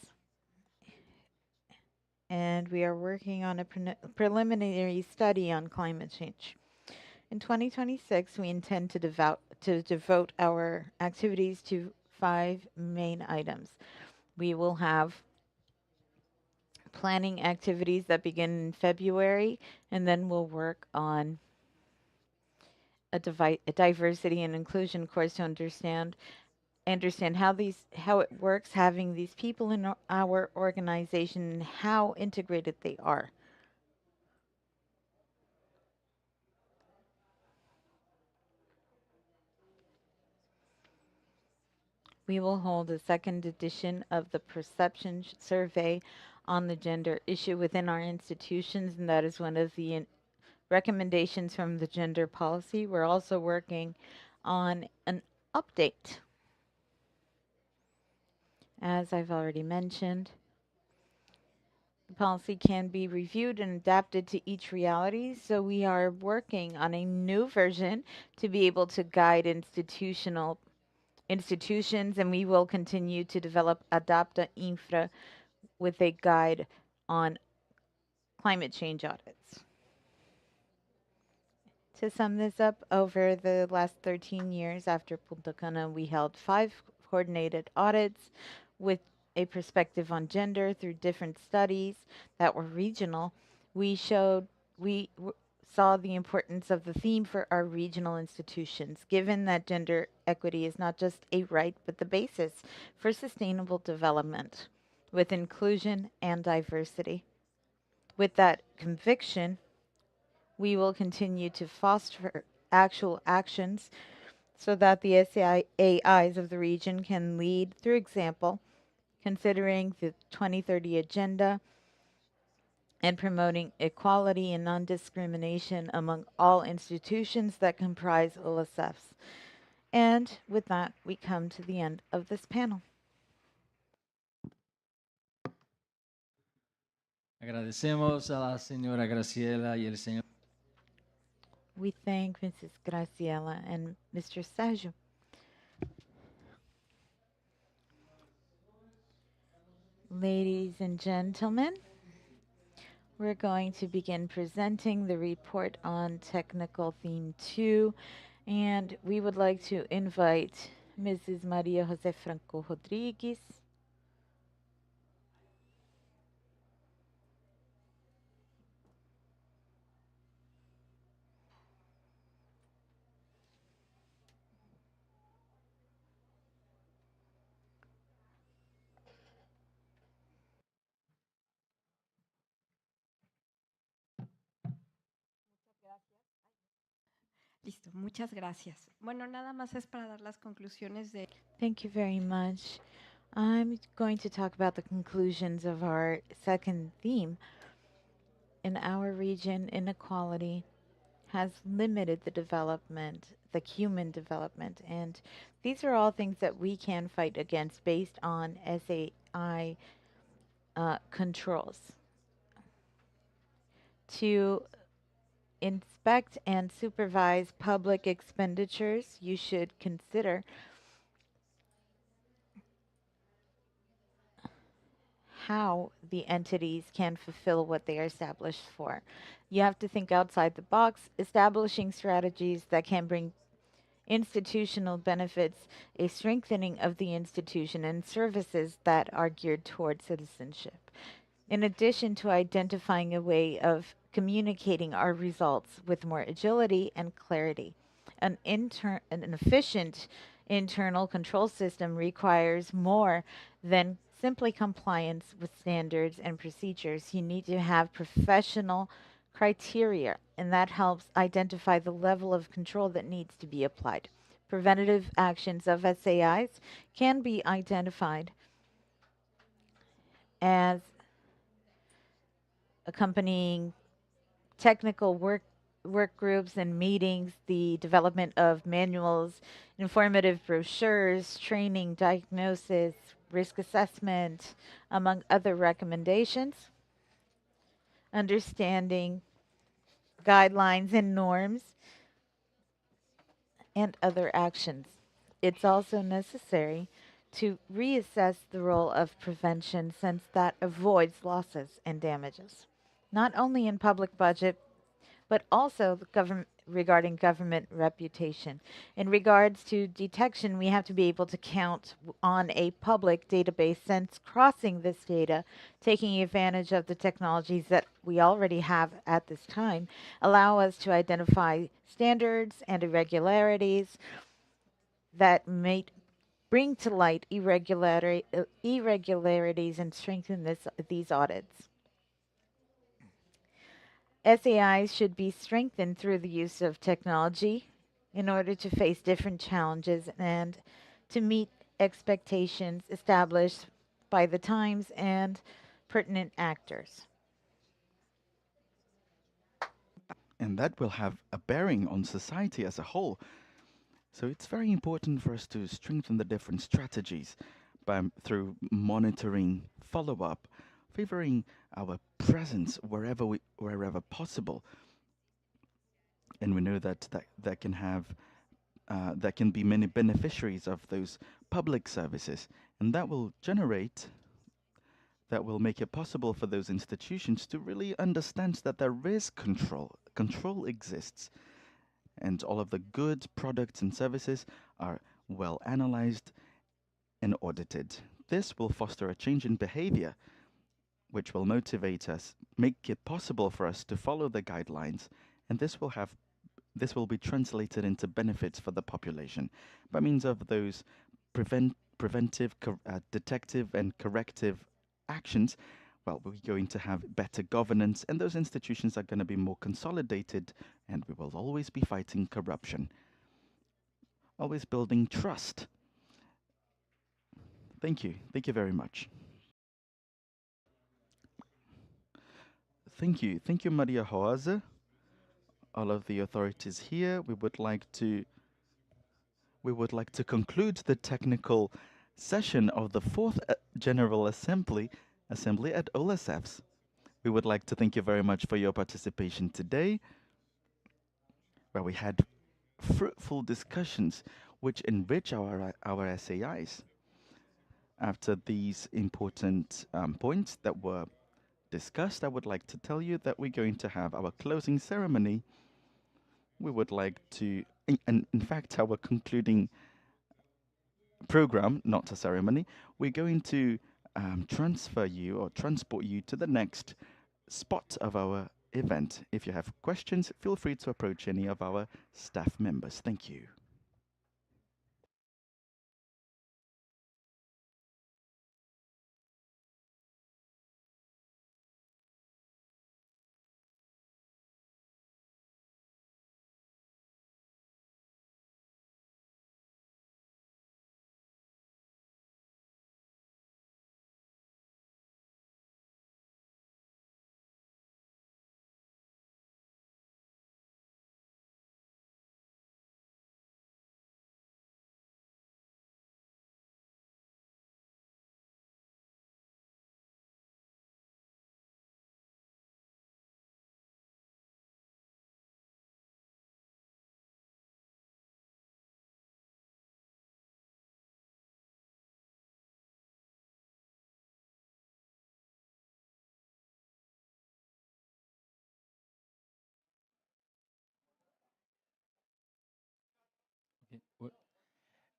And we are working on a preliminary study on climate change. In 2026, we intend to devote our activities to 5 main items. We will have planning activities that begin in February, and then we'll work on a diversity and inclusion course to understand how it works, having these people in our organization and how integrated they are. We will hold a 2nd edition of the perception survey on the gender issue within our institutions, and that is one of the recommendations from the gender policy. We're also working on an update. As I've already mentioned, the policy can be reviewed and adapted to each reality, so we are working on a new version to be able to guide institutions, and we will continue to develop Adapta Infra with a guide on climate change audits. To sum this up, over the last 13 years after Punta Cana, we held 5 coordinated audits with a perspective on gender through different studies that were regional. We saw the importance of the theme for our regional institutions, given that gender equity is not just a right, but the basis for sustainable development with inclusion and diversity. With that conviction, we will continue to foster actual actions so that the SAIs of the region can lead through example, considering the 2030 agenda and promoting equality and non-discrimination among all institutions that comprise OLACEFS. And with that, we come to the end of this panel. Agradecemos a la señora Graciela y el señor. We thank Mrs. Graciela and Mr. Sergio. Ladies and gentlemen, we're going to begin presenting the report on technical theme 2, and we would like to invite Mrs. Maria Jose Franco Rodriguez. Listo, muchas gracias. Bueno, nada más es para dar las conclusiones de... Thank you very much. I'm going to talk about the conclusions of our second theme. In our region, inequality has limited the development, the human development, and these are all things that we can fight against based on SAI controls. To inspect and supervise public expenditures, you should consider how the entities can fulfill what they are established for. You have to think outside the box, establishing strategies that can bring institutional benefits, a strengthening of the institution, and services that are geared toward citizenship. In addition to identifying a way of communicating our results with more agility and clarity, an efficient internal control system requires more than simply compliance with standards and procedures. You need to have professional criteria, and that helps identify the level of control that needs to be applied. Preventative actions of SAIs can be identified as accompanying technical work groups and meetings, the development of manuals, informative brochures, training, diagnosis, risk assessment, among other recommendations, understanding guidelines and norms, and other actions. It's also necessary to reassess the role of prevention since that avoids losses and damages, not only in public budget, but also the government regarding government reputation. In regards to detection, we have to be able to count on a public database since crossing this data, taking advantage of the technologies that we already have at this time, allow us to identify standards and irregularities that may bring to light irregularities and strengthen these audits. SAIs should be strengthened through the use of technology in order to face different challenges and to meet expectations established by the times and pertinent actors. And that will have a bearing on society as a whole. So it's very important for us to strengthen the different strategies through monitoring, follow-up, favoring our presence wherever possible. And we know that can be many beneficiaries of those public services, and that will make it possible for those institutions to really understand that there is control. Control exists, and all of the good products and services are well analyzed and audited. This will foster a change in behavior, which will motivate us, make it possible for us to follow the guidelines, and this will be translated into benefits for the population by means of those preventive, detective, and corrective actions. Well, we're going to have better governance, and those institutions are going to be more consolidated, and we will always be fighting corruption, always building trust. Thank you. Thank you very much. Thank you. Thank you, Maria Joase. All of the authorities here, we would like to conclude the technical session of the fourth General Assembly at OLACEFS. We would like to thank you very much for your participation today, where we had fruitful discussions which enrich our SAIs. After these important points that were discussed, I would like to tell you that we're going to have our closing ceremony. We would like to, and in fact, our concluding program, not a ceremony, we're going to transfer you or transport you to the next spot of our event. If you have questions, feel free to approach any of our staff members. Thank you.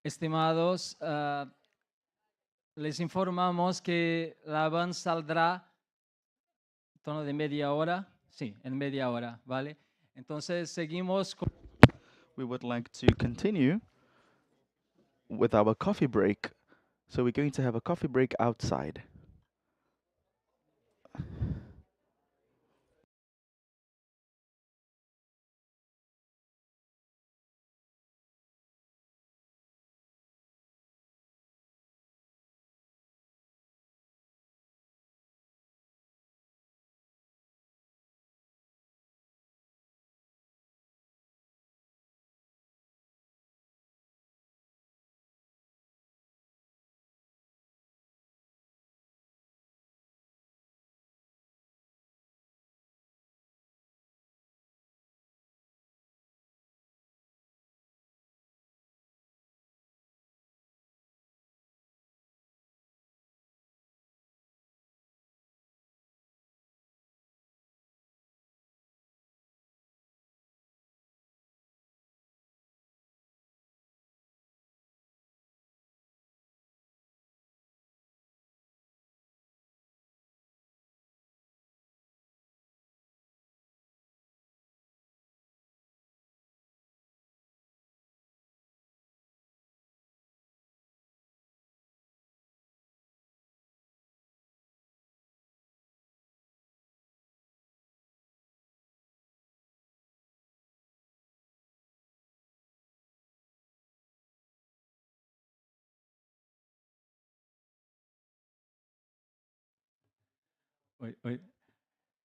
Estimados, les informamos que la van saldrá en torno de media hora. Sí, en media hora, ¿vale? Entonces seguimos con... We would like to continue with our coffee break. So we're going to have a coffee break outside.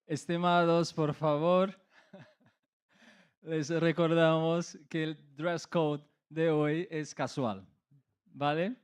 Estimados, por favor, les recordamos que el dress code de hoy es casual, ¿vale?